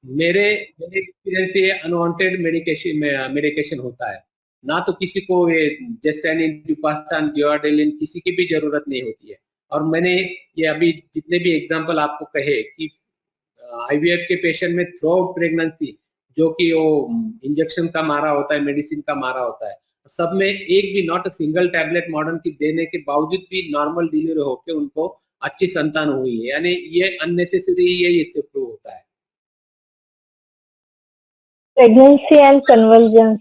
मेरे मेरे एक्सपीरियंस से अनवांटेड मेडिकेशन होता है। ना तो किसी को ये जेस्टेनिन, ड्यूपास्टन, जियोडेलिन किसी की भी जरूरत नहीं होती है। और मैंने ये अभी जितने भी एग्जांपल आपको कहे कि आईवीएफ के पेशेंट में थ्रू आउट प्रेगनेंसी जो कि वो इंजेक्शन का मारा होता है, मेडिसिन का मारा होता है, सब में एक भी not a single tablet modern की देने के बावजूद भी नॉर्मल डिलीवरी होकर उनको अच्छी संतान हुई है। यानी ये अननेसेसरी ये इससे प्रूव होता है। प्रेगनेंसी एंड कन्वर्जेंस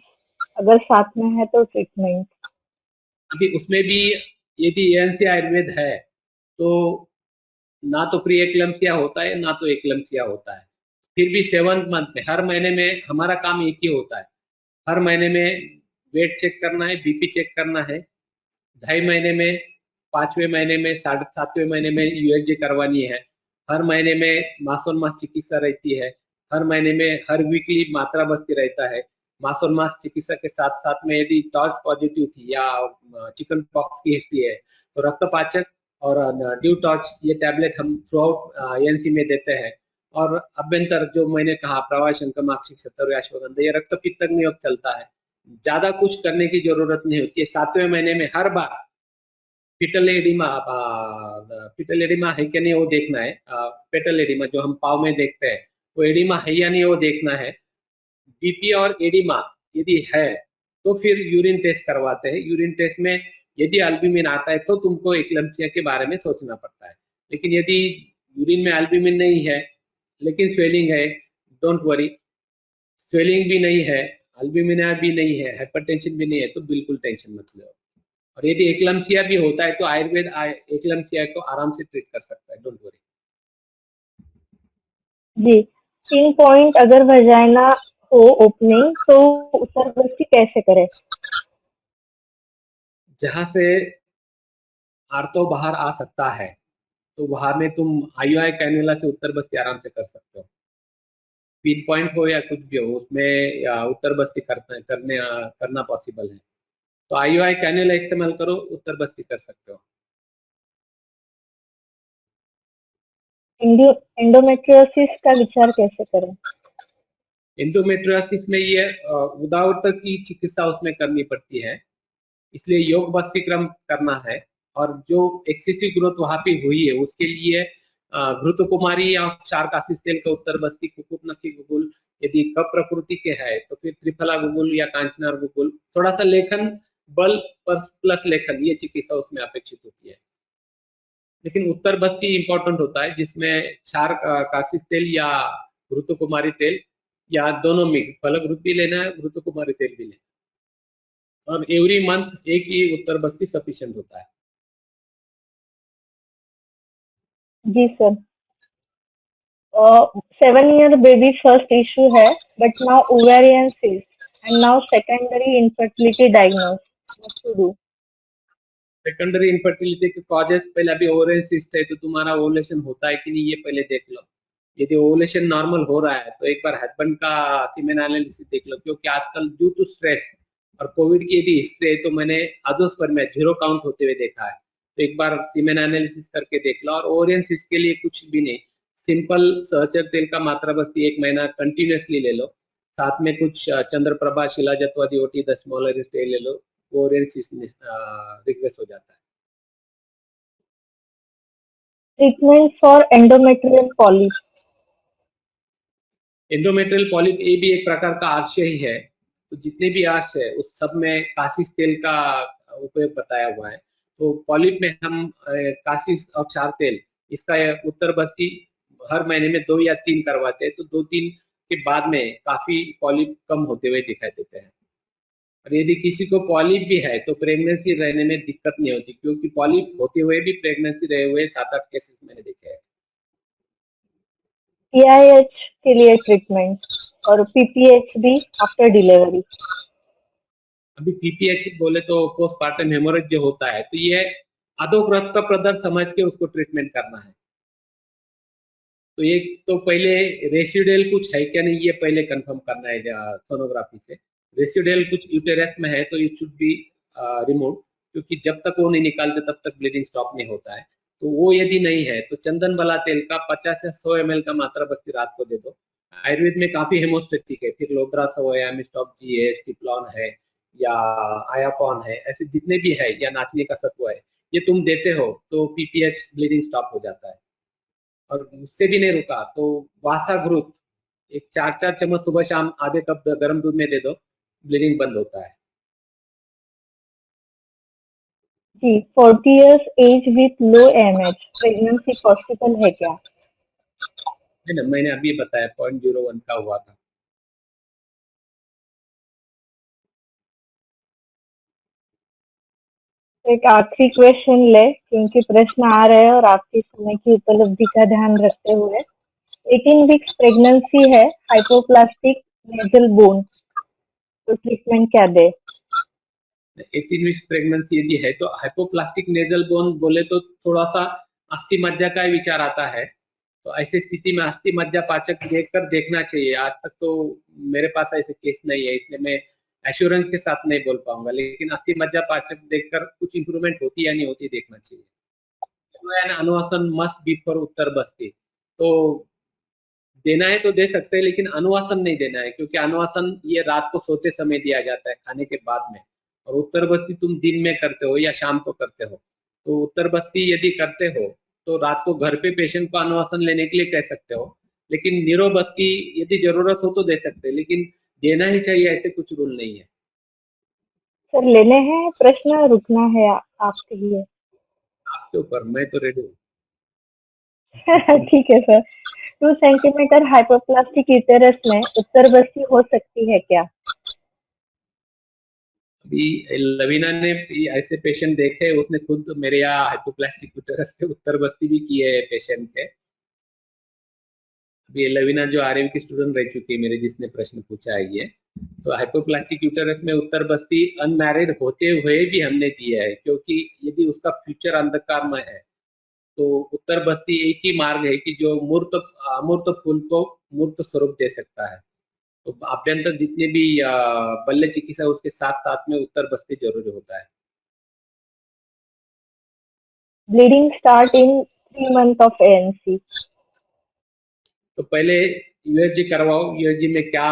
अगर साथ में है तो ट्रीटमेंट। अभी उसमें भी यदि एएनसी आयुर्वेद है तो ना तो प्री एक्लम्सिया होता है ना तो एक्लम्सिया होता है। फिर भी 7th मंथ में हर महीने में हमारा काम एक ही होता है, हर महीने में वेट चेक करना है, बीपी चेक करना है, 2.5 महीने में, 5वें महीने में, 7वें महीने में यूएसजी करवानी है, हर महीने में मासोन मास चिकित्सा रहती है, हर महीने में हर वीकली मात्रा बस्ती रहता है। मासोन मास चिकित्सा के साथ साथ में यदि टॉर्च पॉजिटिव थी या चिकन पॉक्स की हिस्ट्री है तो रक्तपाचक और ड्यू टॉर्च ये टैबलेट हम थ्रू आउट एएनसी में देते हैं। और अभ्यंतर जो मैंने कहा प्रवाह शंकमाक्षी 70 अश्वगंधा, ये रक्त पित्तग्नि चलता है। ज्यादा कुछ करने की जरूरत नहीं होती है। 7वें महीने में हर बार फिटल एडिमा फिटल एडिमा है क्या नहीं वो देखना है। पेटल एडिमा जो हम पाव में देखते हैं वो एडिमा है या नहीं वो देखना है। बीपी और एडिमा यदि है तो फिर यूरिन टेस्ट करवाते हैं। यूरिन टेस्ट में यदि एल्ब्यूमिन आता है तो तुमको एक्लम्सिया के बारे में सोचना पड़ता है। लेकिन यदि यूरिन में एल्ब्यूमिन नहीं है लेकिन स्वेलिंग है, डोंट वरी। स्वेलिंग भी नहीं है, एल्ब्यूमिन भी नहीं है, हाइपरटेंशन भी नहीं है तो बिल्कुल टेंशन मत लो। और यदि एक्लम्सिया भी होता है तो आयुर्वेद एक्लम्सिया को आराम से ट्रीट कर सकता है, डोंट वरी। जी, 3 पॉइंट अगर वजाइना हो ओपनिंग तो उत्तरवर्ती कैसे करें? जहां से आर्तो बाहर आ सकता है तो वहां में तुम आईओआई कैनुला से उत्तर बस्ती आराम से कर सकते हो। पिन पॉइंट हो या कुछ भी हो उसमें या उत्तर बस्ती करना पॉसिबल है तो आईओआई कैनुला इस्तेमाल करो, उत्तर बस्ती कर सकते हो। एंडोमेट्रियोसिस का विचार कैसे करें? एंडोमेट्रियोसिस में ये उदावत की चिकित्सा उसमें करनी पड़ती है, इसलिए योग बस्ती क्रम करना है। और जो एक्सेसिव ग्रोथ वहां पे हुई है उसके लिए घृत कुमारी या क्षार काशिस तेल का उत्तर बस्ती, कुकुटनखी गुगुल यदि कप प्रकृति के है तो फिर त्रिफला गुगुल या कांचनार गुगुल, थोड़ा सा लेखन बल प्लस लेखन ये चिकित्सा उसमें अपेक्षित होती है। लेकिन उत्तर बस्ती इंपॉर्टेंट होता है जिसमें क्षार काशिस तेल या घृत कुमारी तेल या दोनों मिक्स, फलक घृत भी लेना है, घृत कुमारी तेल भी लेना है। और एवरी मंथ एक ही उत्तर बस्ती सफिशिएंट होता है। जी sir. 7-year baby first issue है but now ovarian cyst and now secondary infertility diagnosed. What to do? Secondary infertility causes कॉजेस, पहले अभी ओवरियन सिस्ट है तो तुम्हारा ओवुलेशन होता है कि नहीं ये पहले देख लो। यदि ओवुलेशन नॉर्मल हो रहा है तो एक बार हस्बैंड का सीमेन एनालिसिस देख लो, क्योंकि आजकल ड्यू टू स्ट्रेस और कोविड की यदि हिस्ट्री है तो मैंने आजोस्पर्म में 0 काउंट होते हुए देखा है। तो एक बार सीमेन एनालिसिस करके देख लो। और ओवरियन सिस्ट के लिए कुछ भी नहीं, सिंपल सहचर तेल का मात्रा बस्ती 1 महीना कंटिन्यूसली ले लो, साथ में कुछ चंद्रप्रभा शिलाजत्वादी ओटी 10 मोलर तेल ले लो, ओवरियन सिस्ट रिग्रेस हो जाता है। Treatment for endometrial polyp. Endometrial polyp ये भी एक प्रकार का आर्ष ही है। तो जितने भी आर्ष है उस सब में काशिस तेल का उपयोग बताया हुआ है। तो पॉलिप में हम काशिस और क्षार तेल इसका उत्तर बस्ती हर महीने में 2 या 3 करवाते हैं, तो 2-3 के बाद में काफी पॉलिप कम होते हुए दिखाई देते हैं। और यदि किसी को पॉलिप भी है तो प्रेगनेंसी रहने में दिक्कत नहीं होती, क्योंकि पॉलिप होते हुए भी प्रेगनेंसी रहे हुए 7-8 केसेस मैंने देखे हैं। PIH के लिए ट्रीटमेंट और PPH भी आफ्टर डिलीवरी। अभी पीपीएच बोले तो पोस्टमार्टम हेमोरेज जो होता है तो ये अधोक रक्त प्रदर समझ के उसको ट्रीटमेंट करना है। तो एक तो पहले रेसिडुअल कुछ है क्या नहीं ये पहले कंफर्म करना है सोनोग्राफी से। रेसिडुअल कुछ यूटेरस में है तो इट शुड बी रिमूव, क्योंकि जब तक वो नहीं निकालते तब तक ब्लीडिंग स्टॉप नहीं होता है। तो वो यदि नहीं है तो चंदन बला तेल का 50 या 100 ml का मात्रा बस्ती रात को दे दो। आयुर्वेद में काफी हेमोस्टेटिक है, फिर लोब्रा 100 है, एमिस्टॉप जी है, स्टिप्लॉन है या आयापॉन है, ऐसे जितने भी है, या नाचने का सत्व है, ये तुम देते हो तो पीपीएच ब्लीडिंग स्टॉप हो जाता है। और उससे भी नहीं रुका तो वासा घृत एक 4-4 चम्मच सुबह शाम आधे कप गर्म दूध में दे दो, ब्लीडिंग बंद होता है। जी, 40 years age with low AMH pregnancy possible है क्या? है ना, मैंने अभी बताया 0.01 का हुआ था। एक आखिरी क्वेश्चन ले, क्योंकि प्रश्न आ रहे हैं और आपके समय की उपलब्धि का ध्यान रखते हुए। 18 वीक्स प्रेगनेंसी है, हाइपोप्लास्टिक नेजल बोन, तो ट्रीटमेंट क्या दे? 18 वीक्स प्रेगनेंसी यदि है तो हाइपोप्लास्टिक नेजल बोन बोले तो थोड़ा सा अस्थि मज्जा का विचार आता है। तो ऐसी स्थिति में अस्थि मज्जा पाचक देखकर देखना चाहिए। आज तक तो मेरे पास ऐसे केस नहीं है, इसलिए मैं एश्योरेंस के साथ नहीं बोल पाऊंगा, लेकिन अस्थि मज्जा पाचक देखकर कुछ इंप्रूवमेंट होती या नहीं होती देखना चाहिए। अनुवासन मस्ट बी फॉर उत्तर बस्ती, तो देना है तो दे सकते हैं, लेकिन अनुवासन नहीं देना है, क्योंकि अनुवासन ये रात को सोते समय दिया जाता है खाने के बाद में, और उत्तर बस्ती तुम दिन में करते हो या शाम को करते हो। तो उत्तर बस्ती यदि करते हो तो रात को घर पे पेशेंट को अनुवासन लेने के लिए कह सकते हो, लेकिन नीरो बस्ती यदि जरूरत हो तो दे सकते हैं, लेकिन देना ही चाहिए ऐसे कुछ रूल नहीं है। सर लेने हैं प्रश्न, रुकना है आपके लिए। आपके ऊपर, मैं तो रेडी हूँ। ठीक है सर। 2 सेंटीमीटर हाइपोप्लास्टिक यूटेरस में उत्तर बस्ती हो सकती है क्या? अभी लवीना ने भी ऐसे पेशेंट देखे, उसने खुद मेरे यहाँ हाइपोप्लास्टिक यूटेरस से उत्तर बस्ती भी किए है पेशेंट के। अभी लवीना जो आरएम की स्टूडेंट रह चुकी है मेरे, जिसने प्रश्न पूछा है ये, तो हाइपोप्लास्टिक यूटेरस में उत्तर बस्ती अनमैरिड होते हुए भी हमने दिया है, क्योंकि यदि उसका फ्यूचर अंधकार में है तो उत्तर बस्ती एक ही मार्ग है कि जो मूर्त अमूर्त फूल को मूर्त स्वरूप दे सकता है। तो आभ्यंतर जितने भी बल्ले चिकित्सा उसके साथ साथ में उत्तर बस्ती जरूरी होता है। Bleeding start in 3 month of ANC. तो पहले यूएसजी करवाओ, यूएसजी में क्या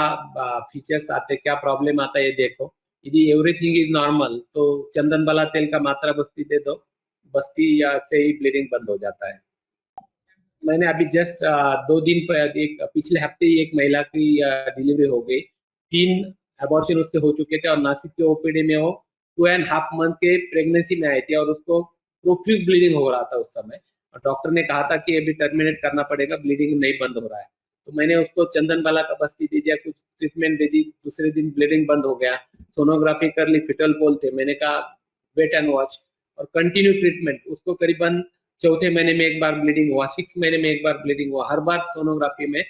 फीचर्स आते, क्या प्रॉब्लम आता है ये देखो। यदि एवरीथिंग इज नॉर्मल तो चंदन बाला तेल का मात्रा बस्ती दे दो, बस्ती या से ही ब्लीडिंग बंद हो जाता है। मैंने अभी जस्ट 2 दिन एक पिछले हफ्ते ही एक महिला की डिलीवरी हो गई। 3 अबॉर्शन उसके हो चुके थे और नासिक के ओपीडी में वो 2.5 मंथ के प्रेगनेंसी में आई थी और उसको प्रोफ्यूज ब्लीडिंग हो रहा था उस समय, और डॉक्टर ने कहा था कि अभी टर्मिनेट करना पड़ेगा, ब्लीडिंग नहीं बंद हो रहा है। तो मैंने उसको चंदन बाला का बस्ती दे दिया, कुछ ट्रीटमेंट दे दी, दूसरे दिन ब्लीडिंग बंद हो गया। सोनोग्राफी कर ली, फिटल पोल थे, मैंने कहा वेट एंड वॉच और कंटिन्यू ट्रीटमेंट। उसको करीबन चौथे महीने में एक बार ब्लीडिंग हुआ, 6 महीने में एक बार ब्लीडिंग हुआ, हर बार सोनोग्राफी में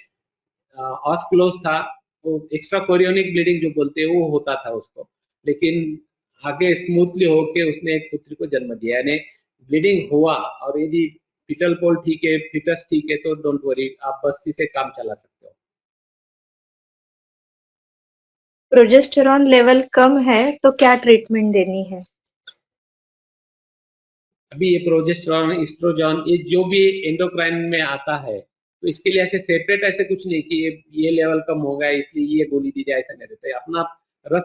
ऑस्क्लोज था, वो एक्स्ट्रा कोरियोनिक ब्लीडिंग जो बोलते हैं वो होता था उसको, लेकिन आगे स्मूथली होके उसने एक पुत्री को जन्म दिया। यानी ब्लीडिंग हुआ और यदि फिटल पोल ठीक है, फिटस ठीक है, तो डोंट वरी, आप बस्ती से काम चला सकते हो। प्रोजेस्टेरॉन लेवल कम है तो क्या ट्रीटमेंट देनी है? अभी ये प्रोजेस्टेरॉन, एस्ट्रोजन, ये जो भी एंडोक्राइन में आता है, तो इसके लिए ऐसे सेपरेट ऐसे कुछ नहीं कि ये लेवल कम हो गया इसलिए ये गोली दी जाए, ऐसा नहीं रहता है। अपना रस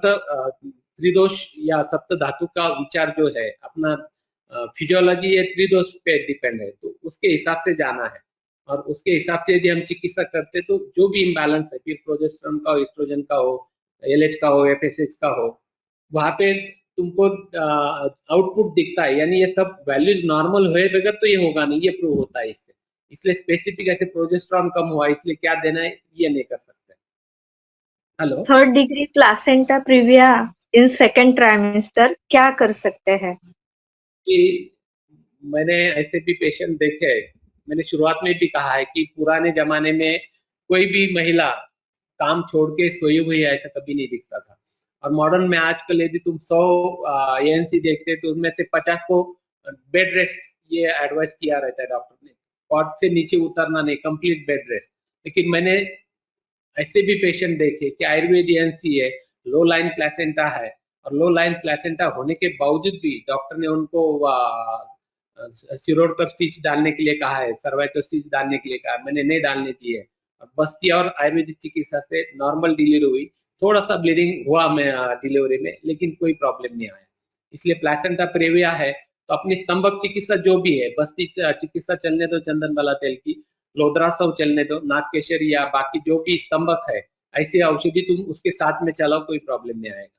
त्रिदोष या सप्त धातु का विचार जो है, अपना फिजियोलॉजी ये त्रिदोष पे डिपेंड है, तो उसके हिसाब से जाना है और उसके हिसाब से यदि हम चिकित्सा करते तो जो भी इम्बैलेंस है, फिर प्रोजेस्टेरॉन का हो, एस्ट्रोजन का हो, एलएच का हो, एफएसएच का हो, वहां पे तुमको आउटपुट दिखता है। यानी ये सब वैल्यूज नॉर्मल हुए बगैर तो ये होगा नहीं, ये प्रूव होता है इससे। इसलिए स्पेसिफिक ऐसे प्रोजेस्टेरॉन कम हुआ इसलिए क्या देना है ये नहीं कर सकते। Hello, 3rd degree placenta praevia in 2nd trimester क्या कर सकते हैं? कि मैंने ऐसे भी पेशेंट देखे हैं, मैंने शुरुआत में भी कहा है कि पुराने जमाने में कोई भी महिला काम छोड़ के सोई हुई है ऐसा कभी नहीं दिखता था, और मॉडर्न में आजकल यदि तुम 100 एएनसी देखते तो उनमें से 50 को बेड रेस्ट ये एडवाइस किया रहता है डॉक्टर ने, कॉट से नीचे उतरना नहीं, कंप्लीट बेड रेस्ट। लेकिन मैंने ऐसे भी पेशेंट देखे कि आयुर्वेद एएनसी है, लो लाइन प्लेसेंटा है, और लो लाइन प्लेसेंटा होने के बावजूद भी डॉक्टर ने उनको सिरोड पर स्टिच डालने के लिए कहा है, सर्वाइकल स्टिच डालने के लिए कहा है, मैंने नहीं डालने दी है। बस्ती और आयुर्वेदिक चिकित्सा से नॉर्मल डिलीवरी हुई, थोड़ा सा ब्लीडिंग हुआ मैं डिलीवरी में, लेकिन कोई प्रॉब्लम नहीं आया। इसलिए प्लेसेंटा प्रेविया है तो अपनी स्तंभक चिकित्सा जो भी है, बस्ती चिकित्सा चलने दो चंदन वाला तेल की, लोद्रासव चलने दो, नागकेशर या बाकी जो भी स्तंभक है, ऐसी औषधि तुम उसके साथ में चलाओ, कोई प्रॉब्लम नहीं आएगा।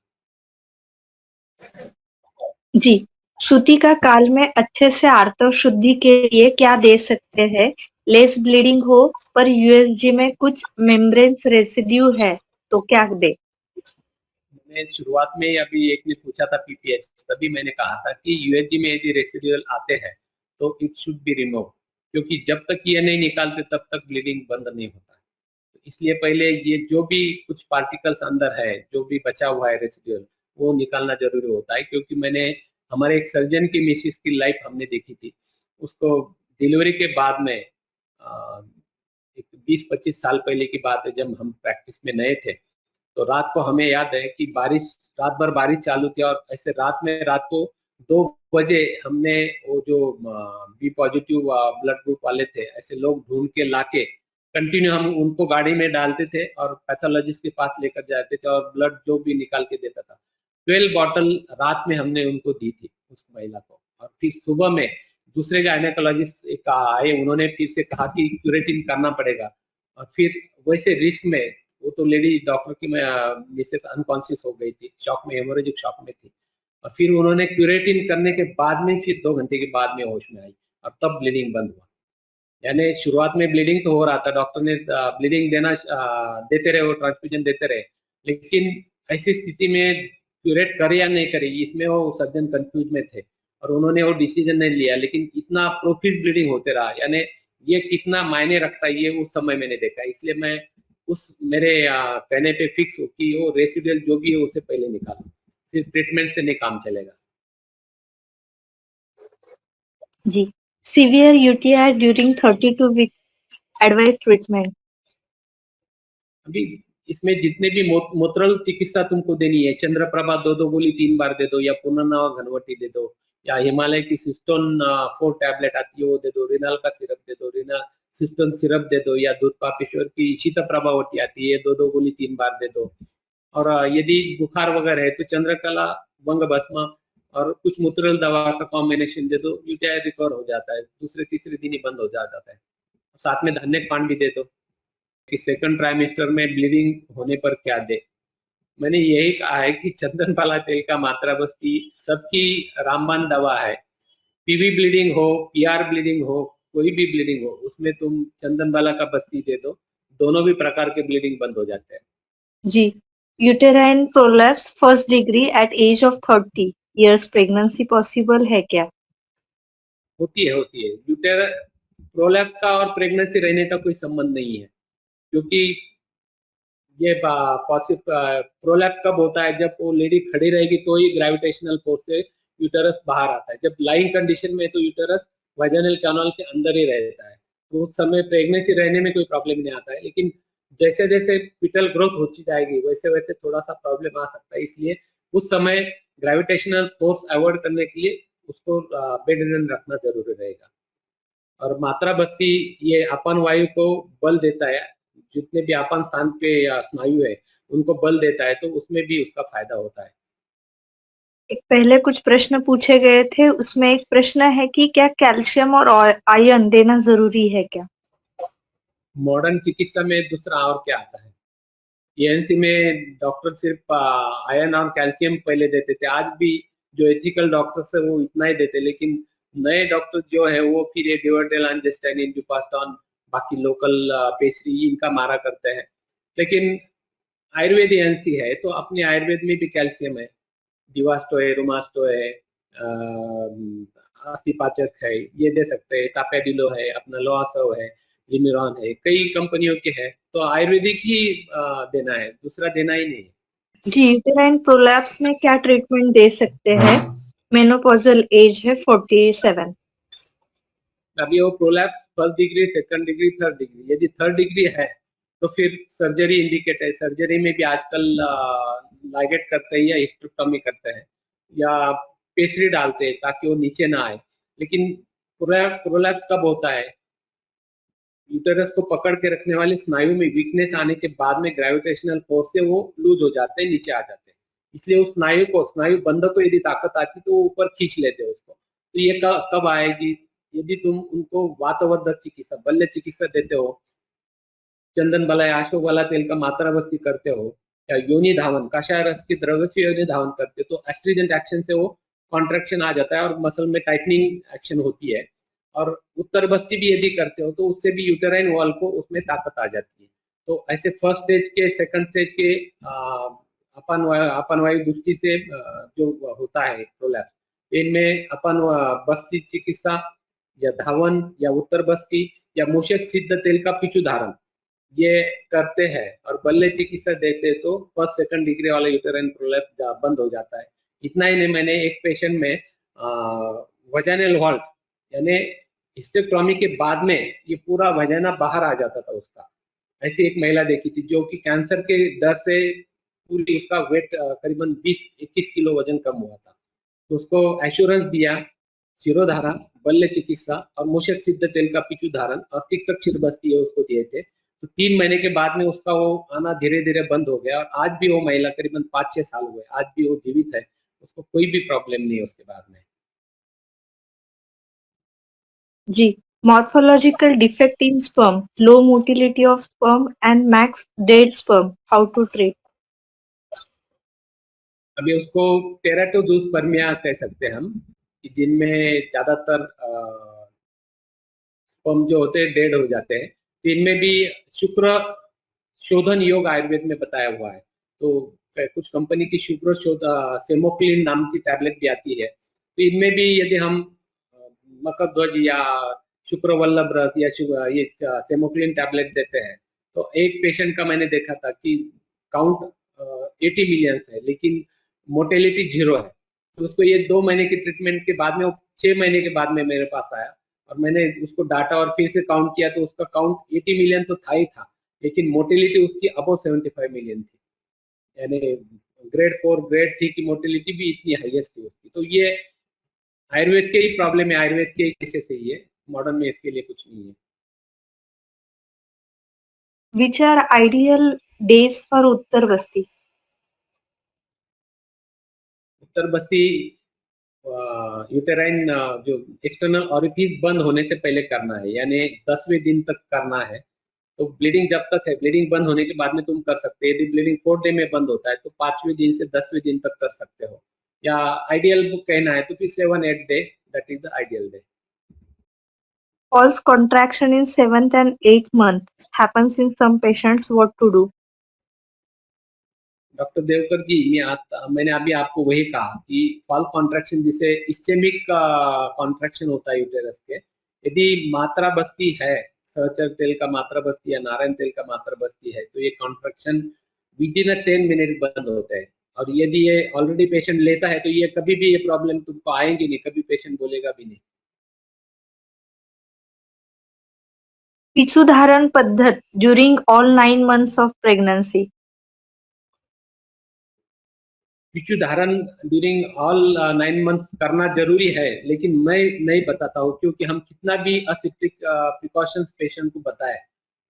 जी, सूती का काल में अच्छे से आर्तव शुद्धि के लिए क्या दे सकते हैं? लेस ब्लीडिंग हो पर यूएसजी में कुछ मेम्ब्रेन्स रेसिड्यू है तो क्या दे? मैं शुरुआत में अभी एक ने पूछा था पीपीएच, तभी मैंने कहा था कि यूएसजी में यदि रेसिडुअल आते हैं तो इट शुड बी रिमूव, क्योंकि जब तक ये नहीं निकालते तब तक ब्लीडिंग बंद नहीं होता है। तो इसलिए पहले ये जो भी कुछ पार्टिकल्स अंदर है, जो भी बचा हुआ है रेसिडुअल, वो निकालना जरूरी होता है। क्योंकि मैंने हमारे एक सर्जन की मिसिस की लाइफ हमने देखी थी, उसको डिलीवरी के बाद में एक 20-25 साल पहले की बात है, जब हम प्रैक्टिस में नए थे, तो रात को हमें याद है कि बारिश, रात भर बारिश चालू थी और ऐसे रात को 2 बजे हमने वो जो बी पॉजिटिव ब्लड ग्रुप वाले थे, ऐसे लोग ढूंढ के लाके कंटिन्यू हम उनको गाड़ी में डालते थे और पैथोलॉजिस्ट के पास लेकर जाते थे और ब्लड जो भी निकाल के देता था। 12 बॉटल रात में हमने उनको दी थी उस महिला को, और फिर सुबह में दूसरे गायनेकोलॉजिस्ट एक आए, उन्होंने फिर से कहा कि क्यूरेटिन करना पड़ेगा। और फिर वैसे रिस्क में वो तो लेडी डॉक्टर की मिसेस अनकॉन्शियस हो गई थी, शॉक में, हेमोरेजिक शॉक में थी। और फिर उन्होंने क्यूरेटिन करने के बाद में फिर 2 घंटे के बाद में होश में आई और तब ब्लीडिंग बंद हुआ। यानी शुरुआत में ब्लीडिंग तो हो रहा था, डॉक्टर ने ब्लीडिंग देते रहे, वो ट्रांसफ्यूजन देते रहे, लेकिन ऐसी स्थिति में क्यूरेट करे या नहीं करे, इसमें वो सर्जन कंफ्यूज में थे और उन्होंने वो डिसीजन नहीं लिया। लेकिन इतना प्रोफिट ब्लीडिंग होते रहा, यानी ये कितना मायने रखता है ये उस समय मैंने देखा। इसलिए मैं उस मेरे कहने पे फिक्स हूँ कि वो रेसिडुअल जो भी है उसे पहले निकालो, सिर्फ ट्रीटमेंट से नहीं काम चलेगा। जी, severe UTI during 32 weeks advice treatment. अभी इसमें जितने भी मूत्रल चिकित्सा तुमको देनी है, चंद्रप्रभा 2 गोली 3 बार दे दो, या पुनर्नवा घनवटी दे दो, या हिमालय की सिस्टोन 4 टैबलेट आती है वो दे दो, रिनाल का सिरप दे दो, रिनाल सिस्टोन सिरप दे दो, या दूध पापेश्वर की शीत प्रभावती आती है 2 गोली 3 बार दे दो। और यदि बुखार वगैरह है तो चंद्रकला, वंग भस्म और कुछ मूत्रल दवा का कॉम्बिनेशन दे दो, यूटीआई रिकवर हो जाता है, दूसरे तीसरे दिन ही बंद हो जाता है। साथ में धन्य पान भी दे दो कि सेकंड ट्राइमेस्टर में ब्लीडिंग होने पर क्या दे। मैंने यही कहा है कि चंदन बाला तेल का मात्रा बस्ती सबकी रामबाण दवा है। पीवी ब्लीडिंग हो, पीआर ब्लीडिंग हो, कोई भी ब्लीडिंग हो, उसमें तुम चंदन बाला का बस्ती दे दो, दोनों भी प्रकार के ब्लीडिंग बंद हो जाते हैं। जी, uterine prolapse first degree at age of 30 years pregnancy possible है क्या? होती है। यूटर प्रोलैप्स का और प्रेगनेंसी रहने का कोई संबंध नहीं है, क्योंकि ये प्रोलैप्स कब होता है, जब वो लेडी खड़ी रहेगी तो ही ग्रेविटेशनल फोर्स से यूटरस बाहर आता है। जब लाइंग कंडीशन में तो यूटरस वाइजाइनल कैनाल के अंदर ही रहता है, तो उस समय प्रेगनेंसी रहने में कोई प्रॉब्लम नहीं आता है। लेकिन जैसे जैसे फिटल ग्रोथ होती जाएगी वैसे वैसे थोड़ा सा प्रॉब्लम आ सकता है, इसलिए उस समय ग्रेविटेशनल फोर्स अवॉइड करने के लिए उसको बेड रिडन रखना जरूरी रहेगा। और मात्रा बस्ती ये अपन वायु को बल देता है, जितने भी अपन स्थान पे या स्नायु है उनको बल देता है, तो उसमें भी उसका फायदा होता है। एक पहले कुछ प्रश्न पूछे गए थे, उसमें एक प्रश्न है कि क्या कैल्शियम और आयरन देना जरूरी है क्या? मॉडर्न चिकित्सा में दूसरा और क्या आता है? एएनसी में डॉक्टर सिर्फ आयरन और कैल्शियम पहले देते थे, आज भी जो एथिकल डॉक्टर्स है वो इतना ही देते, लेकिन नए डॉक्टर जो है वो फिर ये डिवर्डेलान, जेस्टानिन, डुपास्टॉन, बाकी लोकल पेशरी इनका मारा करते हैं। लेकिन आयुर्वेद एएनसी है तो अपने आयुर्वेद में भी कैल्शियम है, दिवास्टो है, रोमास्टो है, अस्थिपाचक है, ये दे सकते हैं, तापेडिलो है, अपना लोआसो है, लिमिरॉन है, कई कंपनियों के है, तो आयुर्वेदिक ही देना है, दूसरा देना ही नहीं है। जी, यूटेराइन प्रोलैप्स में क्या ट्रीटमेंट दे सकते हैं? मेनोपॉजल एज है 47। अभी वो prolapse first degree, second degree, third degree, यदि थर्ड डिग्री है तो फिर सर्जरी इंडिकेट है। सर्जरी में भी आजकल लाइगेट करते हैं या हिस्टेरेक्टोमी करते हैं या पेशरी डालते हैं ताकि वो नीचे ना आए। लेकिन प्रोलैप्स कब होता है? यूटेरस को पकड़ के रखने वाले स्नायु में वीकनेस आने के बाद में ग्रेविटेशनल फोर्स से वो लूज हो जाते हैं, नीचे आ जाते हैं। इसलिए उस स्नायु बंद को यदि ताकत आती तो वो ऊपर खींच लेते हैं उसको। तो ये कब आएगी? यदि तुम उनको वातवर्धक चिकित्सा, बल्य चिकित्सा देते हो, चंदन बला या अशोक वाला तेल का मात्रा बस्ती करते हो, या योनि धावन, कषाय रस की द्रव्य से योनि धावन करते हो, तो एस्ट्रीजेंट एक्शन से वो कॉन्ट्रैक्शन आ जाता है और मसल में टाइटनिंग एक्शन होती है। और उत्तर बस्ती भी यदि करते हो तो उससे भी यूटेराइन वॉल को उसमें ताकत आ जाती है। तो ऐसे फर्स्ट स्टेज के, सेकंड स्टेज के अपन वायु दृष्टि से जो होता है प्रोलैप्स, इनमें अपन बस्ती चिकित्सा या धावन या उत्तर बस्ती या मूषक सिद्ध तेल का पिचु धारण ये करते हैं और बल्ले चिकित्सा देते तो फर्स्ट सेकंड डिग्री वाला यूटेराइन प्रोलैप्स बंद हो जाता है। इतना ही नहीं, मैंने एक पेशेंट में वजाइनल वॉल्ट यानी हिस्टेरेक्टोमी के बाद में ये पूरा वजाइना बाहर आ जाता था उसका, ऐसी एक महिला देखी थी जो कि कैंसर के डर से पूरी उसका वेट करीबन 20-21 किलो वजन कम हुआ था। तो उसको एश्योरेंस दिया, शिरोधारा, बल्य चिकित्सा और मूषक सिद्ध तेल का पिचु धारण और तिक्त क्षीरबस्ती है उसको दिए थे। तो 3 महीने के बाद में उसका वो आना धीरे धीरे बंद हो गया और आज भी वो महिला करीबन 5-6 साल हुए, आज भी वो जीवित है, उसको कोई भी प्रॉब्लम नहीं है उसके बाद में। जी, morphological defect in sperm, low motility of sperm and max dead sperm. How to treat? अभी उसको टेराटोजूस्पर्मिया कह सकते हैं हम, कि जिनमें ज्यादातर स्पर्म जो होते हैं डेड हो जाते हैं। तो इनमें भी शुक्र शोधन योग आयुर्वेद में बताया हुआ है। तो कुछ कंपनी की शुक्र शोध सेमोक्लिन नाम की टैबलेट भी आती है। तो इनमें भी यदि हम मकर ध्वज या शुक्र वल्लभ रस या ये सेमोक्लिन टैबलेट देते हैं, तो एक पेशेंट का मैंने देखा था कि काउंट 80 मिलियंस है, लेकिन मोर्टेलिटी 0 है। तो उसको ये 2 महीने की ट्रीटमेंट के बाद में वो 6 महीने के बाद में मेरे पास आया, और मैंने उसको डाटा और फिर से काउंट किया, तो उसका काउंट 80 मिलियन तो था ही था, लेकिन मोर्टेलिटी उसकी अबव 75 मिलियन थी। यानी ग्रेड 4 ग्रेड 3 की मोर्टेलिटी भी इतनी हाईएस्ट थी उसकी। तो ये आयुर्वेद के ही प्रॉब्लम है, आयुर्वेद के ही केसेस है ये, मॉडर्न में इसके लिए कुछ नहीं है। Which are ideal days for Uttar Basti? Uttar Basti uterine जो एक्सटर्नल ऑरिफिस बंद होने से पहले करना है, यानी 10वें दिन तक करना है। तो ब्लीडिंग जब तक है, ब्लीडिंग बंद होने के बाद में तुम कर सकते हो। यदि ब्लीडिंग 4 डे में बंद होता है तो 5वें दिन से 10वें दिन तक कर सकते हो, या आइडियल बुक कहना है तो फिर 7-8 day, that is the ideal day. False contraction in 7th and 8th month happens in some patients. What to do? Doctor Devkar ji, मैंने अभी आपको वही कहा कि फॉल कॉन्ट्रैक्शन, जिसे इस्चेमिक कॉन्ट्रैक्शन होता है यूटेरस के, यदि मात्रा बस्ती है, सहचर तेल का मात्रा बस्ती या नारायण तेल का मात्रा बस्ती है, तो ये कॉन्ट्रैक्शन विद इन 10 मिनट बंद होते हैं। और यदि ये ऑलरेडी पेशेंट लेता है तो ये कभी भी ये प्रॉब्लम तुमको आएंगी नहीं, कभी पेशेंट बोलेगा भी नहीं। पिछुधारण पद्धत during all 9 months of pregnancy. पिचू धारण ड्यूरिंग ऑल 9 मंथ्स करना जरूरी है, लेकिन मैं नहीं बताता हूँ, क्योंकि हम कितना भी असेप्टिक प्रिकॉशंस पेशेंट को बताए,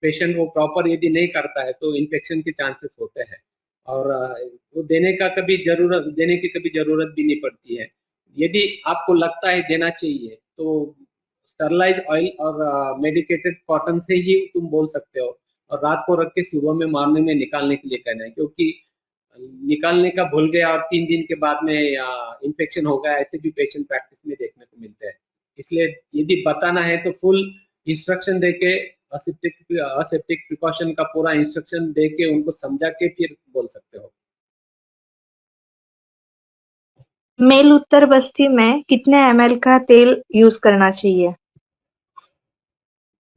पेशेंट वो प्रॉपर यदि नहीं करता है तो इन्फेक्शन के चांसेस होते हैं, और वो देने की कभी जरूरत भी नहीं पड़ती है। यदि आपको लगता है देना चाहिए तो स्टरलाइज ऑयल और मेडिकेटेड कॉटन से ही तुम बोल सकते हो, और रात को रख के सुबह में मॉर्निंग में निकालने के लिए कहना है, क्योंकि निकालने का भूल गया और 3 दिन के बाद में इन्फेक्शन हो गया, ऐसे भी पेशेंट प्रैक्टिस में देखने को मिलते हैं। इसलिए यदि बताना है तो फुल इंस्ट्रक्शन देके, असेप्टिक प्रिकॉशन का पूरा इंस्ट्रक्शन देके उनको समझा के फिर बोल सकते हो। मेल उत्तर बस्ती में कितने ml का तेल यूज करना चाहिए?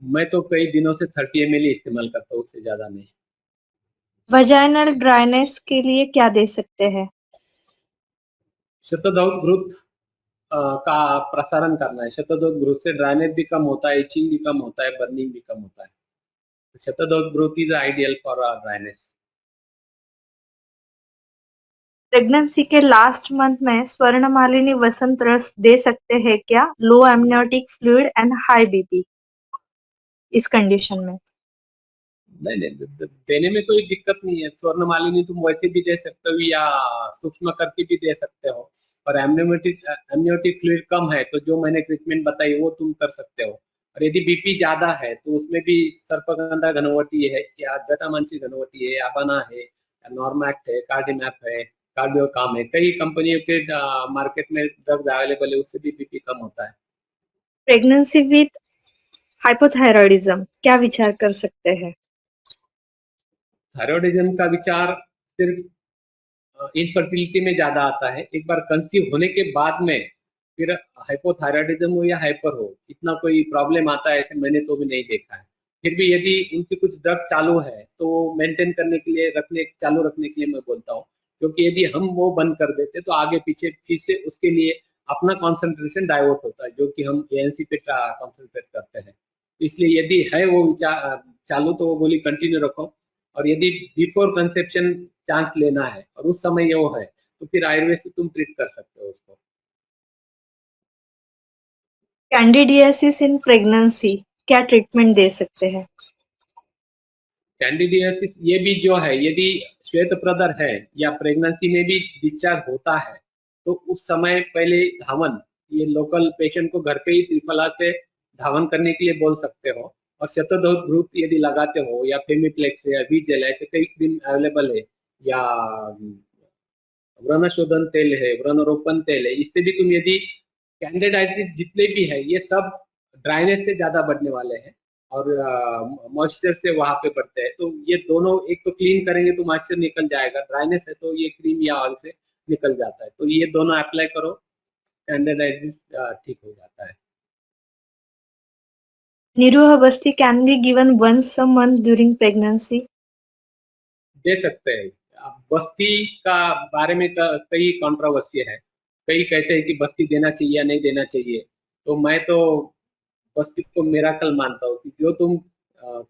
मैं तो कई दिनों से 30 ml ही इस्तेमाल करता हूँ, उससे ज्यादा नहीं। वजाइनल ड्राइनेस के लिए क्या दे सकते हैं? शतदौत घृत का प्रसारण करना है। शतदौत घृत से ड्राइनेस भी कम होता है, इचिंग भी कम होता है, बर्निंग भी कम होता है। शतदौत घृत is ideal for dryness. Pregnancy के लास्ट मंथ में स्वर्णमालिनी वसंत रस दे सकते हैं क्या? Low amniotic fluid and high BP इस कंडीशन में। नहीं नहीं, देने में कोई दिक्कत नहीं है। स्वर्णमालिनी तुम वैसे भी दे सकते हो या सूक्ष्म करके भी दे सकते हो, और एमनियोटिक फ्लूइड कम है तो जो मैंने ट्रीटमेंट बताई वो तुम कर सकते हो। और यदि बीपी ज्यादा है तो उसमें भी सर्पगंधा घनवटी है या जटामांसी घनवटी है, अबाना है, या नॉर्मैक्ट है, कार्डिमैप है, कार्डियोकाम है, कई कंपनियों के मार्केट में ड्रग्स अवेलेबल है, उससे भी बीपी कम होता है। प्रेगनेंसी विद हाइपोथायरॉयडिज्म क्या विचार कर सकते हैं? थायरॉयडिज्म का विचार सिर्फ इनफर्टिलिटी में ज्यादा आता है। एक बार कंसीव होने के बाद में फिर हाइपोथायराइडिज्म हो या हाइपर हो, इतना कोई प्रॉब्लम आता है ऐसे मैंने तो भी नहीं देखा है। फिर भी यदि उनकी कुछ ड्रग चालू है तो मेंटेन करने के लिए चालू रखने के लिए मैं बोलता हूँ, क्योंकि यदि हम वो बंद कर देते तो आगे पीछे फिर से उसके लिए अपना कंसंट्रेशन डाइवर्ट होता है, जो कि हम एएनसी पे कंसंट्रेट करते हैं। इसलिए यदि है वो विचार चालू तो वो गोली कंटिन्यू रखो, और यदि बिफोर कंसेप्शन चांस लेना है और उस समय ये वो है तो फिर आयुर्वेद से तुम ट्रीट कर सकते हो उसको। कैंडिडियासिस इन प्रेगनेंसी क्या ट्रीटमेंट दे सकते हैं? कैंडिडियासिस ये भी जो है, यदि श्वेत प्रदर है या प्रेगनेंसी में भी डिस्चार्ज होता है तो उस समय पहले धावन, ये लोकल पेशेंट को घर पे ही त्रिफला से धावन करने के लिए बोल सकते हो। और शतधूत यदि लगाते हो या फेमिप्लेक्स या विजेल ऐसे कई क्रीम अवेलेबल है, या व्रणशोधन तेल है, व्रणरोपण तेल है, इससे भी तुम यदि कैंडिडाइटिस जितने भी है ये सब ड्राइनेस से ज्यादा बढ़ने वाले हैं और मॉइस्चर से वहां पे बढ़ते हैं। तो ये दोनों एक तो क्लीन करेंगे तो मॉइस्चर निकल जाएगा, ड्राइनेस है तो ये क्रीम या ऑयल से निकल जाता है। तो ये दोनों अप्लाई करो, कैंडिडाइटिस ठीक हो जाता है। Niruha Basti can be given once a month during pregnancy. दे सकते हैं। अब बस्ती का बारे में कई कंट्रोवर्सी है, कई कहते हैं कि बस्ती देना चाहिए या नहीं देना चाहिए। तो मैं तो बस्ती को मिराकल मानता हूँ कि जो तुम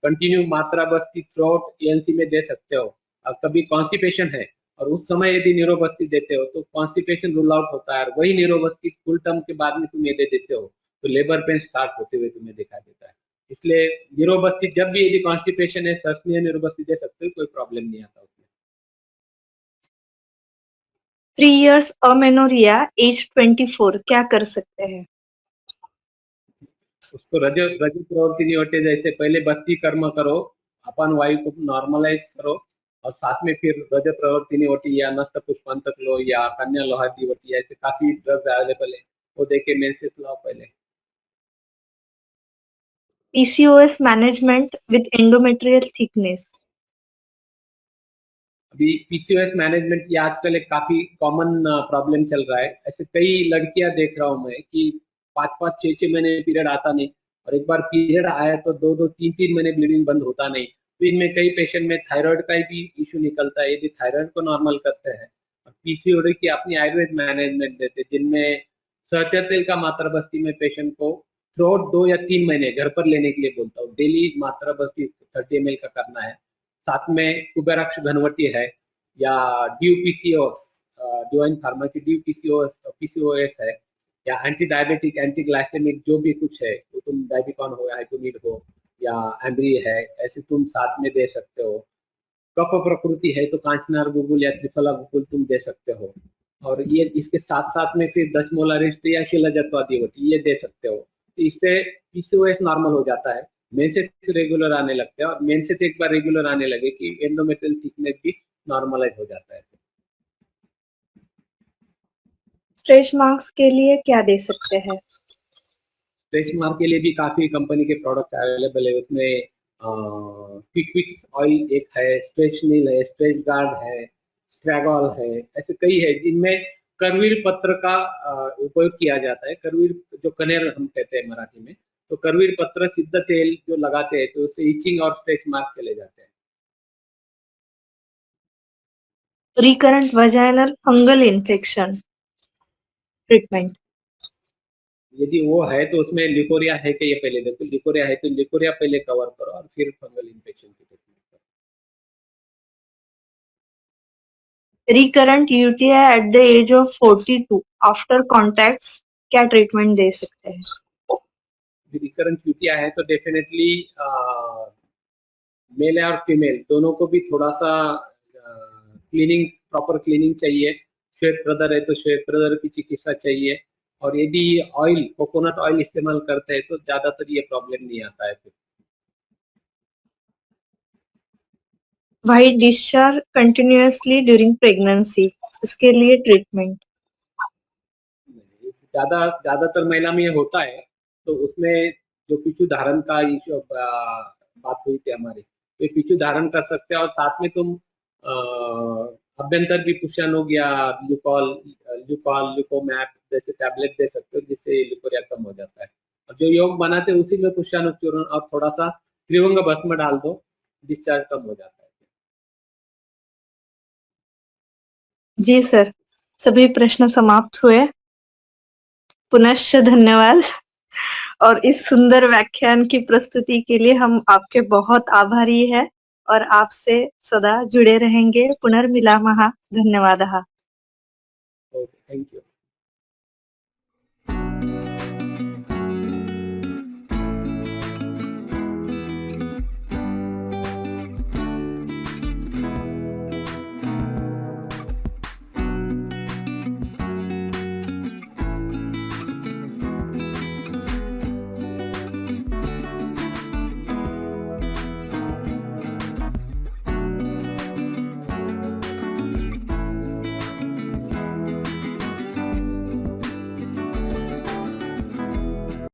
कंटिन्यू मात्रा बस्ती थ्रू आउट एएनसी में दे सकते हो। अब कभी कॉन्स्टिपेशन है और उस समय यदि नीरो बस्ती देते हो तो कॉन्स्टिपेशन रूल आउट होता है, और वही नीरो बस्ती फुल टर्म के बाद में तुम ये दे देते हो तो लेबर पेन स्टार्ट होते हुए तुम्हें दिखा देता है। इसलिए नीरो बस्ती जब भी यदि कॉन्स्टिपेशन है, सर्सनीय नीरो बस्ती दे सकते हो, कोई प्रॉब्लम नहीं आता उसमें। 3 years amenorrhea age 24 क्या कर सकते हैं? उसको रज रज प्रवृत्ति नहीं होते, जैसे पहले बस्ती कर्म करो, अपन वायु को नॉर्मलाइज करो, और साथ में फिर रज प्रवृत्ति नहीं होती या नष्ट पुष्पांतक लो या कन्या लोहादी होती है, ऐसे काफी ड्रग्स अवेलेबल है, वो देके मेंसेस लाओ पहले। PCOS management with endometrial thickness. अभी पीसीओएस मैनेजमेंट की आजकल एक काफी कॉमन प्रॉब्लम चल रहा है। ऐसे कई लड़कियां देख रहा हूं मैं कि 5-5, 6-6 महीने पीरियड आता नहीं, और एक बार पीरियड आया तो 2-2, 3-3 महीने ब्लीडिंग बंद होता नहीं। तो इनमें कई पेशेंट में थायराइड का भी इश्यू निकलता है। यदि थायराइड को नॉर्मल करते हैं और पीसीओडी की अपनी आयुर्वेद मैनेजमेंट देते हैं, जिनमें सहचर तेल का मात्रा बस्ती में पेशेंट को थ्रू आउट 2 या 3 महीने घर पर लेने के लिए बोलता हूँ। डेली मात्रा बस्ती 30 ml का करना है। साथ में कुबेराक्ष घनवटी है या ड्यूपीसीओस, डिवाइन फार्मा की ड्यूपीसीओस पीसीओएस है, या एंटी डायबिटिक एंटी ग्लाइसेमिक जो भी कुछ है, तो तुम डायबिकॉन हो या हाइपोनीड हो या एम्ब्री है, ऐसे तुम साथ में दे सकते हो। कफ प्रकृति है तो कांचनार गुगुल या त्रिफला गुगुल तुम दे सकते हो। और ये इसके साथ साथ में फिर 10 मोलारिस्ट या शिलाजत्वादी होती ये दे सकते हो। तो इससे पीसीओएस नॉर्मल हो जाता है, मेंसेस रेगुलर आने लगते हैं, और मेंसेस एक बार रेगुलर आने लगे कि एंडोमेट्रियल थिकनेस भी नॉर्मलाइज हो जाता है। स्ट्रेच मार्क्स के लिए क्या दे सकते हैं? स्ट्रेच मार्क के लिए भी काफी कंपनी के प्रोडक्ट अवेलेबल है। उसमें क्विक ऑयल एक है, स्ट्रेच नील है, स्ट्रेच गार्ड है, स्ट्रैगॉल है, ऐसे कई है जिनमें करवीर पत्र का उपयोग किया जाता है। करवीर जो कनेर हम कहते हैं मराठी में, तो करवीर पत्र सिद्ध तेल जो लगाते हैं तो उससे इचिंग और स्ट्रेच मार्क चले जाते हैं। Recurrent vaginal fungal infection treatment. यदि वो है तो उसमें लिकोरिया है कि ये पहले देखो, लिकोरिया है तो लिकोरिया पहले कवर करो और फिर फंगल इन्फेक्शन की ट्रीटमेंट करो। Recurrent UTI at the age of 42 after contacts क्या ट्रीटमेंट दे सकते हैं? रिकरेंट यूटीआई है तो डेफिनेटली मेल और फीमेल दोनों को भी थोड़ा सा क्लीनिंग, प्रॉपर क्लीनिंग चाहिए। श्वेत प्रदर है तो श्वेत प्रदर की चिकित्सा चाहिए, और यदि ऑयल कोकोनट ऑयल इस्तेमाल करते हैं तो ज्यादातर ये प्रॉब्लम नहीं आता है। फिर White discharge continuously during pregnancy इसके लिए ट्रीटमेंट। ज्यादातर महिला में ये होता है, तो उसमें जो पिछू धारण का इश्यू बात हुई थी हमारी, तो पिछू धारण कर सकते हैं, और साथ में तुम अभ्यंतर भी पुष्टन हो गया, ल्यूकोमैप जैसे टैबलेट दे सकते हो जिससे लिकोरिया कम हो जाता है। और जो योग बनाते हैं उसी में पुष्टाणु चूर्ण और थोड़ा सा त्रिभंग भस्म डाल दो, डिस्चार्ज कम हो जाता है। जी सर, सभी प्रश्न समाप्त हुए। पुनश्च धन्यवाद, और इस सुंदर व्याख्यान की प्रस्तुति के लिए हम आपके बहुत आभारी है और आपसे सदा जुड़े रहेंगे। पुनर्मिलामः। धन्यवादः। Okay, thank you.